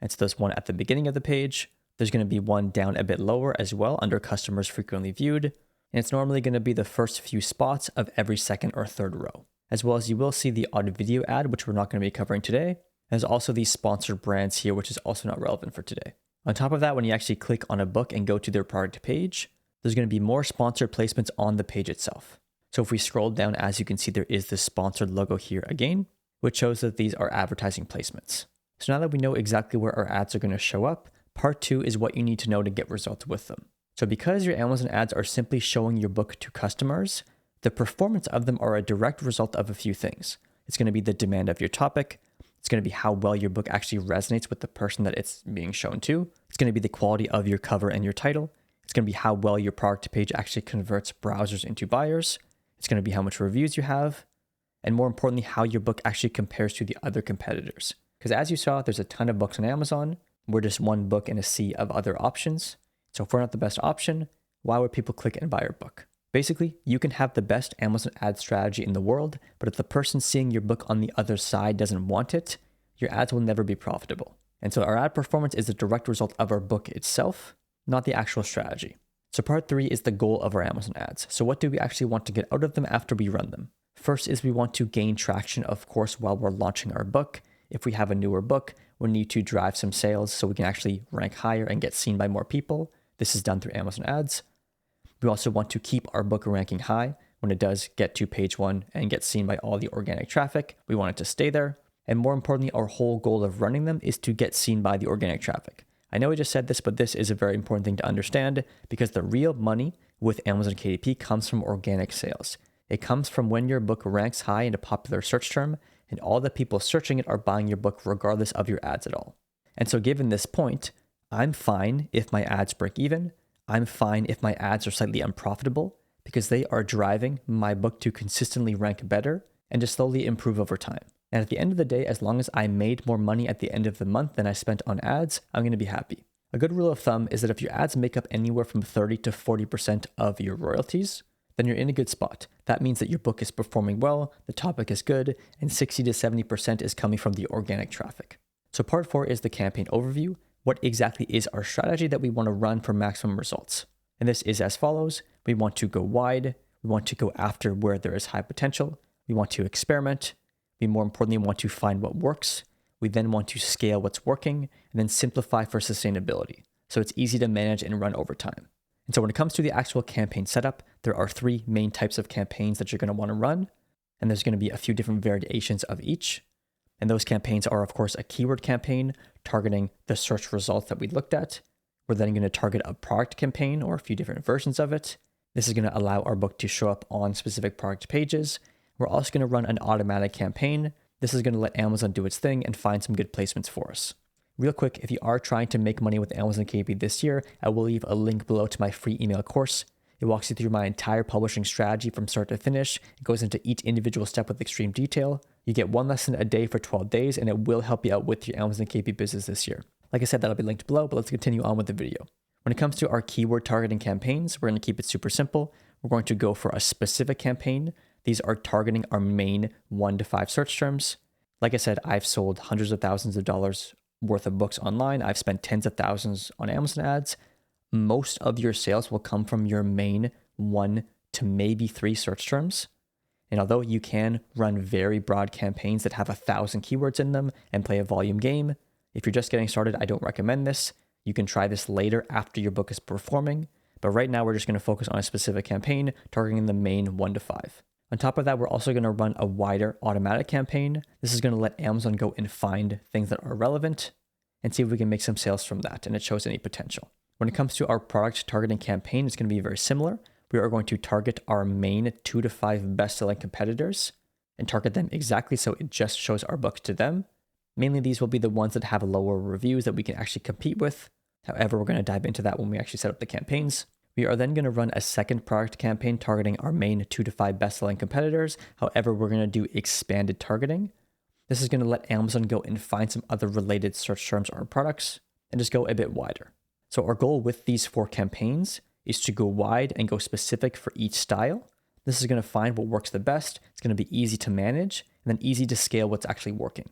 And so there's one at the beginning of the page. There's going to be one down a bit lower as well under customers frequently viewed. And it's normally going to be the first few spots of every second or third row. As well as you will see the audio video ad, which we're not going to be covering today. There's also these sponsored brands here, which is also not relevant for today. On top of that, when you actually click on a book and go to their product page, there's going to be more sponsored placements on the page itself. So if we scroll down, as you can see, there is this sponsored logo here again, which shows that these are advertising placements. So now that we know exactly where our ads are going to show up, part 2 is what you need to know to get results with them. So because your Amazon ads are simply showing your book to customers, the performance of them are a direct result of a few things. It's going to be the demand of your topic. It's going to be how well your book actually resonates with the person that it's being shown to. It's going to be the quality of your cover and your title. It's going to be how well your product page actually converts browsers into buyers. It's going to be how much reviews you have. And more importantly, how your book actually compares to the other competitors. Because as you saw, there's a ton of books on Amazon. We're just one book in a sea of other options. So if we're not the best option, why would people click and buy our book? Basically, you can have the best Amazon ad strategy in the world, but if the person seeing your book on the other side doesn't want it, your ads will never be profitable. And so our ad performance is a direct result of our book itself, not the actual strategy. So part 3 is the goal of our Amazon ads. So what do we actually want to get out of them after we run them? First is we want to gain traction, of course, while we're launching our book. If we have a newer book, we need to drive some sales so we can actually rank higher and get seen by more people. This is done through Amazon ads. We also want to keep our book ranking high. When it does get to page 1 and get seen by all the organic traffic, we want it to stay there. And more importantly, our whole goal of running them is to get seen by the organic traffic. I know I just said this, but this is a very important thing to understand because the real money with Amazon KDP comes from organic sales. It comes from when your book ranks high in a popular search term and all the people searching it are buying your book regardless of your ads at all. And so given this point, I'm fine if my ads break even. I'm fine if my ads are slightly unprofitable because they are driving my book to consistently rank better and to slowly improve over time. And at the end of the day, as long as I made more money at the end of the month than I spent on ads, I'm going to be happy. A good rule of thumb is that if your ads make up anywhere from 30 to 40% of your royalties, then you're in a good spot. That means that your book is performing well, the topic is good, and 60 to 70% is coming from the organic traffic. So part 4 is the campaign overview. What exactly is our strategy that we want to run for maximum results? And this is as follows. We want to go wide. We want to go after where there is high potential. We want to experiment. We more importantly want to find what works. We then want to scale what's working and then simplify for sustainability. So it's easy to manage and run over time. And so when it comes to the actual campaign setup, there are 3 main types of campaigns that you're going to want to run. And there's going to be a few different variations of each. And those campaigns are, of course, a keyword campaign targeting the search results that we looked at. We're then going to target a product campaign or a few different versions of it. This is going to allow our book to show up on specific product pages. We're also going to run an automatic campaign. This is going to let Amazon do its thing and find some good placements for us. Real quick, if you are trying to make money with Amazon KDP this year, I will leave a link below to my free email course. It walks you through my entire publishing strategy from start to finish. It goes into each individual step with extreme detail. You get 1 lesson a day for 12 days, and it will help you out with your Amazon KDP business this year. Like I said, that'll be linked below, but let's continue on with the video. When it comes to our keyword targeting campaigns, we're going to keep it super simple. We're going to go for a specific campaign. These are targeting our main 1 to 5 search terms. Like I said, I've sold hundreds of thousands of dollars worth of books online. I've spent tens of thousands on Amazon ads. Most of your sales will come from your main 1 to maybe 3 search terms. And although you can run very broad campaigns that have 1,000 keywords in them and play a volume game, if you're just getting started, I don't recommend this. You can try this later after your book is performing. But right now, we're just going to focus on a specific campaign targeting the main 1 to 5. On top of that, we're also going to run a wider automatic campaign. This is going to let Amazon go and find things that are relevant and see if we can make some sales from that and it shows any potential. When it comes to our product targeting campaign, it's going to be very similar. We are going to target our main 2 to 5 best-selling competitors and target them exactly so it just shows our book to them. Mainly these will be the ones that have lower reviews that we can actually compete with. However, we're going to dive into that when we actually set up the campaigns. We are then going to run a second product campaign targeting our main 2 to 5 best-selling competitors. However, we're going to do expanded targeting. This is going to let Amazon go and find some other related search terms or products and just go a bit wider. So our goal with these 4 campaigns is to go wide and go specific for each style. This is going to find what works the best. It's going to be easy to manage and then easy to scale what's actually working.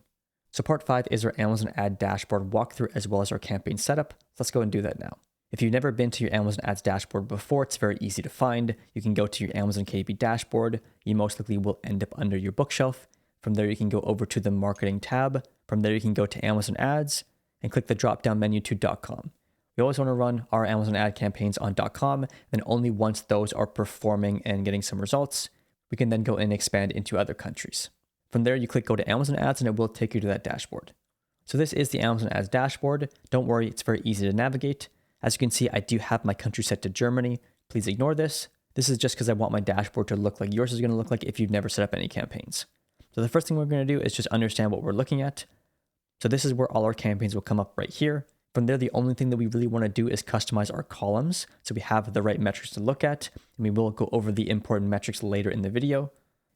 So part 5 is our Amazon ad dashboard walkthrough as well as our campaign setup. Let's go and do that now. If you've never been to your Amazon ads dashboard before, it's very easy to find. You can go to your Amazon KDP dashboard. You most likely will end up under your bookshelf. From there, you can go over to the marketing tab. From there, you can go to Amazon ads and click the drop down menu to .com. We always want to run our Amazon ad campaigns on .com, and only once those are performing and getting some results, we can then go and expand into other countries. From there, you click go to Amazon ads and it will take you to that dashboard. So this is the Amazon ads dashboard. Don't worry, it's very easy to navigate. As you can see, I do have my country set to Germany. Please ignore this. This is just because I want my dashboard to look like yours is going to look like if you've never set up any campaigns. So the first thing we're going to do is just understand what we're looking at. So this is where all our campaigns will come up right here. From there, the only thing that we really want to do is customize our columns so we have the right metrics to look at. And we will go over the important metrics later in the video.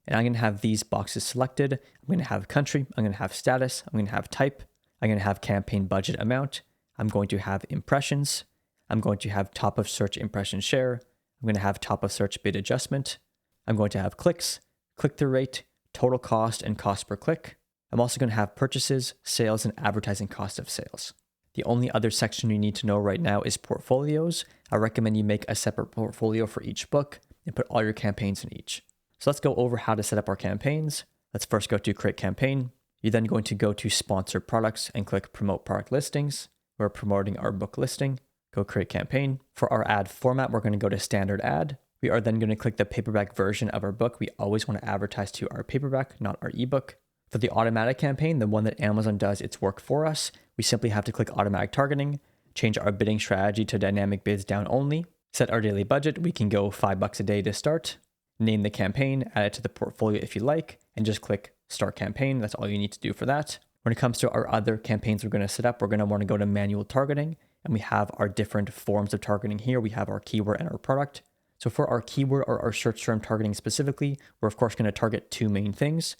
And I'm going to have these boxes selected. I'm going to have country. I'm going to have status. I'm going to have type. I'm going to have campaign budget amount. I'm going to have impressions. I'm going to have top of search impression share. I'm going to have top of search bid adjustment. I'm going to have clicks, click-through rate, total cost, and cost per click. I'm also going to have purchases, sales, and advertising cost of sales. The only other section you need to know right now is portfolios. I recommend you make a separate portfolio for each book and put all your campaigns in each. So let's go over how to set up our campaigns. Let's first go to create campaign. You're then going to go to sponsored products and click promote product listings. We're promoting our book listing. Go create campaign. For our ad format, we're going to go to standard ad. We are then going to click the paperback version of our book. We always want to advertise to our paperback, not our ebook. For the automatic campaign, the one that Amazon does its work for us, we simply have to click automatic targeting, change our bidding strategy to dynamic bids down only, set our daily budget. We can go $5 a day to start, name the campaign, add it to the portfolio if you like, and just click start campaign. That's all you need to do for that. When it comes to our other campaigns we're going to set up, we're going to want to go to manual targeting, and we have our different forms of targeting here. We have our keyword and our product. So for our keyword or our search term targeting specifically, we're of course going to target 2 main things.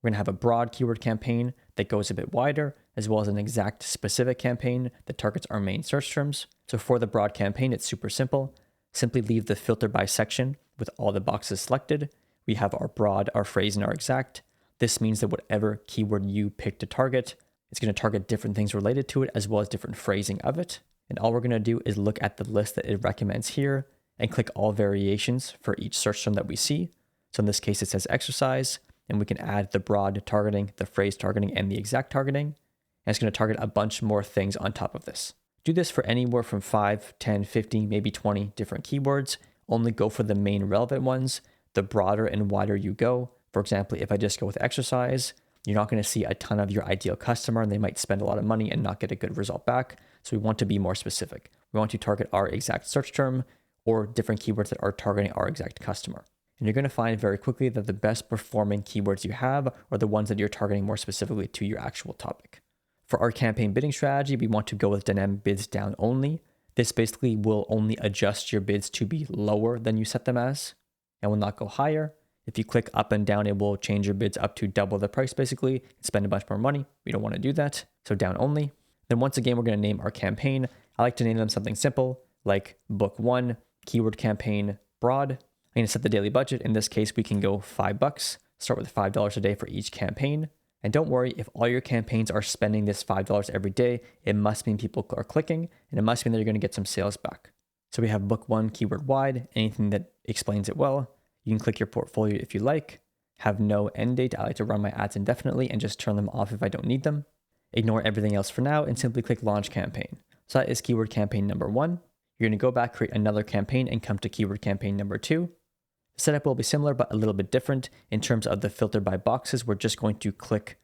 We're going to have a broad keyword campaign that goes a bit wider, as well as an exact specific campaign that targets our main search terms. So for the broad campaign, it's super simple. Simply leave the filter by section with all the boxes selected. We have our broad, our phrase, and our exact. This means that whatever keyword you pick to target, it's going to target different things related to it, as well as different phrasing of it. And all we're going to do is look at the list that it recommends here and click all variations for each search term that we see. So in this case, it says exercise, and we can add the broad targeting, the phrase targeting, and the exact targeting. And it's going to target a bunch more things on top of this. Do this for anywhere from 5, 10, 15, maybe 20 different keywords. Only go for the main relevant ones. The broader and wider you go. For example, if I just go with exercise, you're not going to see a ton of your ideal customer, and they might spend a lot of money and not get a good result back. So we want to be more specific. We want to target our exact search term or different keywords that are targeting our exact customer. And you're going to find very quickly that the best performing keywords you have are the ones that you're targeting more specifically to your actual topic. For our campaign bidding strategy, we want to go with dynamic bids down only. This basically will only adjust your bids to be lower than you set them as and will not go higher. If you click up and down, it will change your bids up to double the price basically and spend a bunch more money. We don't want to do that. So down only. Then once again, we're going to name our campaign. I like to name them something simple like book 1, keyword campaign, broad. I'm going to set the daily budget. In this case, we can go $5. Start with $5 a day for each campaign. And don't worry, if all your campaigns are spending this $5 every day, it must mean people are clicking, and it must mean that you're going to get some sales back. So we have book 1 keyword wide, anything that explains it well. You can click your portfolio if you like. Have no end date. I like to run my ads indefinitely and just turn them off if I don't need them. Ignore everything else for now and simply click launch campaign. So that is keyword campaign number 1. You're going to go back, create another campaign, and come to keyword campaign number 2. The setup will be similar, but a little bit different. In terms of the filter by boxes, we're just going to click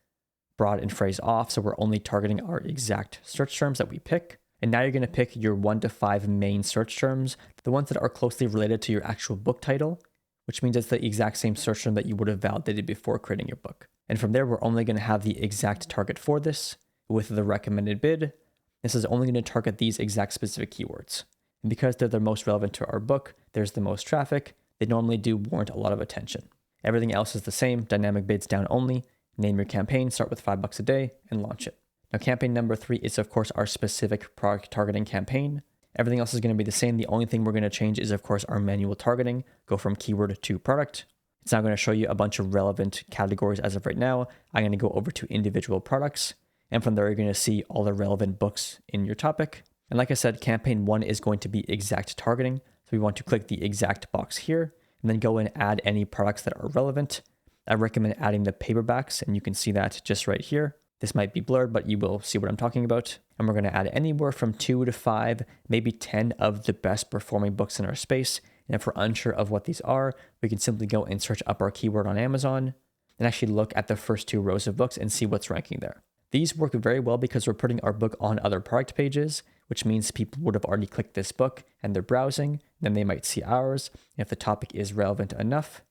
broad and phrase off. So we're only targeting our exact search terms that we pick. And now you're going to pick your 1 to 5 main search terms, the ones that are closely related to your actual book title, which means it's the exact same search term that you would have validated before creating your book. And from there, we're only going to have the exact target for this with the recommended bid. This is only going to target these exact specific keywords. And because they're the most relevant to our book, there's the most traffic, they normally do warrant a lot of attention. Everything else is the same, dynamic bids down only. Name your campaign, start with $5 a day, and launch it. Now, campaign number 3 is, of course, our specific product targeting campaign. Everything else is going to be the same. The only thing we're going to change is, of course, our manual targeting, go from keyword to product. It's now going to show you a bunch of relevant categories as of right now. I'm going to go over to individual products. And from there, you're going to see all the relevant books in your topic. And like I said, campaign 1 is going to be exact targeting. So we want to click the exact box here and then go and add any products that are relevant. I recommend adding the paperbacks, and you can see that just right here. This might be blurred, but you will see what I'm talking about. And we're going to add anywhere from 2 to 5, maybe 10 of the best performing books in our space. And if we're unsure of what these are, we can simply go and search up our keyword on Amazon and actually look at the first 2 rows of books and see what's ranking there. These work very well because we're putting our book on other product pages, which means people would have already clicked this book and they're browsing. Then they might see ours. And if the topic is relevant enough,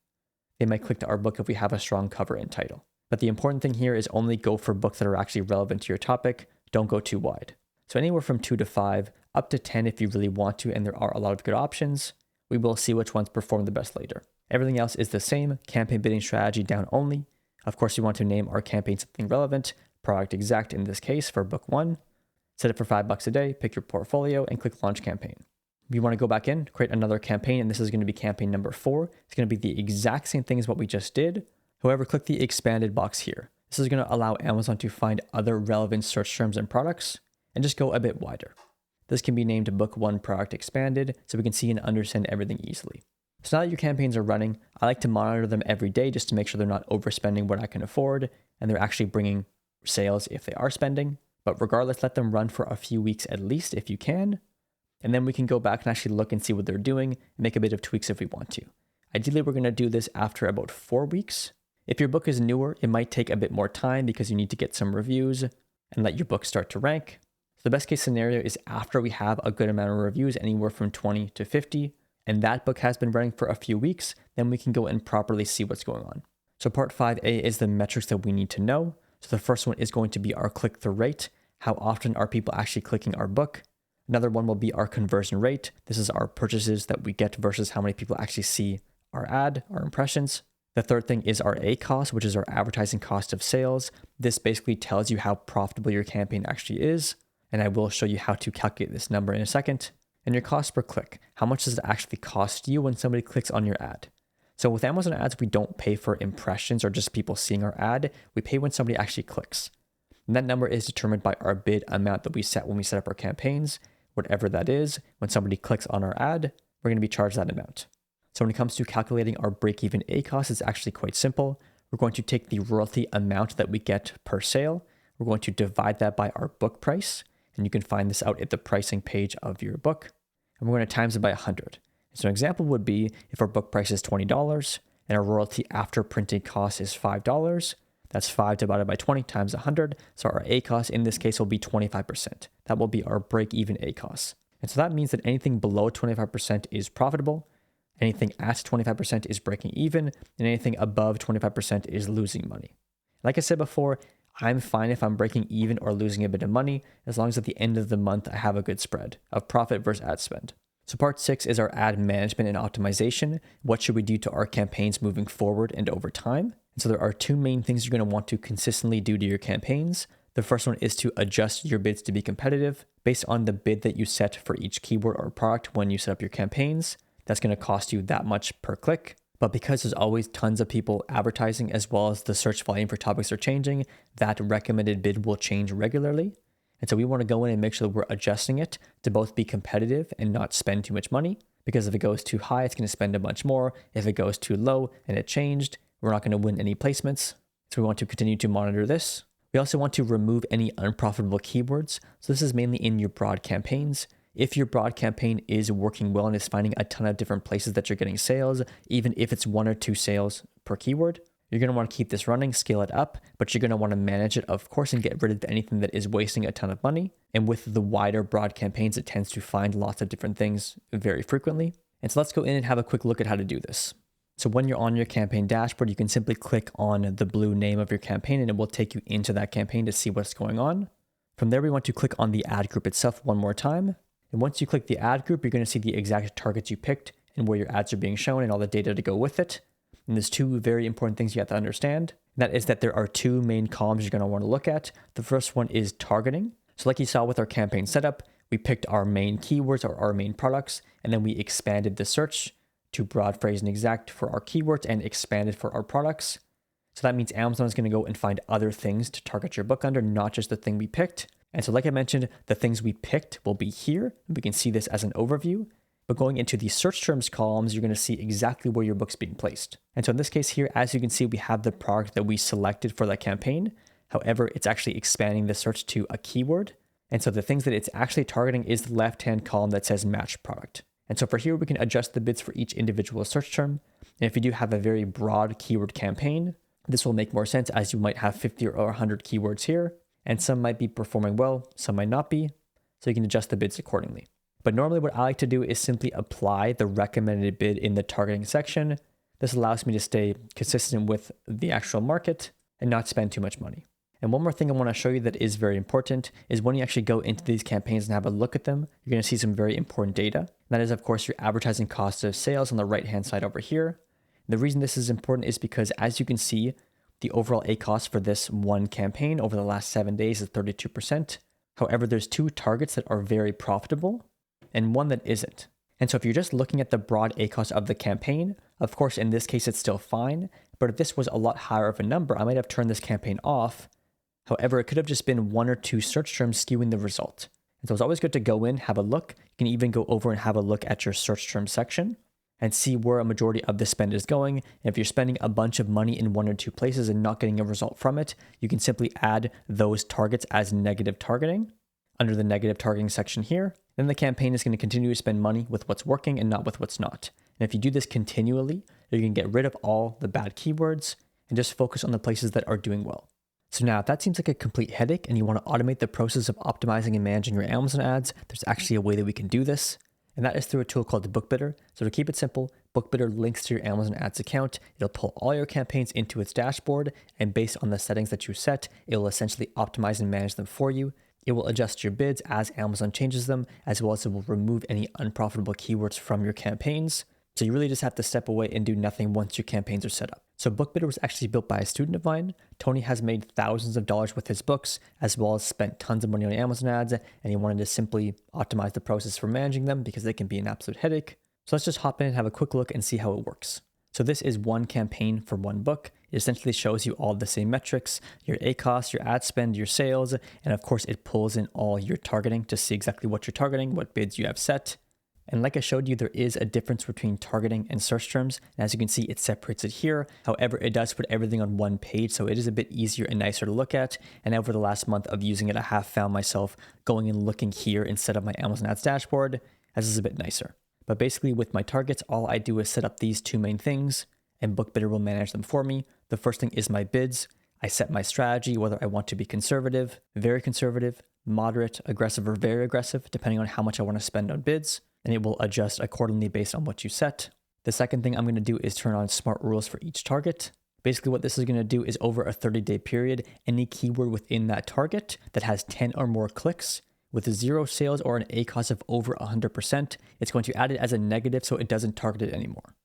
they might click to our book if we have a strong cover and title. But the important thing here is only go for books that are actually relevant to your topic. Don't go too wide. So anywhere from 2 to 5, up to 10 if you really want to, and there are a lot of good options. We will see which ones perform the best later. Everything else is the same. Campaign bidding strategy down only. Of course, we want to name our campaign something relevant. Product exact in this case for book 1. Set it for $5 a day, pick your portfolio, and click launch campaign. If you want to go back in, create another campaign, and this is going to be campaign number 4. It's going to be the exact same thing as what we just did. However, click the expanded box here. This is going to allow Amazon to find other relevant search terms and products and just go a bit wider. This can be named book 1 product expanded so we can see and understand everything easily. So now that your campaigns are running, I like to monitor them every day just to make sure they're not overspending what I can afford and they're actually bringing sales if they are spending. But regardless, let them run for a few weeks at least if you can. And then we can go back and actually look and see what they're doing and make a bit of tweaks if we want to. Ideally, we're going to do this after about 4 weeks. If your book is newer, it might take a bit more time because you need to get some reviews and let your book start to rank. So the best case scenario is after we have a good amount of reviews, anywhere from 20 to 50, and that book has been running for a few weeks, then we can go and properly see what's going on. So part 5A is the metrics that we need to know. So the first one is going to be our click-through rate. How often are people actually clicking our book? Another one will be our conversion rate. This is our purchases that we get versus how many people actually see our ad, our impressions. The third thing is our ACoS, which is our advertising cost of sales. This basically tells you how profitable your campaign actually is. And I will show you how to calculate this number in a second. And your cost per click. How much does it actually cost you when somebody clicks on your ad? So with Amazon ads, we don't pay for impressions or just people seeing our ad. We pay when somebody actually clicks. And that number is determined by our bid amount that we set when we set up our campaigns. Whatever that is, when somebody clicks on our ad, we're going to be charged that amount. So when it comes to calculating our break-even ACoS, it's actually quite simple. We're going to take the royalty amount that we get per sale. We're going to divide that by our book price. And you can find this out at the pricing page of your book. And we're going to times it by 100. So an example would be if our book price is $20 and our royalty after printing cost is $5, that's 5 divided by 20 times 100. So our ACoS in this case will be 25%. That will be our break-even ACoS. And so that means that anything below 25% is profitable, anything at 25% is breaking even, and anything above 25% is losing money. Like I said before, I'm fine if I'm breaking even or losing a bit of money, as long as at the end of the month I have a good spread of profit versus ad spend. So part 6 is our ad management and optimization. What should we do to our campaigns moving forward and over time? And so there are 2 main things you're going to want to consistently do to your campaigns. The first one is to adjust your bids to be competitive based on the bid that you set for each keyword or product when you set up your campaigns. That's going to cost you that much per click. But because there's always tons of people advertising as well as the search volume for topics are changing, that recommended bid will change regularly. And so we want to go in and make sure that we're adjusting it to both be competitive and not spend too much money. Because if it goes too high, it's going to spend a bunch more. If it goes too low and it changed, we're not going to win any placements. So we want to continue to monitor this. We also want to remove any unprofitable keywords. So this is mainly in your broad campaigns. If your broad campaign is working well and is finding a ton of different places that you're getting sales, even if it's 1 or 2 sales per keyword, you're going to want to keep this running, scale it up, but you're going to want to manage it, of course, and get rid of anything that is wasting a ton of money. And with the wider broad campaigns, it tends to find lots of different things very frequently. And so let's go in and have a quick look at how to do this. So when you're on your campaign dashboard, you can simply click on the blue name of your campaign and it will take you into that campaign to see what's going on. From there, we want to click on the ad group itself one more time. And once you click the ad group, you're going to see the exact targets you picked and where your ads are being shown and all the data to go with it. And there's 2 very important things you have to understand. That is that there are 2 main columns you're going to want to look at. The first one is targeting. So like you saw with our campaign setup, we picked our main keywords or our main products, and then we expanded the search to broad, phrase, and exact for our keywords and expanded for our products. So that means Amazon is going to go and find other things to target your book under, not just the thing we picked. And so like I mentioned, the things we picked will be here. We can see this as an overview. But going into the search terms columns, you're going to see exactly where your book's being placed. And so in this case here, as you can see, we have the product that we selected for that campaign. However, it's actually expanding the search to a keyword. And so the things that it's actually targeting is the left-hand column that says match product. And so for here, we can adjust the bids for each individual search term. And if you do have a very broad keyword campaign, this will make more sense as you might have 50 or 100 keywords here, and some might be performing well, some might not be. So you can adjust the bids accordingly. But normally what I like to do is simply apply the recommended bid in the targeting section. This allows me to stay consistent with the actual market and not spend too much money. And one more thing I want to show you that is very important is when you actually go into these campaigns and have a look at them, you're going to see some very important data. And that is, of course, your advertising cost of sales on the right-hand side over here. And the reason this is important is because, as you can see, the overall ACoS for this one campaign over the last 7 days is 32%. However, there's two targets that are very profitable and one that isn't. And so if you're just looking at the broad ACoS of the campaign, of course, in this case, it's still fine. But if this was a lot higher of a number, I might have turned this campaign off. However, it could have just been one or two search terms skewing the result. And so it's always good to go in, have a look. You can even go over and have a look at your search term section and see where a majority of the spend is going. And if you're spending a bunch of money in one or two places and not getting a result from it, you can simply add those targets as negative targeting under the negative targeting section here. Then the campaign is going to continue to spend money with what's working and not with what's not. And if you do this continually, you can get rid of all the bad keywords and just focus on the places that are doing well. So now, if that seems like a complete headache and you want to automate the process of optimizing and managing your Amazon ads, there's actually a way that we can do this. And that is through a tool called the BookBidder. So to keep it simple, BookBidder links to your Amazon ads account. It'll pull all your campaigns into its dashboard, and based on the settings that you set, it will essentially optimize and manage them for you. It will adjust your bids as Amazon changes them, as well as it will remove any unprofitable keywords from your campaigns. So you really just have to step away and do nothing once your campaigns are set up. So BookBidder was actually built by a student of mine. Tony has made thousands of dollars with his books, as well as spent tons of money on Amazon ads, and he wanted to simply optimize the process for managing them because they can be an absolute headache. So let's just hop in and have a quick look and see how it works. So this is one campaign for one book. It essentially shows you all the same metrics, your ACoS, your ad spend, your sales, and of course it pulls in all your targeting to see exactly what you're targeting, what bids you have set. And like I showed you, there is a difference between targeting and search terms. And as you can see, it separates it here. However, it does put everything on one page, so it is a bit easier and nicer to look at. And over the last month of using it, I have found myself going and looking here instead of my Amazon ads dashboard, as it's a bit nicer. But basically with my targets, all I do is set up these two main things, and BookBidder will manage them for me. The first thing is my bids. I set my strategy, whether I want to be conservative, moderate, aggressive, or very aggressive, depending on how much I want to spend on bids. And it will adjust accordingly based on what you set. The second thing I'm going to do is turn on smart rules for each target. Basically what this is going to do is over a 30-day period, any keyword within that target that has 10 or more clicks with 0 sales or an ACoS of over 100%, it's going to add it as a negative so it doesn't target it anymore.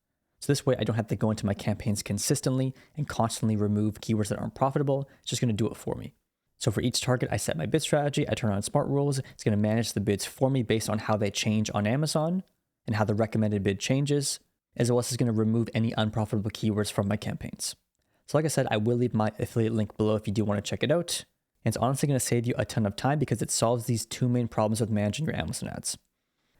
So this way I don't have to go into my campaigns consistently and constantly remove keywords that aren't profitable. It's just going to do it for me. So for each target, I set my bid strategy, I turn on smart rules. It's going to manage the bids for me based on how they change on Amazon and how the recommended bid changes, as well as it's going to remove any unprofitable keywords from my campaigns. So like I said, I will leave my affiliate link below if you do want to check it out. And it's honestly going to save you a ton of time because it solves these two main problems with managing your Amazon ads.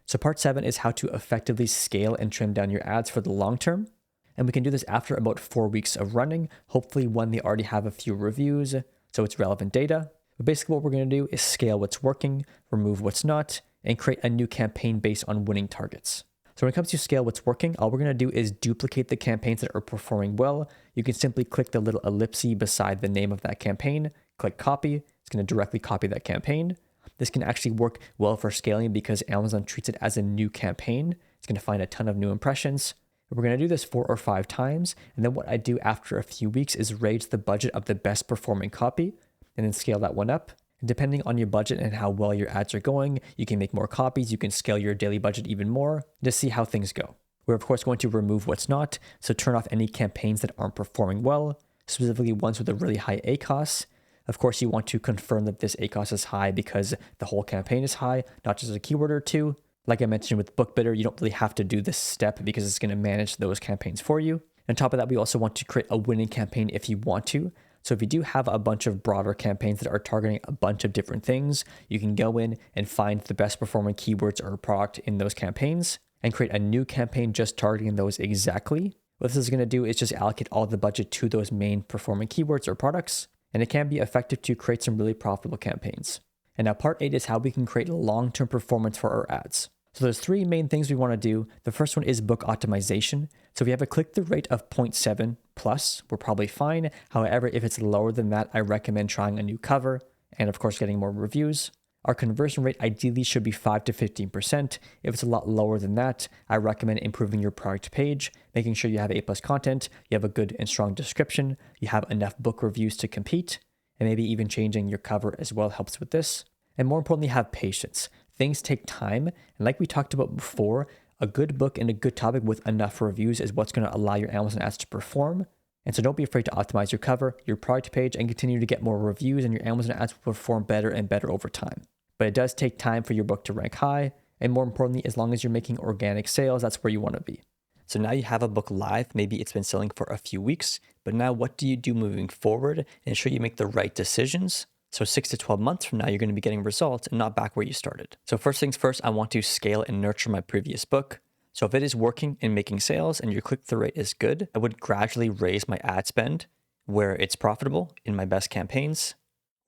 So part 7 is how to effectively scale and trim down your ads for the long term. And we can do this after about 4 weeks of running, hopefully when they already have a few reviews, so it's relevant data. But basically what we're going to do is scale what's working, remove what's not, and create a new campaign based on winning targets. So when it comes to scale what's working, all we're going to do is duplicate the campaigns that are performing well. You can simply click the little ellipse beside the name of that campaign, click copy. It's going to directly copy that campaign. This can actually work well for scaling because Amazon treats it as a new campaign. It's going to find a ton of new impressions. We're going to do this 4 or 5 times. And then what I do after a few weeks is raise the budget of the best performing copy and then scale that one up. And depending on your budget and how well your ads are going, you can make more copies. You can scale your daily budget even more to see how things go. We're of course going to remove what's not. So turn off any campaigns that aren't performing well, specifically ones with a really high ACoS. Of course, you want to confirm that this ACOS is high because the whole campaign is high, not just a keyword or two. Like I mentioned with BookBidder, you don't really have to do this step because it's going to manage those campaigns for you. On top of that, we also want to create a winning campaign if you want to. So if you do have a bunch of broader campaigns that are targeting a bunch of different things, you can go in and find the best performing keywords or product in those campaigns and create a new campaign just targeting those exactly. What this is going to do is just allocate all the budget to those main performing keywords or products, and it can be effective to create some really profitable campaigns. And now part 8 is how we can create long-term performance for our ads. So there's 3 main things we want to do. The first one is book optimization. So if you have a click-through rate of 0.7 plus, we're probably fine. However, if it's lower than that, I recommend trying a new cover and of course getting more reviews. Our conversion rate ideally should be 5 to 15%. If it's a lot lower than that, I recommend improving your product page, making sure you have A+ content, you have a good and strong description, you have enough book reviews to compete, and maybe even changing your cover as well helps with this. And more importantly, have patience. Things take time, and like we talked about before, a good book and a good topic with enough reviews is what's going to allow your Amazon ads to perform. And so don't be afraid to optimize your cover, your product page, and continue to get more reviews, and your Amazon ads will perform better and better over time. But it does take time for your book to rank high, and more importantly, as long as you're making organic sales, that's where you want to be. So now you have a book live, maybe it's been selling for a few weeks, but now what do you do moving forward and ensure you make the right decisions? So 6 to 12 months from now, you're going to be getting results and not back where you started. So first things first, I want to scale and nurture my previous book. So if it is working and making sales and your click-through rate is good, I would gradually raise my ad spend where it's profitable in my best campaigns,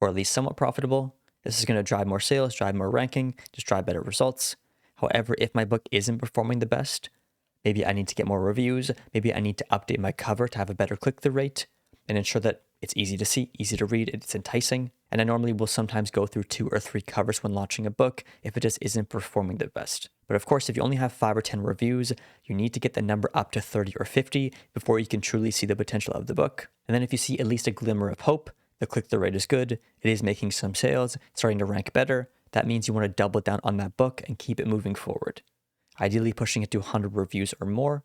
or at least somewhat profitable. This is going to drive more sales, drive more ranking, just drive better results. However, if my book isn't performing the best, maybe I need to get more reviews, maybe I need to update my cover to have a better click-through rate and ensure that it's easy to see, easy to read, it's enticing. And I normally will sometimes go through 2 or 3 covers when launching a book if it just isn't performing the best. But of course, if you only have 5 or 10 reviews, you need to get the number up to 30 or 50 before you can truly see the potential of the book. And then if you see at least a glimmer of hope, the click-through rate is good, it is making some sales, starting to rank better, that means you want to double down on that book and keep it moving forward. Ideally pushing it to 100 reviews or more,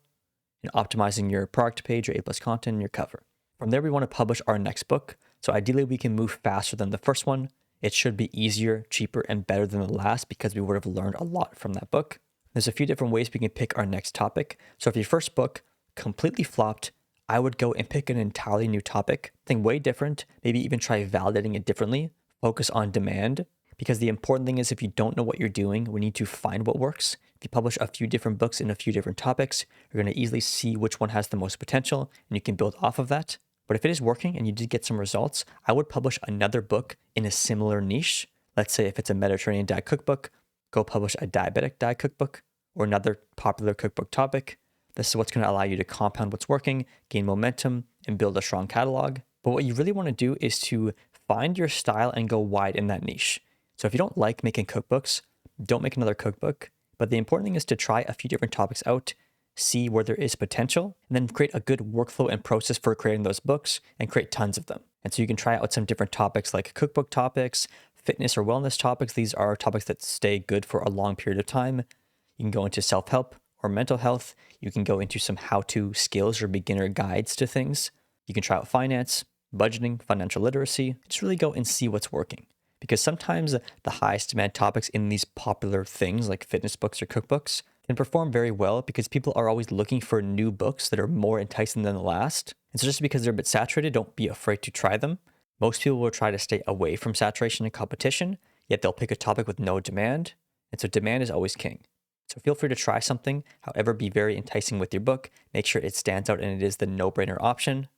and optimizing your product page, your A+ content, and your cover. From there, we want to publish our next book. So ideally, we can move faster than the first one. It should be easier, cheaper, and better than the last because we would have learned a lot from that book. There's a few different ways we can pick our next topic. So if your first book completely flopped, I would go and pick an entirely new topic, something way different, maybe even try validating it differently, focus on demand, because the important thing is if you don't know what you're doing, we need to find what works. If you publish a few different books in a few different topics, you're going to easily see which one has the most potential, and you can build off of that. But if it is working and you did get some results, I would publish another book in a similar niche. Let's say if it's a Mediterranean diet cookbook, go publish a diabetic diet cookbook or another popular cookbook topic. This is what's going to allow you to compound what's working, gain momentum, and build a strong catalog. But what you really want to do is to find your style and go wide in that niche. So if you don't like making cookbooks, don't make another cookbook. But the important thing is to try a few different topics out, see where there is potential, and then create a good workflow and process for creating those books and create tons of them. And so you can try out some different topics like cookbook topics, fitness or wellness topics. These are topics that stay good for a long period of time. You can go into self-help or mental health. You can go into some how-to skills or beginner guides to things. You can try out finance, budgeting, financial literacy. Just really go and see what's working. Because sometimes the highest demand topics in these popular things like fitness books or cookbooks can perform very well because people are always looking for new books that are more enticing than the last. And so just because they're a bit saturated, don't be afraid to try them. Most people will try to stay away from saturation and competition, yet they'll pick a topic with no demand. And so demand is always king. So feel free to try something, however, be very enticing with your book. Make sure it stands out and it is the no-brainer option.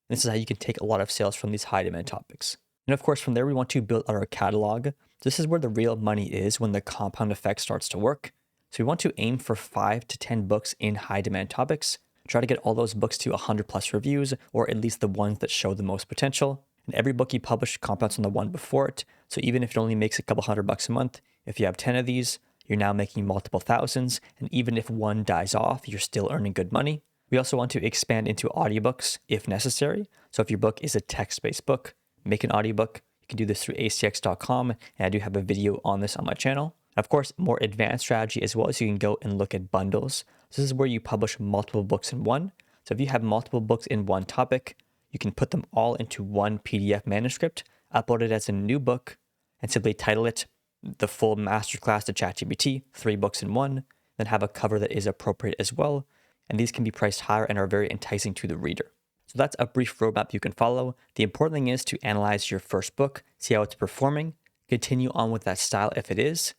This is how you can take a lot of sales from these high demand topics. And of course, from there, we want to build out our catalog. This is where the real money is when the compound effect starts to work. So we want to aim for 5 to 10 books in high demand topics. Try to get all those books to 100 plus reviews, or at least the ones that show the most potential. And every book you publish compounds on the one before it. So even if it only makes a couple $100 a month, if you have 10 of these, you're now making multiple thousands. And even if one dies off, you're still earning good money. We also want to expand into audiobooks if necessary. So if your book is a text-based book, make an audiobook. You can do this through acx.com, and I do have a video on this on my channel. Of course, more advanced strategy as well, so you can go and look at bundles. So this is where you publish multiple books in one. So if you have multiple books in one topic, you can put them all into one PDF manuscript, upload it as a new book, and simply title it the full masterclass to ChatGPT, 3 books in one, then have a cover that is appropriate as well. And these can be priced higher and are very enticing to the reader. So that's a brief roadmap you can follow. The important thing is to analyze your first book, see how it's performing, continue on with that style if it is,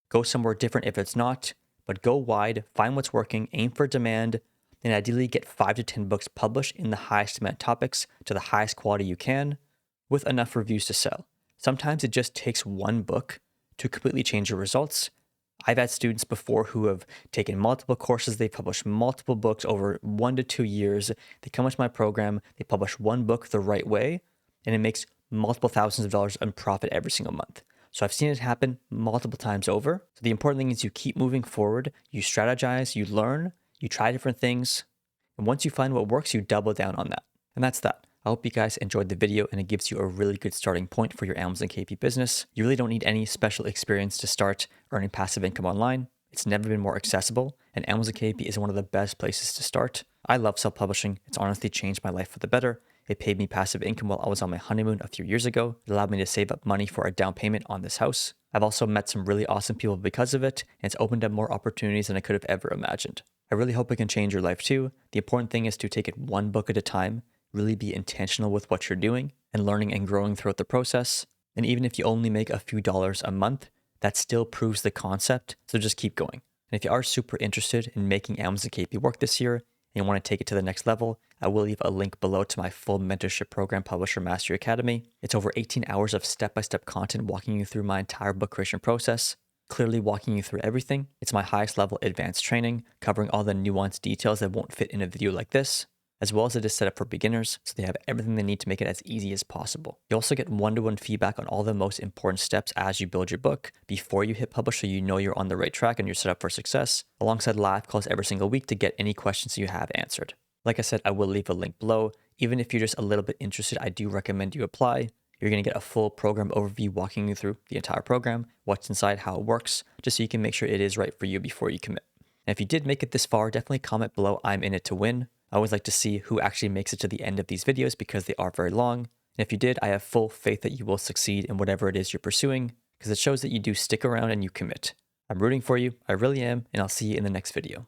go somewhere different if it's not, but go wide, find what's working, aim for demand, and ideally get 5 to 10 books published in the highest demand topics to the highest quality you can with enough reviews to sell. Sometimes it just takes one book to completely change your results. I've had students before who have taken multiple courses, they've published multiple books over 1 to 2 years. They come into my program, they publish one book the right way, and it makes multiple thousands of dollars in profit every single month. So I've seen it happen multiple times over. So the important thing is you keep moving forward, you strategize, you learn, you try different things, and once you find what works, you double down on that. And that's that. I hope you guys enjoyed the video and it gives you a really good starting point for your Amazon KDP business. You really don't need any special experience to start earning passive income online. It's never been more accessible, and Amazon KDP is one of the best places to start. I love self-publishing. It's honestly changed my life for the better. It paid me passive income while I was on my honeymoon a few years ago. It allowed me to save up money for a down payment on this house. I've also met some really awesome people because of it, and it's opened up more opportunities than I could have ever imagined. I really hope it can change your life too. The important thing is to take it one book at a time, really be intentional with what you're doing and learning and growing throughout the process. And even if you only make a few dollars a month, that still proves the concept, so just keep going. And if you are super interested in making Amazon KDP work this year and you want to take it to the next level, I will leave a link below to my full mentorship program, Publisher Mastery Academy. It's over 18 hours of step-by-step content walking you through my entire book creation process, clearly walking you through everything. It's my highest level advanced training, covering all the nuanced details that won't fit in a video like this, as well as it is set up for beginners, so they have everything they need to make it as easy as possible. You also get one-to-one feedback on all the most important steps as you build your book before you hit publish, so you know you're on the right track and you're set up for success, alongside live calls every single week to get any questions you have answered. Like I said, I will leave a link below. Even if you're just a little bit interested, I do recommend you apply. You're going to get a full program overview walking you through the entire program, what's inside, how it works, just so you can make sure it is right for you before you commit. And if you did make it this far, definitely comment below, I'm in it to win. I always like to see who actually makes it to the end of these videos because they are very long. And if you did, I have full faith that you will succeed in whatever it is you're pursuing because it shows that you do stick around and you commit. I'm rooting for you, I really am, and I'll see you in the next video.